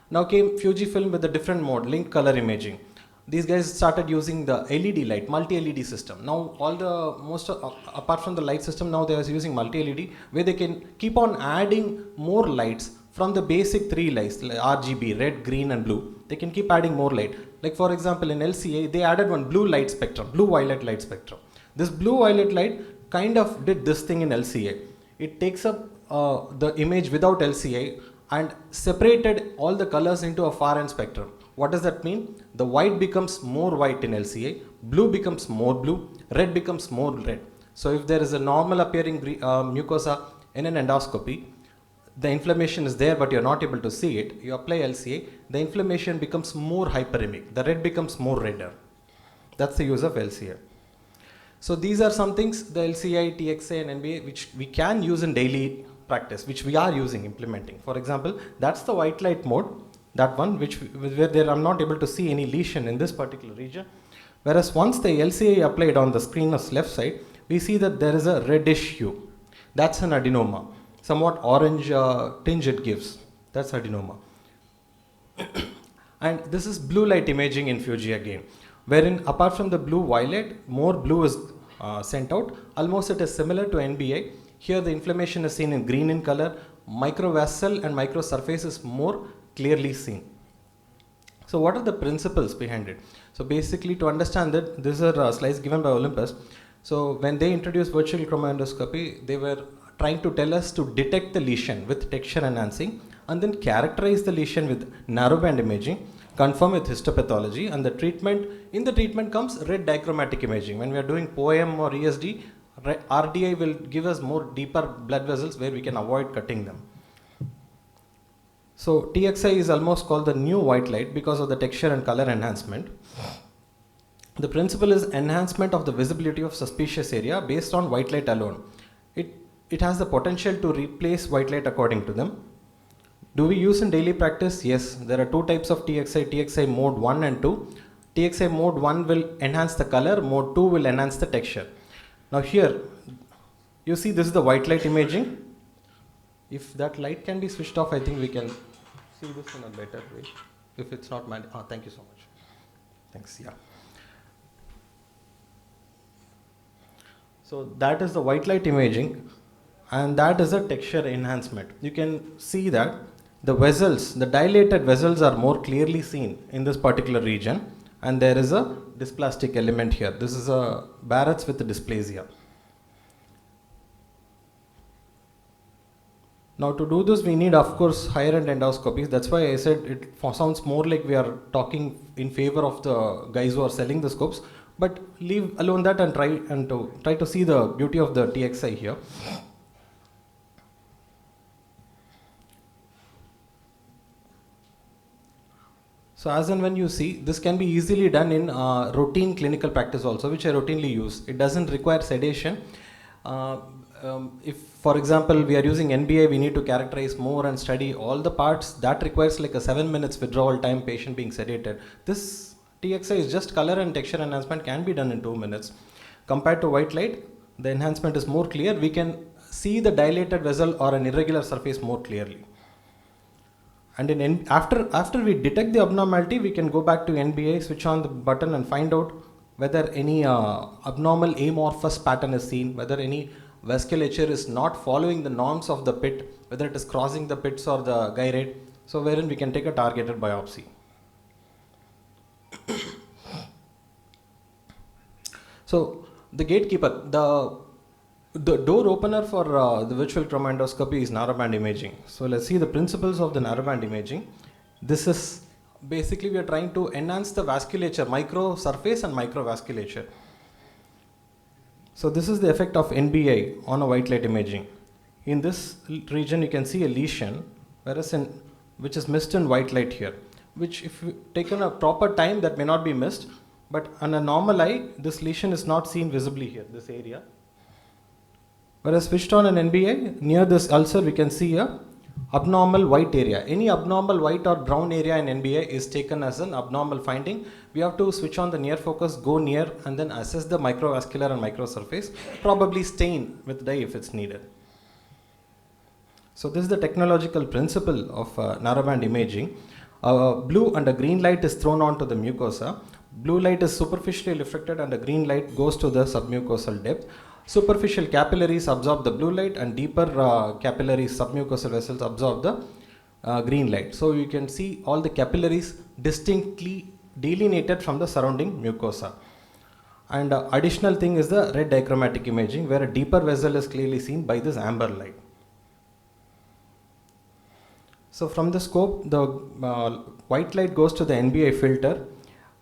Now came Fujifilm with a different mode, linked color imaging. These guys started using the LED light, multi-LED system. Now apart from the light system, now they are using multi-LED where they can keep on adding more lights from the basic three lights, like RGB, red, green and blue. They can keep adding more light. Like for example in LCA, they added one blue light spectrum, blue-violet light spectrum. This blue-violet light kind of did this thing in LCA. It takes up the image without LCA and separated all the colors into a far-end spectrum. What does that mean? The white becomes more white in LCA, blue becomes more blue, red becomes more red. So if there is a normal appearing mucosa in an endoscopy, the inflammation is there but you are not able to see it. You apply LCA, the inflammation becomes more hyperemic. The red becomes more redder. That's the use of LCA. So these are some things, the LCI, TXA and NBA, which we can use in daily practice, which we are implementing. For example, that's the white light mode. That one where I'm not able to see any lesion in this particular region. Whereas once the LCA applied on the screen's left side, we see that there is a reddish hue. That's an adenoma. Somewhat orange tinge it gives. That's adenoma. And this is blue light imaging in Fuji again, wherein apart from the blue violet, more blue is sent out. Almost it is similar to NBI. Here the inflammation is seen in green in color. Microvessel and microsurface is more clearly seen. So what are the principles behind it? So basically to understand that, these are slides given by Olympus. So when they introduced virtual chromendoscopy, they were trying to tell us to detect the lesion with texture enhancing and then characterize the lesion with narrowband imaging, confirm with histopathology, and the treatment comes red dichromatic imaging. When we are doing POEM or ESD, RDI will give us more deeper blood vessels where we can avoid cutting them. So TXI is almost called the new white light because of the texture and color enhancement. The principle is enhancement of the visibility of suspicious area based on white light alone. It has the potential to replace white light according to them. Do we use in daily practice? Yes, there are two types of TXI mode 1 and 2. TXI mode 1 will enhance the color, mode 2 will enhance the texture. Now here, you see this is the white light imaging. If that light can be switched off, I think we can see this in a better way. If it's not thank you so much. Thanks, yeah. So that is the white light imaging and that is a texture enhancement. You can see that the vessels, the dilated vessels are more clearly seen in this particular region and there is a dysplastic element here. This is a Barrett's with dysplasia. Now to do this, we need, of course, higher end endoscopies. That's why I said it sounds more like we are talking in favor of the guys who are selling the scopes. But leave alone that and try to see the beauty of the TXI here. So as and when you see, this can be easily done in routine clinical practice also, which I routinely use. It doesn't require sedation. If, for example, we are using NBA, we need to characterize more and study all the parts. That requires like a 7 minutes withdrawal time, patient being sedated. This TXI is just color and texture enhancement, can be done in 2 minutes. Compared to white light, the enhancement is more clear. We can see the dilated vessel or an irregular surface more clearly. And after we detect the abnormality, we can go back to NBA, switch on the button and find out whether any abnormal amorphous pattern is seen, whether any vasculature is not following the norms of the pit, whether it is crossing the pits or the gyrate, so wherein we can take a targeted biopsy. So the gatekeeper, the door opener for the visual chromandoscopy is narrowband imaging. So let's see the principles of the narrowband imaging. This is basically we are trying to enhance the vasculature, micro surface and microvasculature. So this is the effect of NBI on a white light imaging. In this region you can see a lesion, whereas which is missed in white light here, which if taken a proper time that may not be missed, but on a normal eye this lesion is not seen visibly here, this area. Whereas switched on an NBI, near this ulcer we can see a abnormal white area. Any abnormal white or brown area in NBI is taken as an abnormal finding. We have to switch on the near focus, go near and then assess the microvascular and microsurface, probably stain with dye if it's needed. So this is the technological principle of narrowband imaging. Blue and a green light is thrown onto the mucosa. Blue light is superficially reflected and a green light goes to the submucosal depth. Superficial capillaries absorb the blue light and deeper capillaries, submucosal vessels absorb the green light. So you can see all the capillaries distinctly delineated from the surrounding mucosa. And additional thing is the red dichromatic imaging, where a deeper vessel is clearly seen by this amber light. So from the scope, the white light goes to the NBI filter.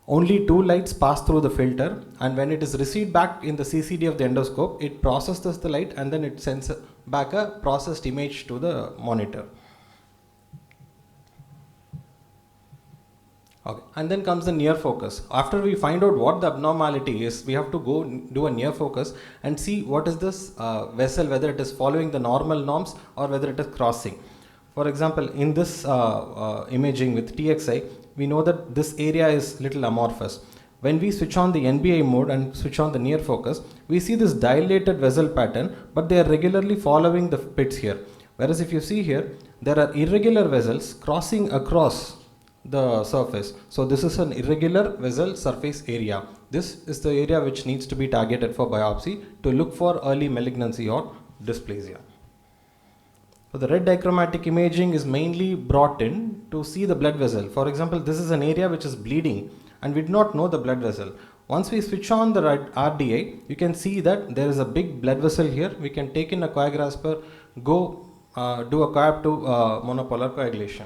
Only 2 lights pass through the filter, and when it is received back in the CCD of the endoscope, it processes the light and then it sends back a processed image to the monitor. Okay. And then comes the near focus. After we find out what the abnormality is, we have to go do a near focus and see what is this vessel, whether it is following the normal norms or whether it is crossing. For example, in this imaging with TXI, we know that this area is little amorphous. When we switch on the NBI mode and switch on the near focus, we see this dilated vessel pattern, but they are regularly following the pits here. Whereas if you see here, there are irregular vessels crossing across the surface. So this is an irregular vessel surface area. This is the area which needs to be targeted for biopsy to look for early malignancy or dysplasia. So the red dichromatic imaging is mainly brought in to see the blood vessel. For example, this is an area which is bleeding and we do not know the blood vessel. Once we switch on the RDI, you can see that there is a big blood vessel here. We can take in a coagrasper, go do a coab to monopolar coagulation.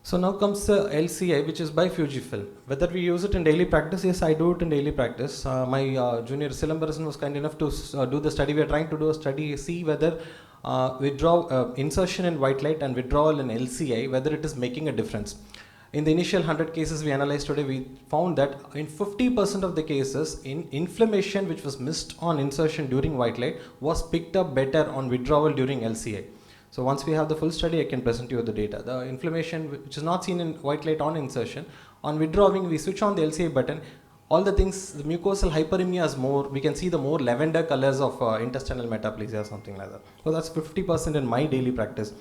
So now comes the LCI, which is by Fujifilm. Whether we use it in daily practice, yes, I do it in daily practice. My junior Silambaran was kind enough to do the study. We are trying to do a study, see whether insertion in white light and withdrawal in LCI, whether it is making a difference. In the initial 100 cases we analyzed today, we found that in 50% of the cases, inflammation which was missed on insertion during white light was picked up better on withdrawal during LCI. So once we have the full study, I can present you with the data. The inflammation which is not seen in white light on insertion, on withdrawing, we switch on the LCI button. All the things, the mucosal hyperemia is more, we can see the more lavender colors of intestinal metaplasia or something like that. So that's 50% in my daily practice.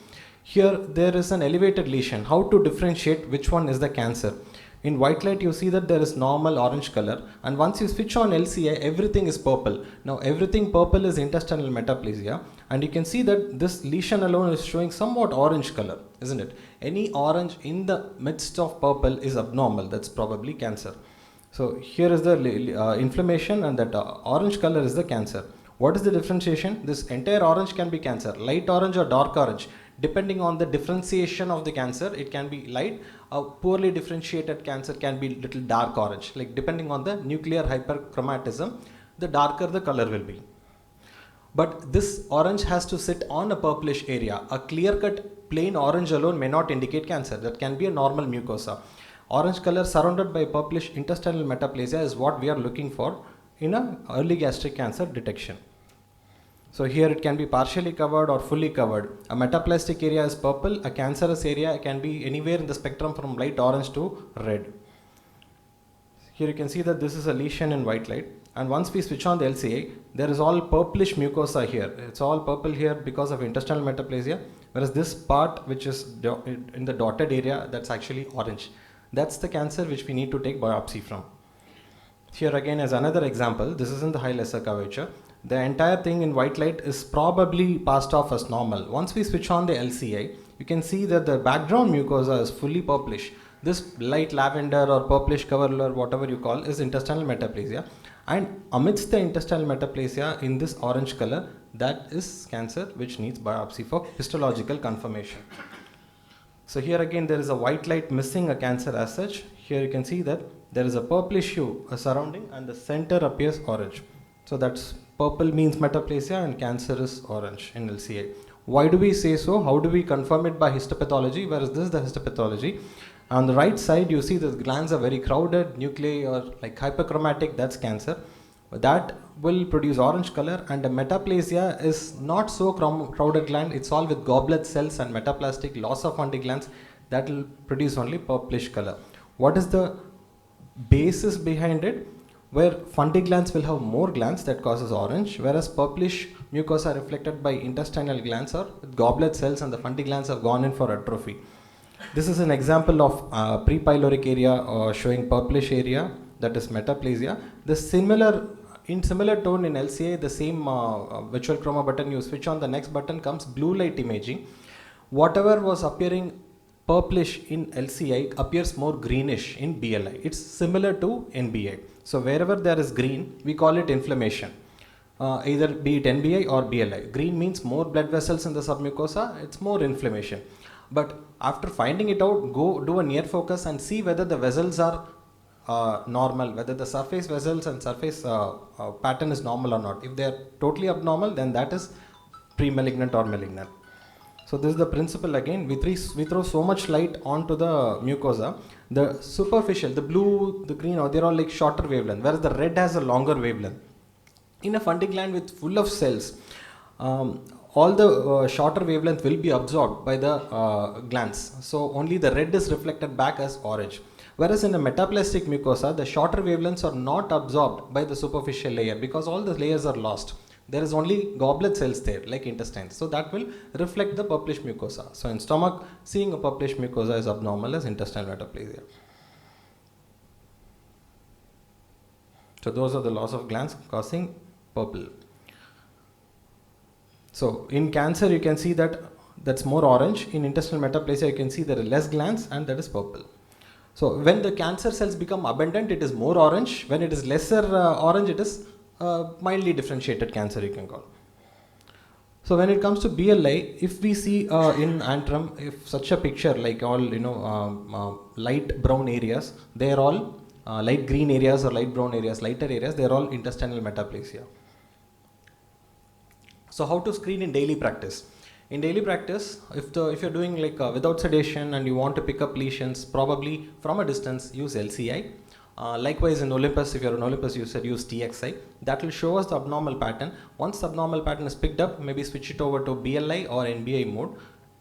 Here there is an elevated lesion. How to differentiate which one is the cancer? In white light you see that there is normal orange color, and once you switch on LCI, everything is purple. Now everything purple is intestinal metaplasia, and you can see that this lesion alone is showing somewhat orange color, isn't it? Any orange in the midst of purple is abnormal, that's probably cancer. So here is the inflammation, and that orange color is the cancer. What is the differentiation? This entire orange can be cancer, light orange or dark orange. Depending on the differentiation of the cancer, it can be light. A poorly differentiated cancer can be little dark orange. Like depending on the nuclear hyperchromatism, the darker the color will be. But this orange has to sit on a purplish area. A clear-cut plain orange alone may not indicate cancer. That can be a normal mucosa. Orange color surrounded by purplish intestinal metaplasia is what we are looking for in an early gastric cancer detection. So here it can be partially covered or fully covered. A metaplastic area is purple. A cancerous area can be anywhere in the spectrum from light orange to red. Here you can see that this is a lesion in white light. And once we switch on the LCA, there is all purplish mucosa here. It's all purple here because of intestinal metaplasia. Whereas this part which is in the dotted area, that's actually orange. That's the cancer which we need to take biopsy from. Here again is another example. This is in the high lesser curvature. The entire thing in white light is probably passed off as normal. Once we switch on the LCA, you can see that the background mucosa is fully purplish. This light lavender or purplish color, whatever you call, is intestinal metaplasia. And amidst the intestinal metaplasia in this orange color, that is cancer which needs biopsy for histological confirmation. So here again there is a white light missing a cancer as such. Here you can see that there is a purplish hue surrounding and the center appears orange. So that's purple means metaplasia and cancer is orange in LCA. Why do we say so? How do we confirm it by histopathology? Whereas this is the histopathology. On the right side you see the glands are very crowded, nuclei or like hyperchromatic, that's cancer. That will produce orange color, and the metaplasia is not so crowded gland. It's all with goblet cells and metaplastic loss of Fundy glands that will produce only purplish color. What is the basis behind it? Where Fundy glands will have more glands that causes orange, whereas purplish mucosa reflected by intestinal glands or goblet cells, and the Fundy glands have gone in for atrophy. This is an example of prepyloric area showing purplish area, that is metaplasia. In similar tone in LCA, the same visual chroma button, you switch on the next button comes blue light imaging. Whatever was appearing purplish in LCI appears more greenish in BLI. It's similar to NBI. So wherever there is green, we call it inflammation. Either be it NBI or BLI. Green means more blood vessels in the submucosa, it's more inflammation. But after finding it out, go do a near focus and see whether the vessels are normal, whether the surface vessels and surface pattern is normal or not. If they are totally abnormal, then that is pre-malignant or malignant. So this is the principle again. We throw so much light onto the mucosa. The superficial, the blue, the green, they're all like shorter wavelength, whereas the red has a longer wavelength. In a Fundy gland with full of cells, all the shorter wavelength will be absorbed by the glands. So only the red is reflected back as orange. Whereas in a metaplastic mucosa, the shorter wavelengths are not absorbed by the superficial layer because all the layers are lost. There is only goblet cells there, like intestines. So that will reflect the purplish mucosa. So in stomach, seeing a purplish mucosa is abnormal as intestinal metaplasia. So those are the loss of glands causing purple. So in cancer, you can see that that's more orange. In intestinal metaplasia, you can see there are less glands and that is purple. So when the cancer cells become abundant, it is more orange. When it is lesser orange, it is mildly differentiated cancer, you can call. So when it comes to BLI, if we see in antrum, if such a picture like all light brown areas, they are all light green areas or light brown areas, lighter areas, they are all intestinal metaplasia. So how to screen in daily practice? In daily practice, if you're doing like without sedation and you want to pick up lesions, probably from a distance, use LCI. Likewise in Olympus, if you're an Olympus user, use TXI. That will show us the abnormal pattern. Once the abnormal pattern is picked up, maybe switch it over to BLI or NBI mode,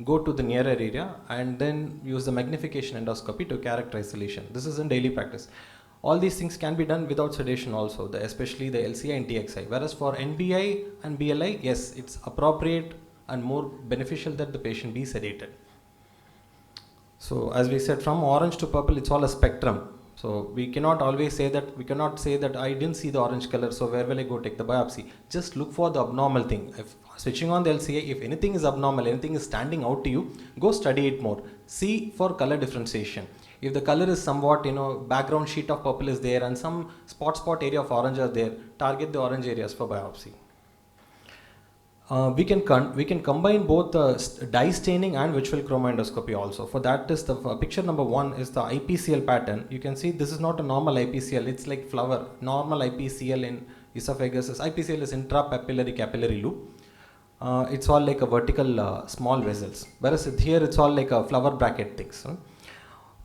go to the nearer area and then use the magnification endoscopy to characterize the lesion. This is in daily practice. All these things can be done without sedation also, especially the LCI and TXI. Whereas for NBI and BLI, yes, it's appropriate and more beneficial that the patient be sedated. So as we said, from orange to purple, it's all a spectrum. So we cannot always say that, I didn't see the orange color, so where will I go take the biopsy? Just look for the abnormal thing. If switching on the LCA, if anything is abnormal, anything is standing out to you, go study it more. See for color differentiation. If the color is somewhat, background sheet of purple is there and some spot area of orange are there, target the orange areas for biopsy. we can combine both dye staining and visual chroma-endoscopy also. For that is the picture number 1 is the IPCL pattern. You can see this is not a normal IPCL, it's like flower. Normal IPCL in esophagus is IPCL is intrapapillary capillary loop. It's all like a vertical small vessels, whereas here it's all like a flower bracket things.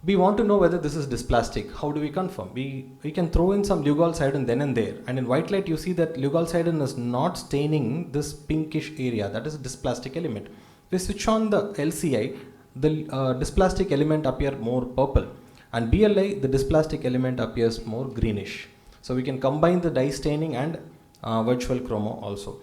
We want to know whether this is dysplastic. How do we confirm? We can throw in some Lugol-Sidon then and there, and in white light you see that Lugol-Sidon is not staining this pinkish area, that is a dysplastic element. We switch on the LCI, the dysplastic element appear more purple, and BLI, the dysplastic element appears more greenish. So we can combine the dye staining and virtual chromo also.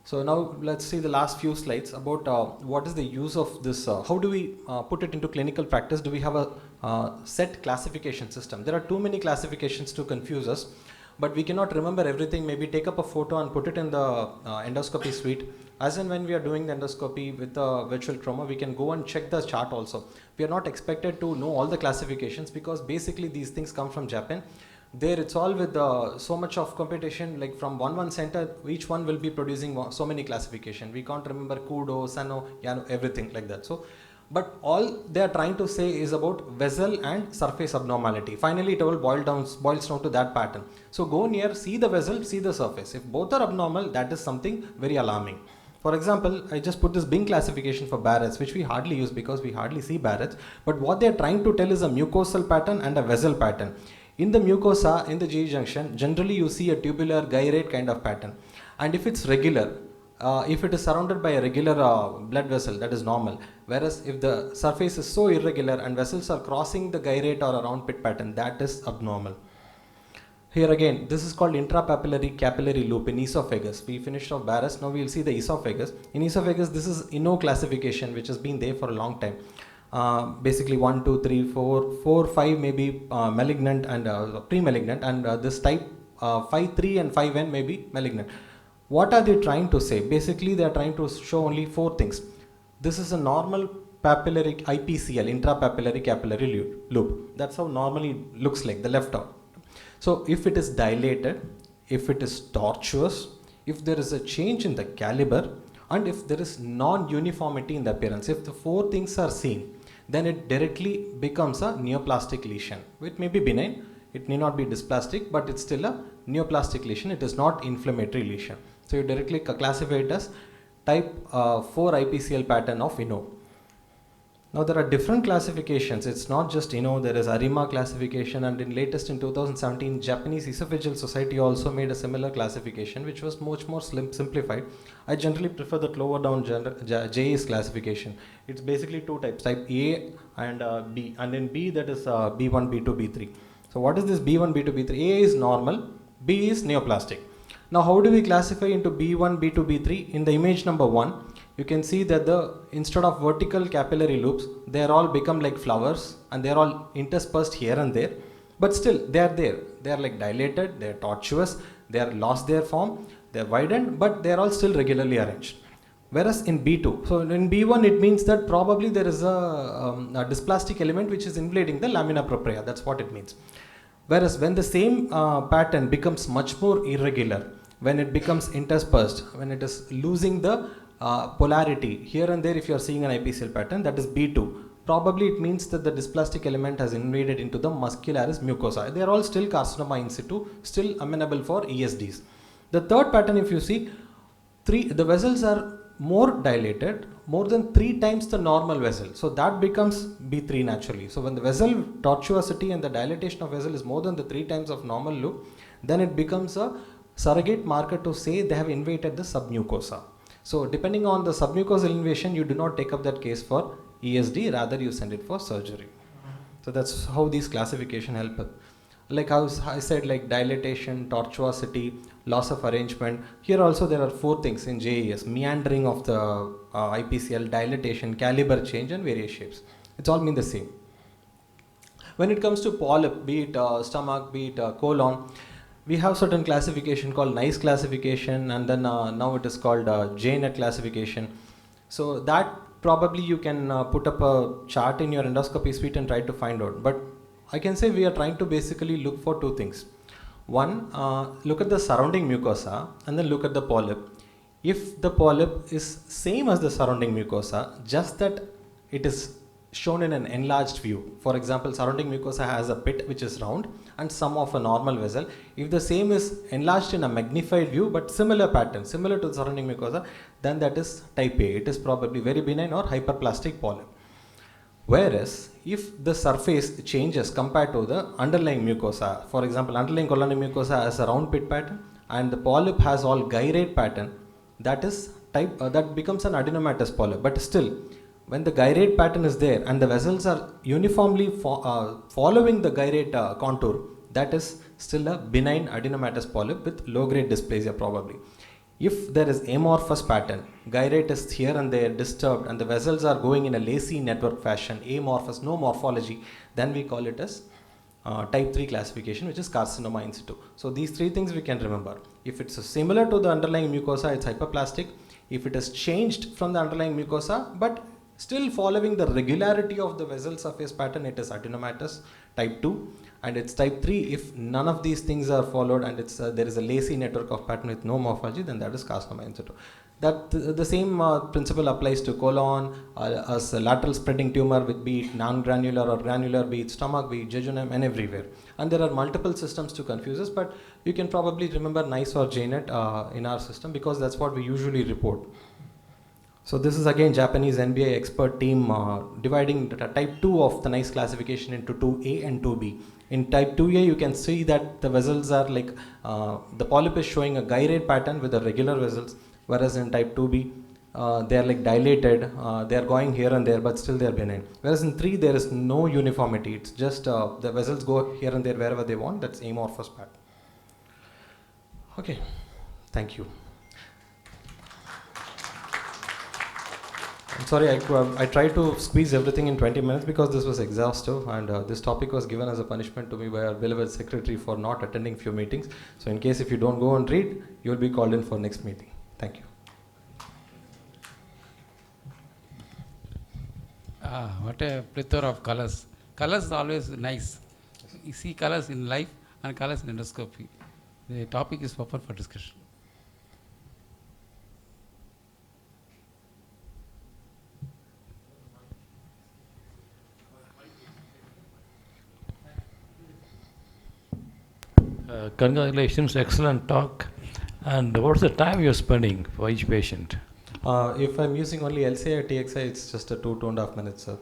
So now let's see the last few slides about what is the use of this, how do we put it into clinical practice? Do we have a set classification system? There are too many classifications to confuse us, but we cannot remember everything. Maybe take up a photo and put it in the endoscopy suite. As and when we are doing the endoscopy with the virtual chroma, we can go and check the chart also. We are not expected to know all the classifications because basically these things come from Japan. There it's all with so much of competition, like from one center, each one will be producing so many classification. We can't remember Kudo, Sano, Yano, everything like that. So, but all they are trying to say is about vessel and surface abnormality. Finally, it all boils down to that pattern. So go near, see the vessel, see the surface. If both are abnormal, that is something very alarming. For example, I just put this Bing classification for Barrett's, which we hardly use because we hardly see Barrett's. But what they are trying to tell is a mucosal pattern and a vessel pattern. In the mucosa, in the GE junction, generally you see a tubular gyrate kind of pattern. And if it's regular, if it is surrounded by a regular blood vessel, that is normal. Whereas if the surface is so irregular and vessels are crossing the gyrate or a round pit pattern, that is abnormal. Here again, this is called intrapapillary capillary loop in esophagus. We finished off Barrett's, now we will see the esophagus. In esophagus, this is Inno classification, which has been there for a long time. Basically 1, 2, 3, 4, 5 maybe malignant and pre-malignant, and this type 5, 3 and 5N may be malignant. What are they trying to say? Basically they are trying to show only 4 things. This is a normal papillary IPCL, intrapapillary capillary loop. That's how normally looks like, the left arm. So if it is dilated, if it is tortuous, if there is a change in the caliber, and if there is non-uniformity in the appearance, if the 4 things are seen, then it directly becomes a neoplastic lesion. It may be benign, it may not be dysplastic, but it's still a neoplastic lesion. It is not inflammatory lesion. So you directly classify it as type 4 IPCL pattern of Inno. Now there are different classifications. It's not just Inno, there is Arima classification, and in 2017, Japanese Esophageal Society also made a similar classification, which was much more simplified. I generally prefer the lower down JA's classification. It's basically 2 types, type A and B, and in B that is B1, B2, B3. So what is this B1, B2, B3? A is normal, B is neoplastic. Now how do we classify into B1, B2, B3? In the image number 1, you can see that instead of vertical capillary loops, they are all become like flowers and they are all interspersed here and there, but still they are there. They are like dilated, they are tortuous, they are lost their form, they are widened, but they are all still regularly arranged. Whereas in B2, so in B1 it means that probably there is a dysplastic element which is invading the lamina propria. That's what it means. Whereas when the same pattern becomes much more irregular, when it becomes interspersed, when it is losing the polarity here and there, if you are seeing an IPCL pattern, that is B2. Probably it means that the dysplastic element has invaded into the muscularis mucosa. They are all still carcinoma in situ, still amenable for ESDs. The third pattern, if you see, the vessels are more dilated, more than 3 times the normal vessel. So that becomes B3 naturally. So when the vessel tortuosity and the dilatation of vessel is more than the 3 times of normal loop, then it becomes a surrogate marker to say they have invaded the submucosa. So depending on the submucosal invasion, you do not take up that case for ESD, rather you send it for surgery. So that's how these classification help. Like how I said, like dilatation, tortuosity, loss of arrangement. Here also there are 4 things in JES: meandering of the IPCL, dilatation, caliber change, and various shapes. It's all mean the same. When it comes to polyp, be it stomach, be it colon, we have certain classification called NICE classification, and then now it is called JNet classification. So that probably you can put up a chart in your endoscopy suite and try to find out. But I can say we are trying to basically look for 2 things. One, look at the surrounding mucosa and then look at the polyp. If the polyp is same as the surrounding mucosa, just that it is shown in an enlarged view. For example, surrounding mucosa has a pit which is round and some of a normal vessel. If the same is enlarged in a magnified view but similar pattern, similar to the surrounding mucosa, then that is type A. It is probably very benign or hyperplastic polyp. Whereas, if the surface changes compared to the underlying mucosa, for example, underlying colonic mucosa has a round pit pattern and the polyp has all gyrate pattern, that is type that becomes an adenomatous polyp. But still, when the gyrate pattern is there and the vessels are uniformly following the gyrate contour, that is still a benign adenomatous polyp with low-grade dysplasia probably. If there is amorphous pattern, gyrate is here and there disturbed and the vessels are going in a lacy network fashion, amorphous, no morphology, then we call it as type 3 classification, which is carcinoma in situ. So these three things we can remember. If it's similar to the underlying mucosa, it's hyperplastic. If it has changed from the underlying mucosa, but still following the regularity of the vessel surface pattern, it is adenomatous type 2. And it's type 3 if none of these things are followed and it's there is a lacy network of pattern with no morphology, then that is carcinoma in situ. That the same principle applies to colon, as a lateral spreading tumor with be it non-granular or granular, be it stomach, be it jejunum, and everywhere. And there are multiple systems to confuse us, but you can probably remember NICE or JNET in our system because that's what we usually report. So this is again Japanese NBI expert team dividing type 2 of the NICE classification into 2A and 2B. In type 2A, you can see that the vessels are like, the polyp is showing a gyrate pattern with the regular vessels, whereas in type 2B, they are like dilated, they are going here and there, but still they are benign. Whereas in 3, there is no uniformity, it's just the vessels go here and there wherever they want, that's amorphous pattern. Okay, thank you. I'm sorry, I tried to squeeze everything in 20 minutes because this was exhaustive and this topic was given as a punishment to me by our beloved secretary for not attending few meetings. So in case if you don't go and read, you will be called in for next meeting. Thank you. What a plethora of colors. Colors are always nice. You see colors in life and colors in endoscopy. The topic is open for discussion. Congratulations, excellent talk. And what's the time you're spending for each patient? If I'm using only LCI or TXI, it's just a 2.5 minutes, sir.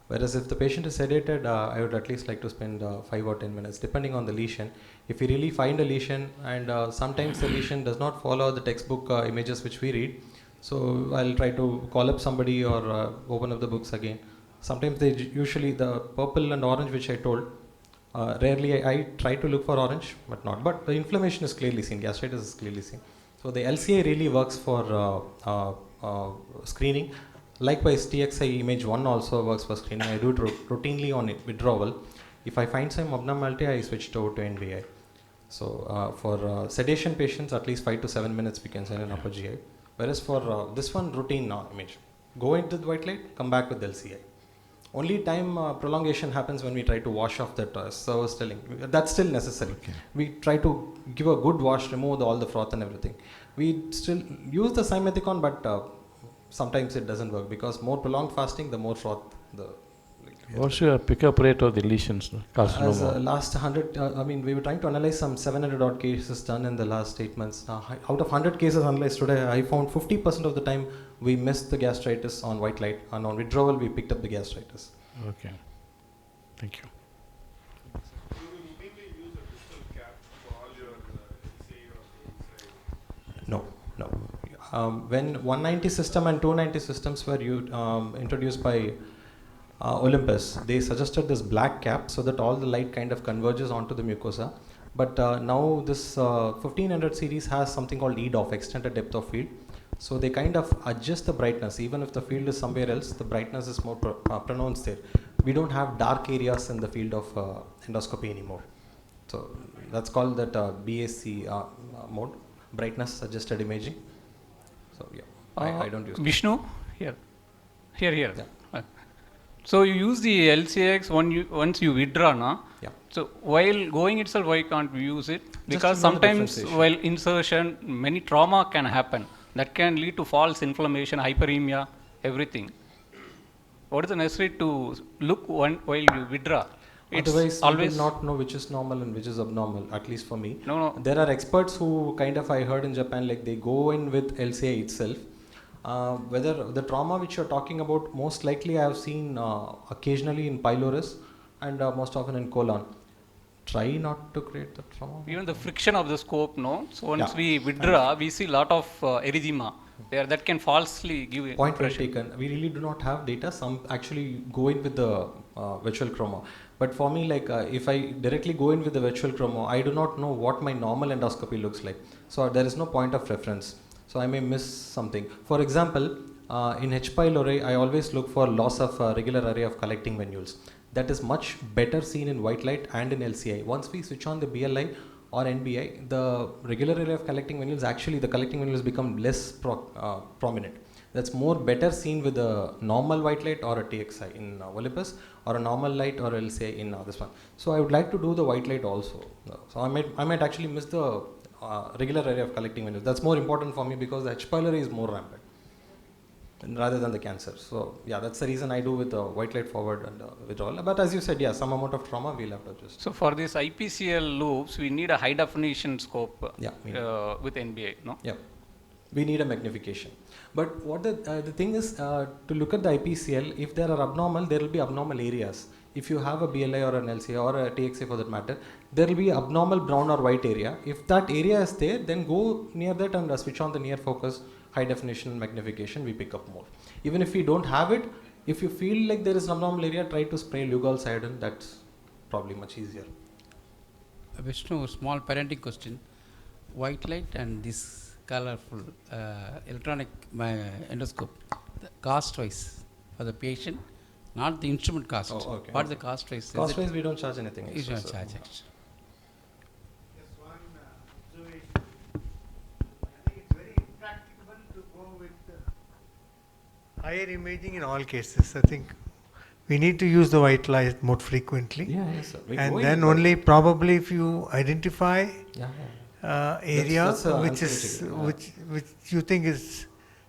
Whereas if the patient is sedated, I would at least like to spend 5 or 10 minutes, depending on the lesion. If we really find a lesion, and sometimes the lesion does not follow the textbook images which we read, so I'll try to call up somebody or open up the books again. Sometimes they usually, the purple and orange which I told, rarely I try to look for orange, but not. But the inflammation is clearly seen, gastritis is clearly seen. So the LCA really works for screening. Likewise, TXI image 1 also works for screening. I do it routinely on withdrawal. If I find some abnormality, I switch over to NBI. So for sedation patients, at least 5 to 7 minutes we can send an upper GI. Whereas for this one, routine image. Go into the white light, come back with LCI. Only time prolongation happens when we try to wash off that serous stelling. That's still necessary. Okay. We try to give a good wash, remove all the froth and everything. We still use the simethicone, but sometimes it doesn't work because more prolonged fasting, the more froth. What's your pickup rate of the lesions? Carcinoma? Last 100, I mean, we were trying to analyze some 700 odd cases done in the last 8 months. Out of 100 cases analyzed today, I found 50% of the time we missed the gastritis on white light, and on withdrawal we picked up the gastritis. Okay, thank you. No. When 190 system and 290 systems were introduced by Olympus, they suggested this black cap so that all the light kind of converges onto the mucosa. But now this 1500 series has something called EDOF, extended depth of field. So they kind of adjust the brightness. Even if the field is somewhere else, the brightness is more pronounced there. We don't have dark areas in the field of endoscopy anymore. So that's called that BAC mode, brightness adjusted imaging. So yeah, I don't use Vishnu, here. Yeah. So you use the LCX once you withdraw, na? Yeah. So while going itself, why can't we use it? Because sometimes while insertion, many trauma can happen. that can lead to false inflammation, hyperemia, everything. What is the necessary to look while you withdraw? It's Otherwise, always you will not know which is normal and which is abnormal, at least for me. No. There are experts who kind of, I heard in Japan, like they go in with LCA itself. Whether the trauma which you're talking about, most likely I have seen occasionally in pylorus and most often in colon. Try not to create the trauma. Even the friction of the scope, no? So once Yeah. we withdraw, we see a lot of erythema there that can falsely give Point well impression. taken. We really do not have data. Some actually go in with the virtual chroma. But for me, like if I directly go in with the virtual chroma, I do not know what my normal endoscopy looks like. So there is no point of reference. So I may miss something. For example, in H. pylori, I always look for loss of regular array of collecting venules. That is much better seen in white light and in LCI. Once we switch on the BLI or NBI, the regular array of collecting venules, actually the collecting venules become less prominent. That's more better seen with a normal white light or a TXI in Olympus, or a normal light or LCI in this one. So I would like to do the white light also. So I might actually miss the regular array of collecting venules. That's more important for me because the H. pylori is more rampant rather than the cancer. So yeah, that's the reason I do with the white light forward and withdrawal. But as you said, yeah, some amount of trauma we'll have to adjust. So for this IPCL loops, we need a high definition scope with NBI, no? Yeah, we need a magnification. But what the thing is, to look at the IPCL, if there are abnormal, there will be abnormal areas. If you have a BLI or an LCA or a TXA for that matter, there will be abnormal brown or white area. If that area is there, then go near that and switch on the near focus, high definition magnification, we pick up more. Even if we don't have it, if you feel like there is an abnormal area, try to spray Lugol's iodine. That's probably much easier. Vishnu, small parenting question. White light and this colorful electronic endoscope, the cost wise for the patient, not the instrument cost. Oh, okay. What is the cost wise? Cost wise, we don't charge anything. You don't charge extra. Just one observation. I think it's very impracticable to go with higher imaging in all cases. I think we need to use the white light more frequently. Yeah, yes, sir. And then only probably if you identify area that's which you think is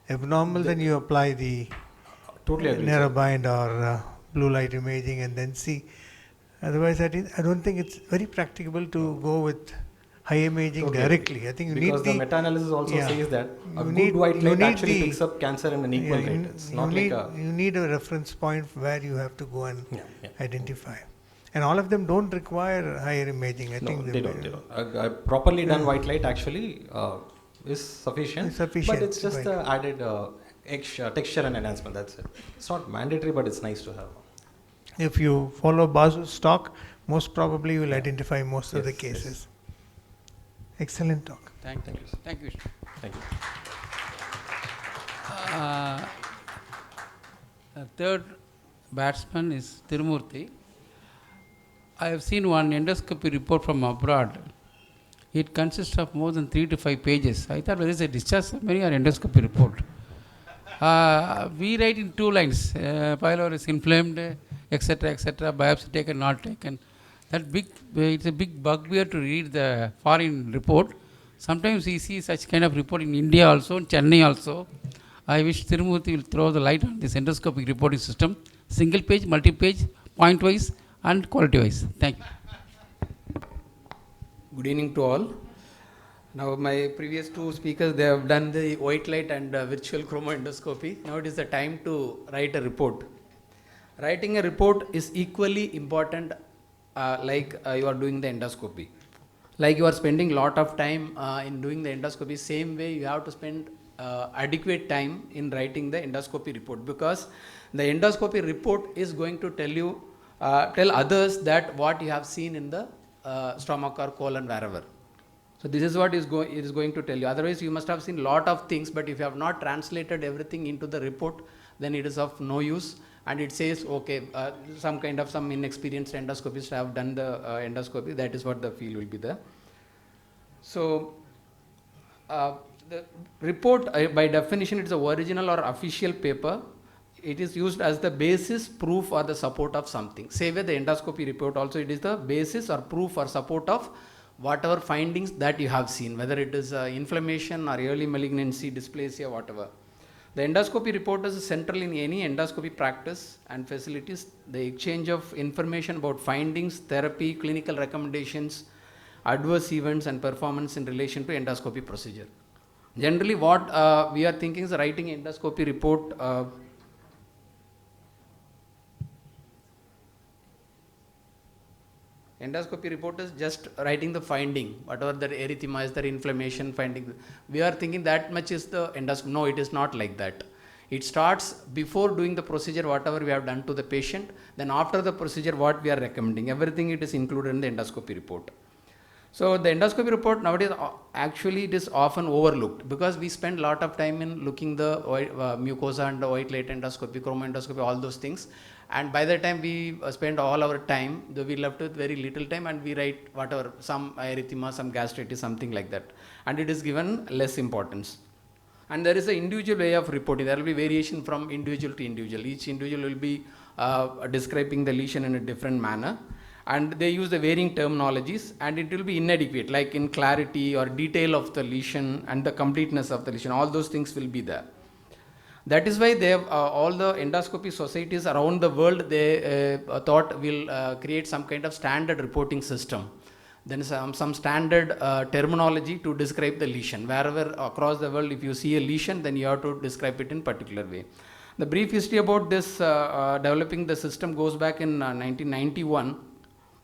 abnormal, then you apply the totally agree, narrowband or blue light imaging and then see. Otherwise, I don't think it's very practicable to go with high imaging directly. I think you because need the meta-analysis also says that a you good white light actually the- picks up cancer in an equal rate. It's not like a you need a reference point where you have to go and identify. And all of them don't require higher imaging. I think they don't. A properly done white light actually is sufficient. But it's just added texture and enhancement. That's it. It's not mandatory, but it's nice to have. If you follow Bazu's stock, most probably you will identify most of the cases. Excellent talk. Thank you. Thank you. Thank you. The third batsman is Tirumurthy. I have seen one endoscopy report from abroad. It consists of more than 3 to 5 pages. I thought whether it's a discharge summary or endoscopy report. We write in 2 lines. Pylori is inflamed, etc., biopsy taken, not taken. It's a big bugbear to read the foreign report. Sometimes we see such kind of report in India also, in Chennai also. I wish Tirumurthy will throw the light on this endoscopic reporting system. Single page, multi-page, point-wise and quality-wise. Thank you. Good evening to all. Now my previous 2 speakers, they have done the white light and virtual chroma endoscopy. Now it is the time to write a report. Writing a report is equally important like you are doing the endoscopy. Like you are spending lot of time in doing the endoscopy, same way you have to spend adequate time in writing the endoscopy report, because the endoscopy report is going to tell others that what you have seen in the stomach or colon, wherever. So this is what it is going to tell you. Otherwise you must have seen lot of things, but if you have not translated everything into the report, then it is of no use. And it says, okay, some inexperienced endoscopists have done the endoscopy. That is what the feel will be there. So the report, by definition, it is a original or official paper. It is used as the basis, proof or the support of something. Same way the endoscopy report also, it is the basis or proof or support of whatever findings that you have seen, whether it is inflammation or early malignancy, dysplasia, whatever. The endoscopy report is central in any endoscopy practice and facilities. The exchange of information about findings, therapy, clinical recommendations, adverse events and performance in relation to endoscopy procedure. Generally what we are thinking is writing endoscopy report endoscopy report is just writing the finding, whatever the erythema is, the inflammation finding. We are thinking that much is the endoscopy. No, it is not like that. It starts before doing the procedure, whatever we have done to the patient, then after the procedure, what we are recommending. Everything it is included in the endoscopy report. So the endoscopy report nowadays actually it is often overlooked because we spend a lot of time in looking the mucosa and the white light endoscopy, chromoendoscopy, all those things. And by the time we spend all our time, we left with very little time and we write whatever, some erythema, some gastritis, something like that. And it is given less importance. And there is an individual way of reporting. There will be variation from individual to individual. Each individual will be describing the lesion in a different manner. And they use the varying terminologies and it will be inadequate, like in clarity or detail of the lesion and the completeness of the lesion. All those things will be there. That is why they have all the endoscopy societies around the world, they thought will create some kind of standard reporting system. Then some standard terminology to describe the lesion. Wherever across the world, if you see a lesion, then you have to describe it in particular way. The brief history about this developing the system goes back in 1991,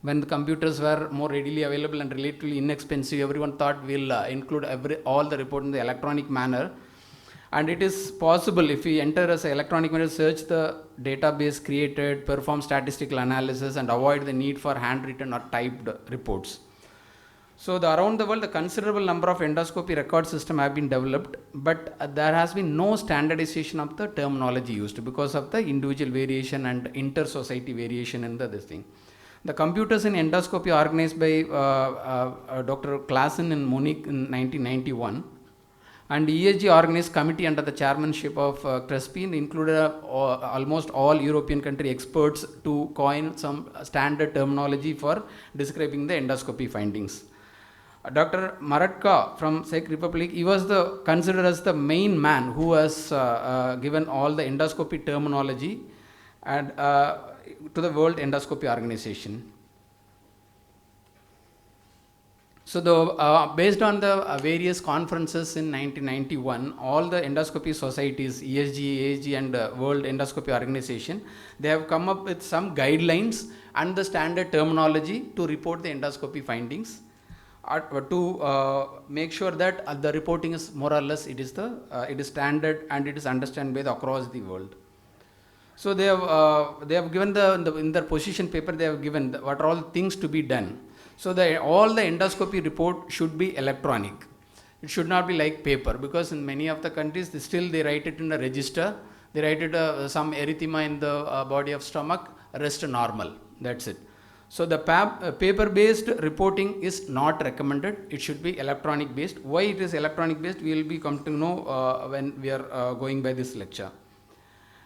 when the computers were more readily available and relatively inexpensive. Everyone thought we'll include all the report in the electronic manner. And it is possible if we enter as an electronic manner, search the database created, perform statistical analysis and avoid the need for handwritten or typed reports. So around the world, a considerable number of endoscopy record systems have been developed, but there has been no standardization of the terminology used because of the individual variation and inter-society variation in this thing. The computers in endoscopy organized by Dr. Klassen in Munich in 1991, and ESG organized committee under the chairmanship of Crespin included almost all European country experts to coin some standard terminology for describing the endoscopy findings. Dr. Maratka from Czech Republic, he was considered as the main man who has given all the endoscopy terminology and to the World Endoscopy Organization. So based on the various conferences in 1991, all the endoscopy societies, ESG, ASG and World Endoscopy Organization, they have come up with some guidelines and the standard terminology to report the endoscopy findings, to make sure that the reporting is more or less, it is standard and it is understood by across the world. So they have given in their position paper, they have given what are all things to be done. So all the endoscopy report should be electronic. It should not be like paper, because in many of the countries they write it in a register. They write it some erythema in the body of stomach, rest normal. That's it. So the paper-based reporting is not recommended. It should be electronic based. Why it is electronic based, we will be come to know when we are going by this lecture.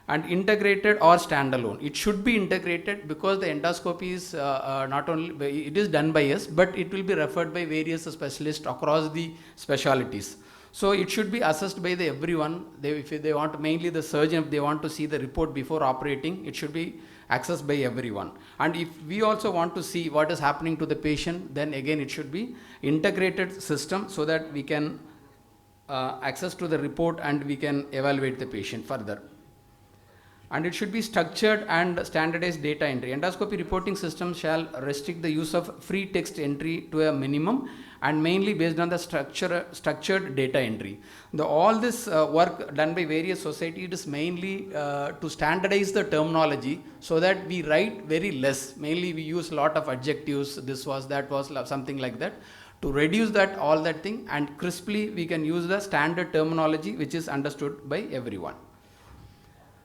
And integrated or standalone. It should be integrated because the endoscopy is not only, it is done by us, but it will be referred by various specialists across the specialities. So it should be assessed by everyone. If they want, mainly the surgeon, if they want to see the report before operating, it should be accessed by everyone. And if we also want to see what is happening to the patient, then again it should be integrated system so that we can access to the report and we can evaluate the patient further. And it should be structured and standardized data entry. Endoscopy reporting systems shall restrict the use of free text entry to a minimum and mainly based on the structured data entry. All this work done by various societies is mainly to standardize the terminology so that we write very less. Mainly we use a lot of adjectives, this was, that was, something like that. To reduce that, all that thing, and crisply we can use the standard terminology which is understood by everyone.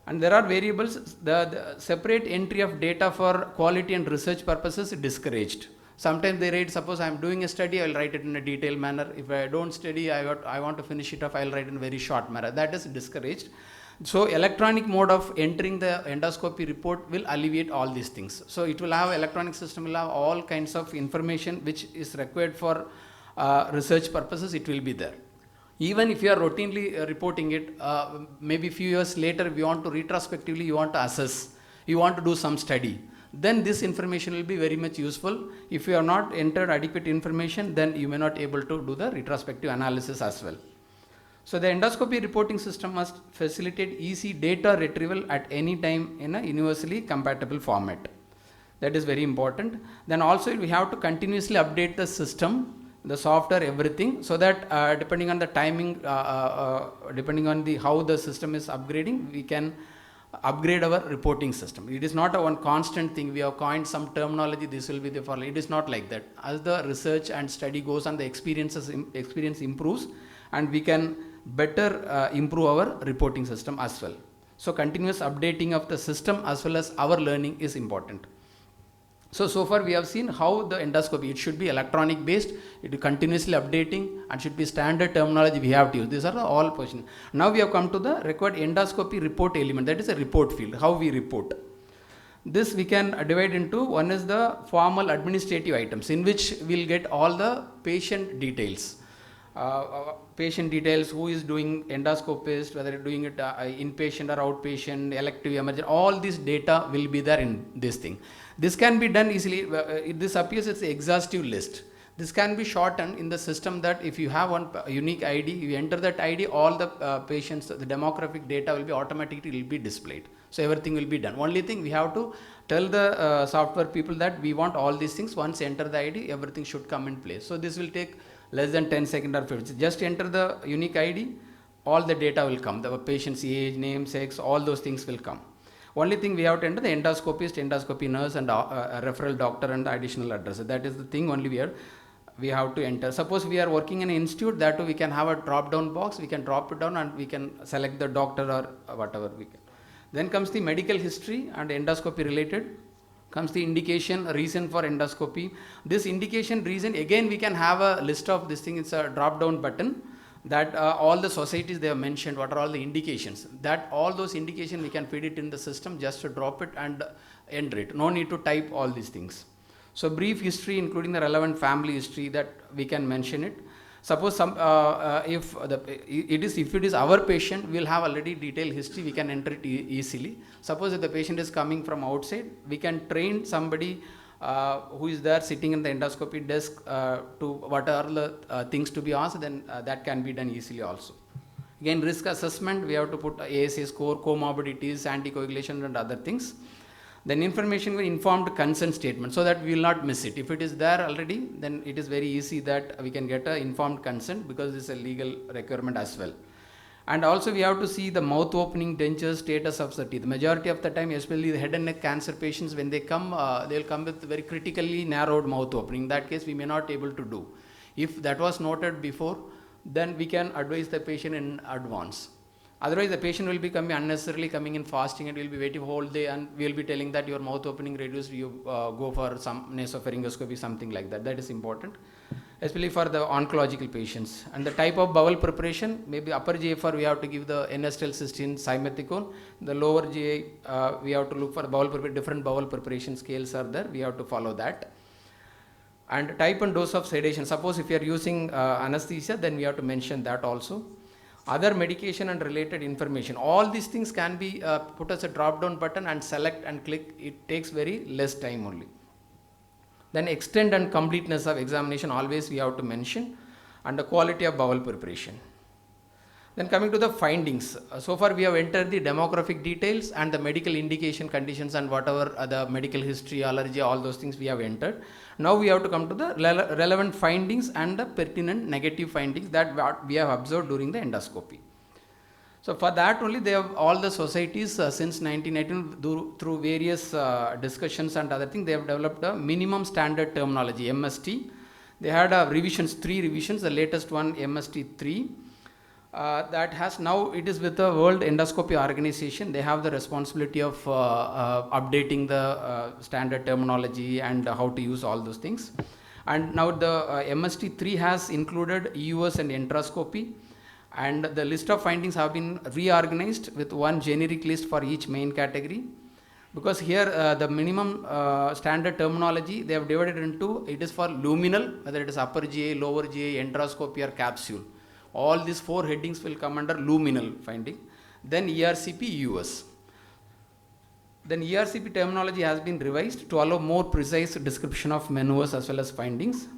And there are variables, the separate entry of data for quality and research purposes is discouraged. Sometimes they write, suppose I am doing a study, I will write it in a detailed manner. If I don't study, I want to finish it off, I will write in a very short manner. That is discouraged. So electronic mode of entering the endoscopy report will alleviate all these things. So it will have electronic system, will have all kinds of information which is required for research purposes, it will be there. Even if you are routinely reporting it, maybe few years later, if you want to retrospectively, you want to assess, you want to do some study, then this information will be very much useful. If you have not entered adequate information, then you may not able to do the retrospective analysis as well. So the endoscopy reporting system must facilitate easy data retrieval at any time in a universally compatible format. That is very important. Then also we have to continuously update the system, the software, everything, so that depending on the timing, depending on the how the system is upgrading, we can upgrade our reporting system. It is not a one constant thing. We have coined some terminology, this will be the follow. It is not like that. As the research and study goes on, the experience improves, and we can better improve our reporting system as well. So continuous updating of the system as well as our learning is important. So far we have seen how the endoscopy, it should be electronic based, it is continuously updating, and should be standard terminology we have to use. These are all positions. Now we have come to the required endoscopy report element, that is a report field, how we report. This we can divide into, one is the formal administrative items, in which we will get all the patient details. Patient details, who is doing endoscopist, whether doing it inpatient or outpatient, elective, emergency, all this data will be there in this thing. This can be done easily. This appears as an exhaustive list. This can be shortened in the system that if you have one unique ID, you enter that ID, all the patients, the demographic data will be automatically will be displayed. So everything will be done. Only thing we have to tell the software people that we want all these things. Once enter the ID, everything should come in place. So this will take less than 10 seconds or 15. Just enter the unique ID, all the data will come. The patient's age, name, sex, all those things will come. Only thing we have to enter the endoscopist, endoscopy nurse, and a referral doctor and the additional address. That is the thing only we have to enter. Suppose we are working in an institute, that we can have a drop down box, we can drop it down and we can select the doctor or whatever we can. Then comes the medical history and endoscopy related. Comes the indication, reason for endoscopy. This indication, reason, again we can have a list of this thing. It's a drop down button that all the societies they have mentioned, what are all the indications, that all those indications we can feed it in the system, just to drop it and enter it. No need to type all these things. So brief history including the relevant family history, that we can mention it. Suppose some if it is our patient, we will have already detailed history, we can enter it easily. Suppose if the patient is coming from outside, we can train somebody who is there sitting in the endoscopy desk to what are the things to be asked, then that can be done easily also. Again, risk assessment, we have to put ASA score, comorbidities, anticoagulation and other things. Then information with informed consent statement, so that we will not miss it. If it is there already, then it is very easy that we can get an informed consent, because this is a legal requirement as well. And also we have to see the mouth opening, denture, status of the teeth. Majority of the time, especially the head and neck cancer patients, when they come, they will come with very critically narrowed mouth opening. In that case, we may not able to do. If that was noted before, then we can advise the patient in advance. Otherwise, the patient will be unnecessarily coming in fasting and will be waiting whole day, and we will be telling that your mouth opening reduced, you go for some nasopharyngoscopy, something like that. That is important, especially for the oncological patients. And the type of bowel preparation, maybe upper GFR we have to give the N-acetylcysteine, simethicone. The lower GI we have to look for different bowel preparation scales are there. We have to follow that. And type and dose of sedation. Suppose if you are using anesthesia, then we have to mention that also. Other medication and related information. All these things can be put as a drop down button and select and click. It takes very less time only. Then extent and completeness of examination, always we have to mention, and the quality of bowel preparation. Then coming to the findings. So far we have entered the demographic details and the medical indication conditions and whatever the medical history, allergy, all those things we have entered. Now we have to come to the relevant findings and the pertinent negative findings that we have observed during the endoscopy. So for that only they have all the societies since 1919 through various discussions and other things, they have developed a minimum standard terminology, MST. They had revisions, 3 revisions, the latest one MST 3. That has now, it is with the World Endoscopy Organization. They have the responsibility of updating the standard terminology and how to use all those things. And now the MST 3 has included EUS and enteroscopy, And the list of findings have been reorganized with one generic list for each main category. Because here the minimum standard terminology they have divided into, it is for luminal, whether it is upper GI, lower GI, endoscopy or capsule. All these 4 headings will come under luminal finding. Then ERCP US. Then ERCP terminology has been revised to allow more precise description of maneuvers as well as findings.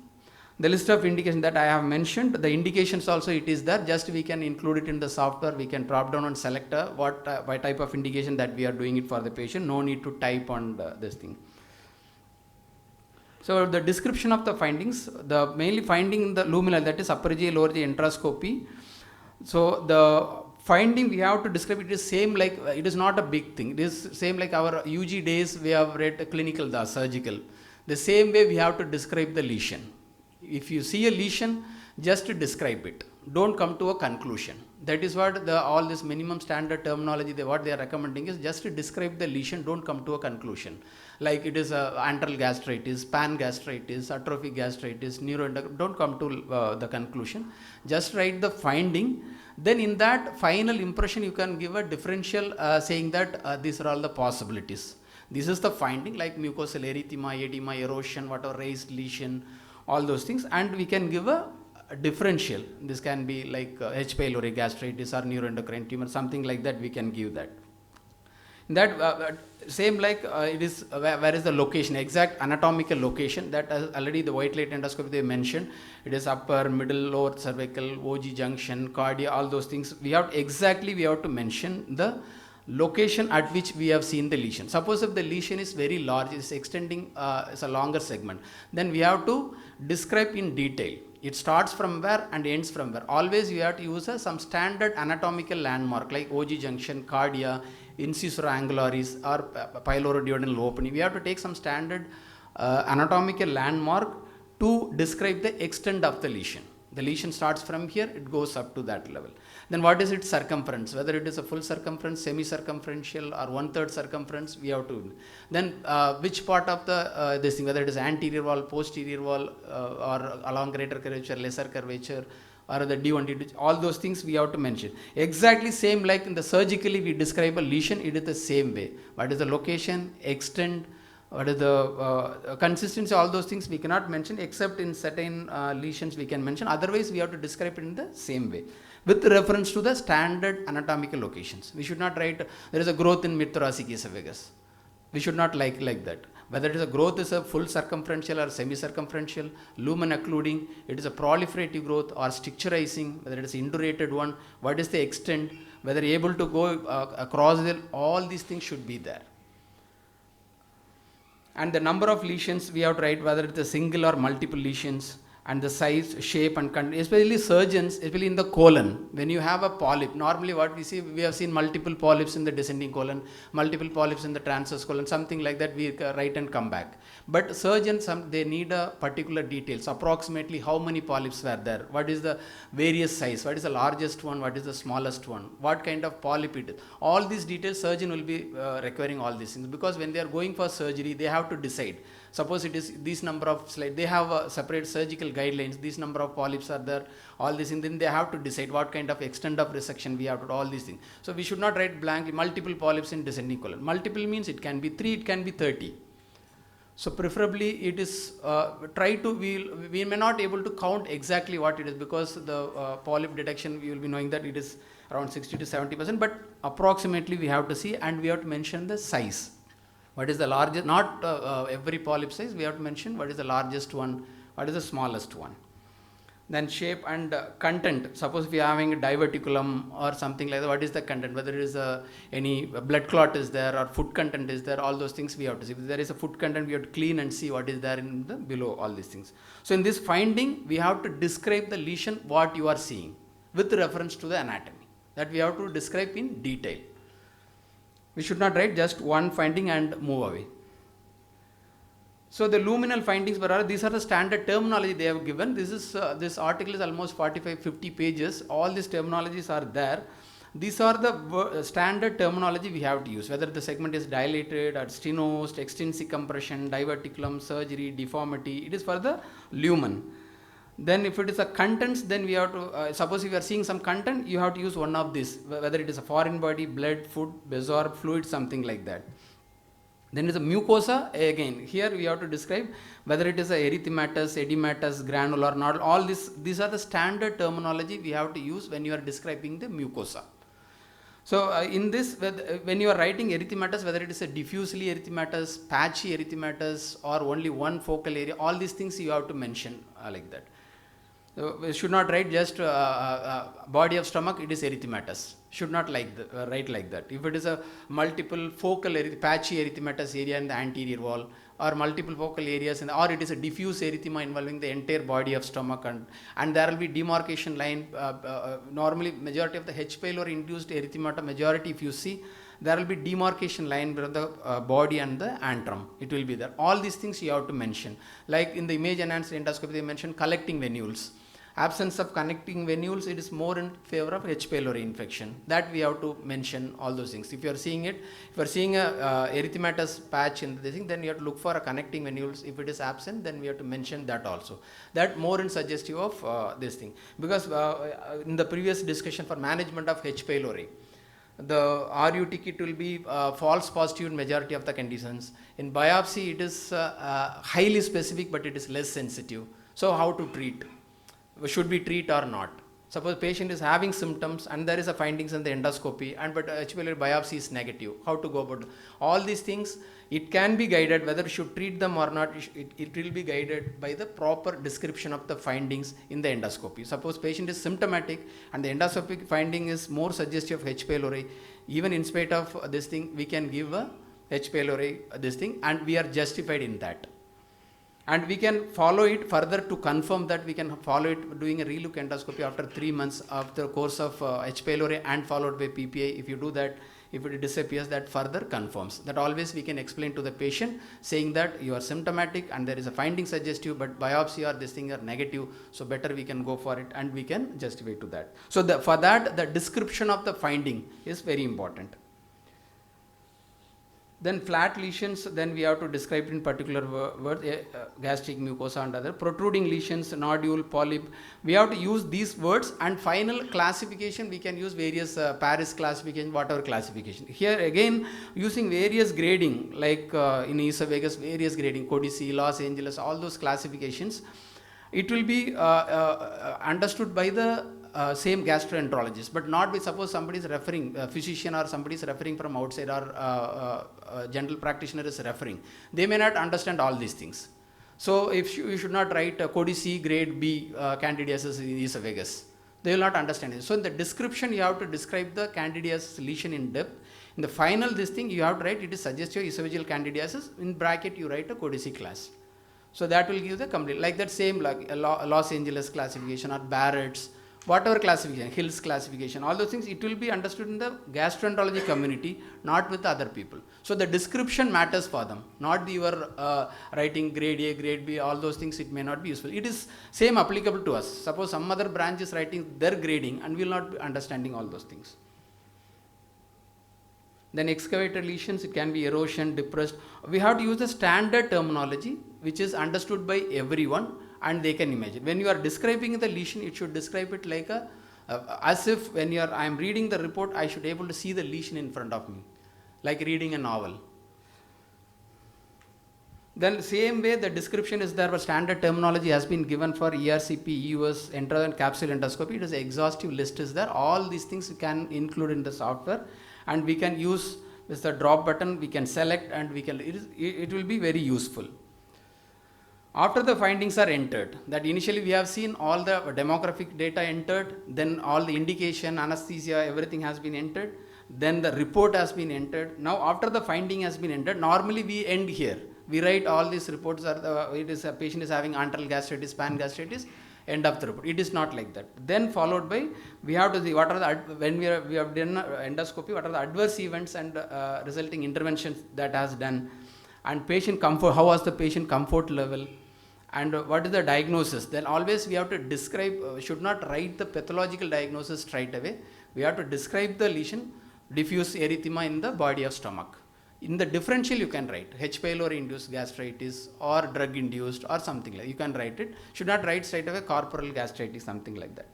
The list of indications that I have mentioned, the indications also it is there, just we can include it in the software, we can drop down and select what by type of indication that we are doing it for the patient, no need to type on this thing. So the description of the findings, the mainly finding in the luminal, that is upper GI, lower GI endoscopy. So the finding we have to describe it is same like, it is not a big thing, it is same like our UG days we have read clinical, the surgical. The same way we have to describe the lesion. If you see a lesion, just to describe it. Don't come to a conclusion. That is what all this minimum standard terminology, what they are recommending is just to describe the lesion, don't come to a conclusion. Like it is antral gastritis, pan gastritis, atrophic gastritis, neuroendocrine, don't come to the conclusion. Just write the finding. Then in that final impression, you can give a differential saying that these are all the possibilities. This is the finding like mucosal erythema, edema, erosion, whatever raised lesion, all those things, and we can give a differential. This can be like H. pylori gastritis or neuroendocrine tumor, something like that we can give that. That same like it is where is the location, exact anatomical location, that already the white light endoscopy they mentioned, it is upper, middle, lower cervical, OG junction, cardia, all those things. We have to mention the location at which we have seen the lesion. Suppose if the lesion is very large, is extending, is a longer segment, then we have to describe in detail. It starts from where and ends from where. Always you have to use some standard anatomical landmark like OG junction, cardia, incisor angularis or pyloroduodenal opening. We have to take some standard anatomical landmark to describe the extent of the lesion. The lesion starts from here, it goes up to that level. Then what is its circumference? Whether it is a full circumference, semi-circumferential or 1/3 circumference, we have to. Then which part of the this thing, whether it is anterior wall, posterior wall or along greater curvature, lesser curvature, or the D1, D2, all those things we have to mention. Exactly same like in the surgically we describe a lesion, it is the same way. What is the location, extent, what is the consistency, all those things we cannot mention, except in certain lesions we can mention. Otherwise, we have to describe it in the same way with reference to the standard anatomical locations. We should not write there is a growth in mid-thoracic esophagus. We should not like that. Whether it is a growth is a full circumferential or semi-circumferential, lumen occluding, it is a proliferative growth or stricturizing, whether it is indurated one, what is the extent, whether able to go across the, all these things should be there. And the number of lesions we have to write, whether it's a single or multiple lesions, and the size, shape and content, especially surgeons, especially in the colon. When you have a polyp, normally what we see, we have seen multiple polyps in the descending colon, multiple polyps in the transverse colon, something like that we write and come back. But surgeons, they need a particular details, approximately how many polyps were there, what is the various size, what is the largest one, what is the smallest one, what kind of polyp it is. All these details surgeon will be requiring all these things, because when they are going for surgery, they have to decide. Suppose it is this number of slides, they have separate surgical guidelines, this number of polyps are there, all this, and then they have to decide what kind of extent of resection we have to do, all these things. So we should not write blankly multiple polyps in descending colon. Multiple means it can be 3, it can be 30. So preferably it is, we may not able to count exactly what it is, because the polyp detection, we will be knowing that it is around 60 to 70%, but approximately we have to see, and we have to mention the size. What is the largest, not every polyp size, we have to mention what is the largest one, what is the smallest one. Then shape and content. Suppose we are having a diverticulum or something like that, what is the content? Whether it is any blood clot is there or food content is there, all those things we have to see. If there is a food content, we have to clean and see what is there in the below, all these things. So in this finding, we have to describe the lesion, what you are seeing, with reference to the anatomy. That we have to describe in detail. We should not write just one finding and move away. So the luminal findings, these are the standard terminology they have given. This article is almost 45-50 pages. All these terminologies are there. These are the standard terminology we have to use. Whether the segment is dilated or stenosed, extrinsic compression, diverticulum, surgery, deformity. It is for the lumen. Then if it is a contents, then we have to, suppose if you are seeing some content, you have to use one of these, whether it is a foreign body, blood, food, bezoar, fluid, something like that. Then is a mucosa, again, here we have to describe whether it is a erythematous, edematous, granular, nodule, all these are the standard terminology we have to use when you are describing the mucosa. So in this, when you are writing erythematous, whether it is a diffusely erythematous, patchy erythematous, or only one focal area, all these things you have to mention like that. So we should not write just body of stomach, it is erythematous. Should not write like that. If it is a multiple focal patchy erythematous area in the anterior wall, or multiple focal areas, or it is a diffuse erythema involving the entire body of stomach, and there will be demarcation line. Normally, majority of the H. pylori induced erythemata, majority if you see, there will be demarcation line between the body and the antrum. It will be there. All these things you have to mention. Like in the image enhanced endoscopy, they mentioned collecting venules. Absence of connecting venules, it is more in favor of H. pylori infection. That we have to mention all those things. If you are seeing it, if you are seeing a erythematous patch in this thing, then you have to look for a connecting venules. If it is absent, then we have to mention that also. That more in suggestive of this thing. Because in the previous discussion for management of H. pylori, the RU ticket will be false positive in majority of the conditions. In biopsy, it is highly specific, but it is less sensitive. So how to treat? Should we treat or not? Suppose patient is having symptoms and there is a findings in the endoscopy, but H. pylori biopsy is negative. How to go about it? All these things, it can be guided whether we should treat them or not. It will be guided by the proper description of the findings in the endoscopy. Suppose patient is symptomatic and the endoscopic finding is more suggestive of H. pylori, even in spite of this thing, we can give a H. pylori this thing, and we are justified in that. And we can follow it further to confirm that. We can follow it doing a relook endoscopy after 3 months after the course of H. pylori and followed by PPI. If you do that, if it disappears, that further confirms. That always we can explain to the patient saying that you are symptomatic and there is a finding suggestive, but biopsy or this thing are negative. So better we can go for it and we can justify to that. So for that, the description of the finding is very important. Then flat lesions, then we have to describe in particular words, gastric mucosa and other. Protruding lesions, nodule, polyp, we have to use these words, and final classification, we can use various Paris classification, whatever classification. Here again, using various grading, like in esophagus, various grading, Codici, Los Angeles, all those classifications, it will be understood by the same gastroenterologist, but not by, suppose somebody is referring, physician or somebody is referring from outside, or general practitioner is referring. They may not understand all these things. So if you should not write Codici grade B candidiasis in esophagus. They will not understand it. So in the description, you have to describe the candidiasis lesion in depth. In the final this thing, you have to write it is suggestive esophageal candidiasis. In bracket, you write a Codici class. So that will give the complete, like that same like Los Angeles classification or Barrett's, whatever classification, Hill's classification, all those things, it will be understood in the gastroenterology community, not with other people. So the description matters for them, not your writing grade A, grade B, all those things, it may not be useful. It is same applicable to us. Suppose some other branch is writing their grading and we will not be understanding all those things. Then excavator lesions, it can be erosion, depressed. We have to use the standard terminology which is understood by everyone and they can imagine. When you are describing the lesion, it should describe it like as if when I am reading the report, I should be able to see the lesion in front of me, like reading a novel. Then same way the description is there, but standard terminology has been given for ERCP, EUS, enteral and capsule endoscopy. It is an exhaustive list is there. All these things we can include in the software, and we can use with the drop button, we can select, and we can, it will be very useful. After the findings are entered, that initially we have seen all the demographic data entered, then all the indication, anesthesia, everything has been entered, then the report has been entered. Now after the finding has been entered, normally we end here. We write all these reports, it is a patient is having antral gastritis, pan gastritis, end of the report. It is not like that. Then followed by, we have to see what are the, when we have done endoscopy, what are the adverse events and resulting interventions that has done, and patient comfort, how was the patient comfort level, and what is the diagnosis. Then always we have to describe, should not write the pathological diagnosis straight away. We have to describe the lesion, diffuse erythema in the body of stomach. In the differential you can write H. pylori induced gastritis or drug induced or something like, you can write it. Should not write straight away corporal gastritis, something like that.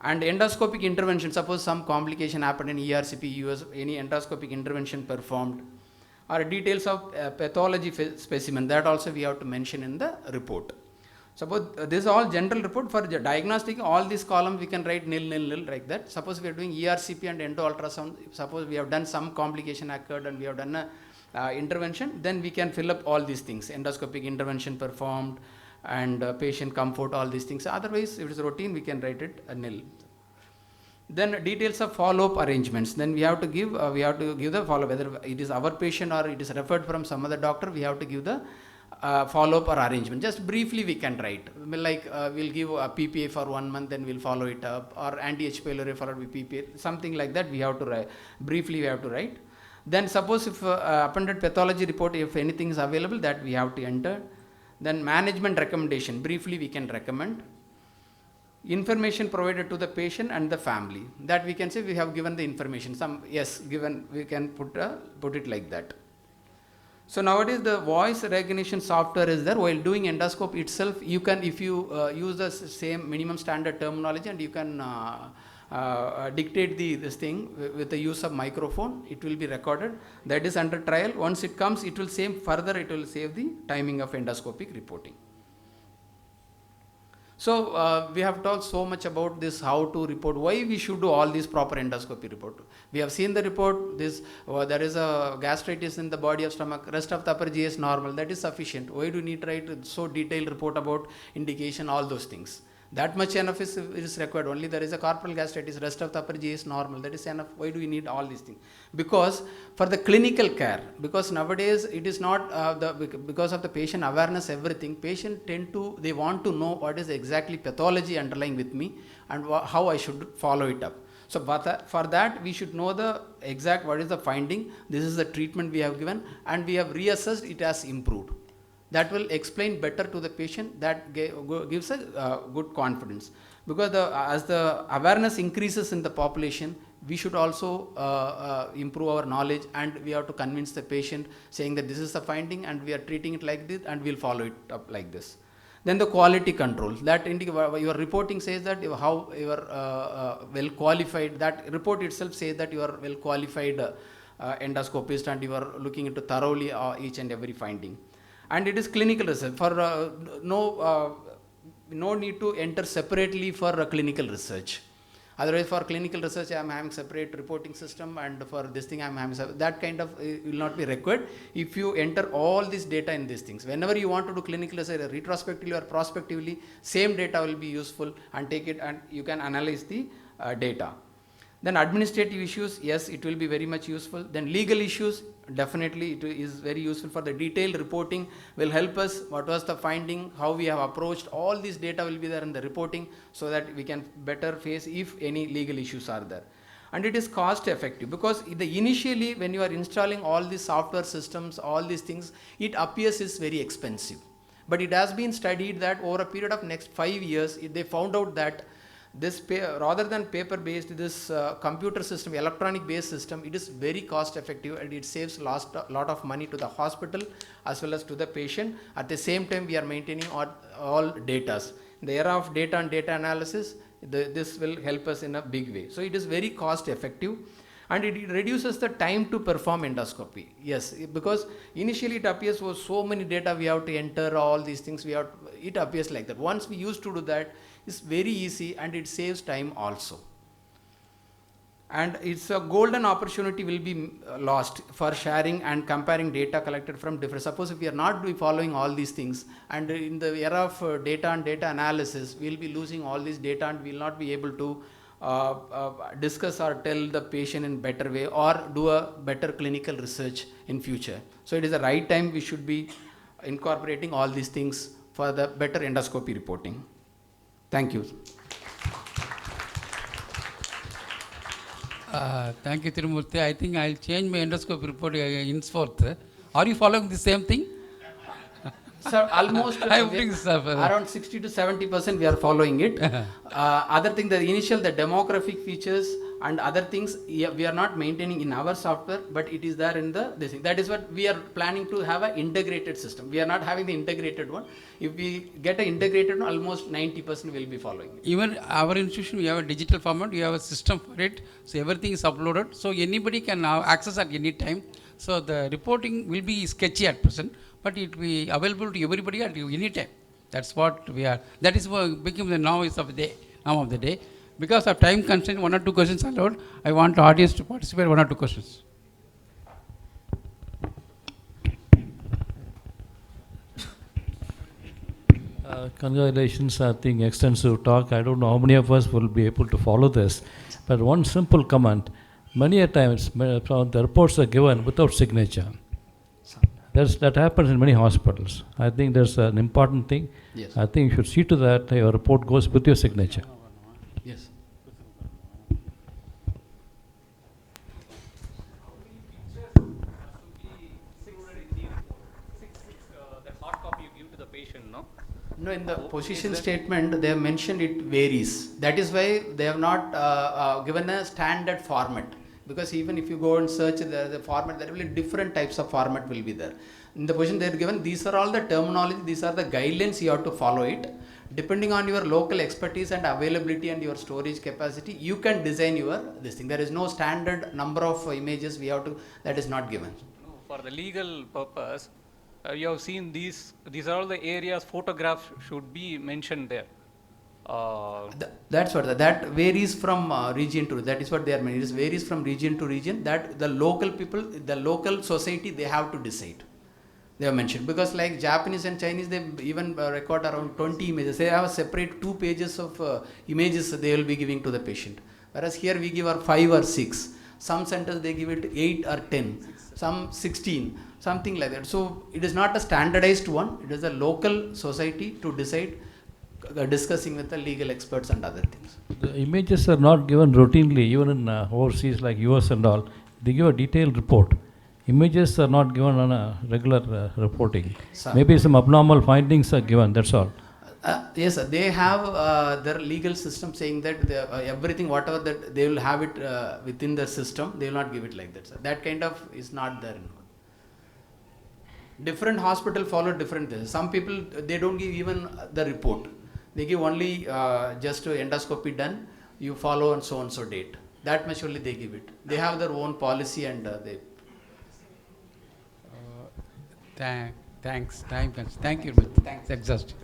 And endoscopic intervention, suppose some complication happened in ERCP, US, any endoscopic intervention performed, or details of pathology specimen, that also we have to mention in the report. Suppose this is all general report. For the diagnostic, all these columns we can write nil, nil, nil, like that. Suppose we are doing ERCP and endo ultrasound, suppose we have done some complication occurred and we have done a intervention, then we can fill up all these things, endoscopic intervention performed and patient comfort, all these things. Otherwise, if it is routine, we can write it a nil. Then details of follow-up arrangements. Then we have to give the follow-up, whether it is our patient or it is referred from some other doctor, we have to give the follow-up or arrangement. Just briefly we can write, like we'll give a PPA for 1 month, then we'll follow it up, or anti-H. pylori followed with PPA, something like that we have to write, briefly we have to write. Then suppose if appended pathology report, if anything is available, that we have to enter. Then management recommendation, briefly we can recommend. Information provided to the patient and the family, that we can say we have given the information, given, we can put it like that. So nowadays the voice recognition software is there. While doing endoscope itself, you can, if you use the same minimum standard terminology, and you can dictate this thing with the use of microphone, it will be recorded. That is under trial. Once it comes, it will save further, it will save the timing of endoscopic reporting. So we have talked so much about this, how to report, why we should do all these proper endoscopy report. We have seen the report, there is a gastritis in the body of stomach, rest of the upper GI is normal, that is sufficient. Why do you need to write so detailed report about indication, all those things? That much enough is required. Only there is a corporal gastritis, rest of the upper GI is normal, that is enough. Why do we need all these things? Because for the clinical care, because nowadays it is not because of the patient awareness, everything, patient they want to know what is exactly pathology underlying with me and how I should follow it up. So for that we should know the exact what is the finding, this is the treatment we have given, and we have reassessed, it has improved. That will explain better to the patient, that gives a good confidence. Because as the awareness increases in the population, we should also improve our knowledge, and we have to convince the patient saying that this is the finding and we are treating it like this and we'll follow it up like this. Then the quality control, that your reporting says that how you are well qualified, that report itself says that you are well qualified endoscopist and you are looking into thoroughly each and every finding. And it is clinical research. For no need to enter separately for clinical research. Otherwise, for clinical research, I am having separate reporting system, and for this thing, I am having that kind of will not be required. If you enter all this data in these things, whenever you want to do clinical research, retrospectively or prospectively, same data will be useful, and take it and you can analyze the data. Then administrative issues, yes, it will be very much useful. Then legal issues, definitely it is very useful. For the detailed reporting will help us, what was the finding, how we have approached, all this data will be there in the reporting, so that we can better face if any legal issues are there. And it is cost effective, because initially when you are installing all these software systems, all these things, it appears is very expensive. But it has been studied that over a period of next 5 years, they found out that this rather than paper based, this computer system, electronic based system, it is very cost effective, and it saves a lot of money to the hospital as well as to the patient. At the same time, we are maintaining all data. In the era of data and data analysis, this will help us in a big way. So it is very cost effective, and it reduces the time to perform endoscopy. Yes, because initially it appears was so many data we have to enter, all these things it appears like that. Once we used to do that, it's very easy, and it saves time also. And it's a golden opportunity will be lost for sharing and comparing data collected from different. Suppose if we are not following all these things, and in the era of data and data analysis, we will be losing all this data, and we will not be able to discuss or tell the patient in better way, or do a better clinical research in future. So it is the right time we should be incorporating all these things for the better endoscopy reporting. Thank you. Thank you, Tirumurthy. I think I'll change my endoscopy report henceforth. Are you following the same thing? Sir, almost around 60 to 70% we are following it. Other thing, the demographic features and other things we are not maintaining in our software, but it is there in the this thing. That is what we are planning to have an integrated system. We are not having the integrated one. If we get an integrated one, almost 90% will be following it. Even our institution, we have a digital format, we have a system for it, so everything is uploaded, so anybody can now access at any time. So the reporting will be sketchy at present, but it will be available to everybody at any time. That's what we are. That is what became the now of the day. Now of the day. Because of time constraint, 1 or 2 questions allowed. I want the audience to participate 1 or 2 questions. Congratulations, I think extensive talk. I don't know how many of us will be able to follow this, but one simple comment. Many a times the reports are given without signature. That happens in many hospitals. I think there's an important thing. Yes. I think you should see to that your report goes with your signature. Yes. No, in the position statement they have mentioned it varies. That is why they have not given a standard format. Because even if you go and search the format, there will be different types of format will be there. In the position they are given, these are all the terminology, these are the guidelines you have to follow it. Depending on your local expertise and availability and your storage capacity, you can design your this thing. There is no standard number of images we have to, that is not given. No, for the legal purpose, you have seen these are all the areas photographs should be mentioned there. That's what that varies from region to, that is what they are mentioning. It varies from region to region, that the local people, the local society, they have to decide. They have mentioned, because like Japanese and Chinese, they even record around 20 images. They have a separate 2 pages of images they will be giving to the patient. Whereas here we give 5 or 6. Some centers they give it 8 or 10, some 16, something like that. So it is not a standardized one. It is a local society to decide, discussing with the legal experts and other things. The images are not given routinely, even in overseas like US and all. They give a detailed report. Images are not given on a regular reporting. Maybe some abnormal findings are given, that's all. Yes, sir. They have their legal system saying that everything, whatever that they will have it within the system, they will not give it like that, sir. That kind of is not there. Different hospital follow different things. Some people, they don't give even the report. They give only just endoscopy done, you follow and so date. That much only they give it. They have their own policy and they... Thanks. Thank you. Thanks. Exhaustive.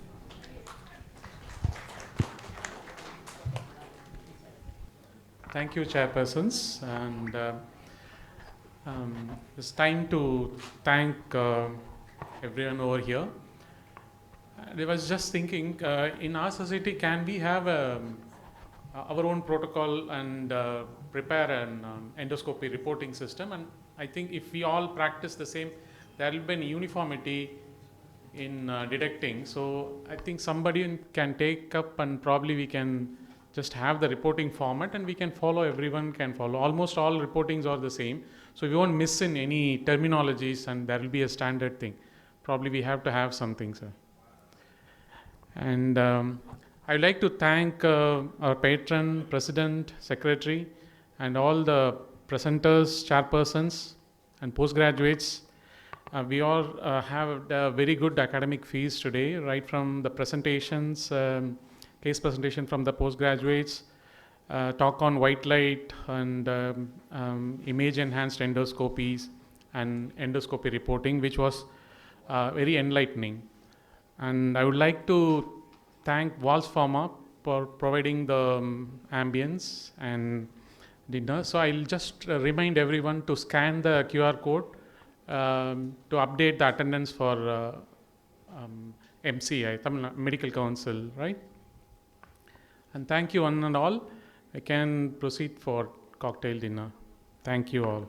Thank you, chairpersons, and it's time to thank everyone over here. I was just thinking, in our society, can we have our own protocol and prepare an endoscopy reporting system? And I think if we all practice the same, there will be an uniformity in detecting. So I think somebody can take up, and probably we can just have the reporting format, and we can follow, everyone can follow. Almost all reportings are the same. So we won't miss in any terminologies, and there will be a standard thing. Probably we have to have something, sir. And I'd like to thank our patron, president, secretary, and all the presenters, chairpersons, and postgraduates. We all have very good academic fees today, right from the presentations, case presentation from the postgraduates, talk on white light and image enhanced endoscopies and endoscopy reporting, which was very enlightening. And I would like to thank Walls Pharma for providing the ambience and dinner. So I'll just remind everyone to scan the QR code to update the attendance for MCI, Tamil Medical Council, right? And thank you one and all. I can proceed for cocktail dinner. Thank you all.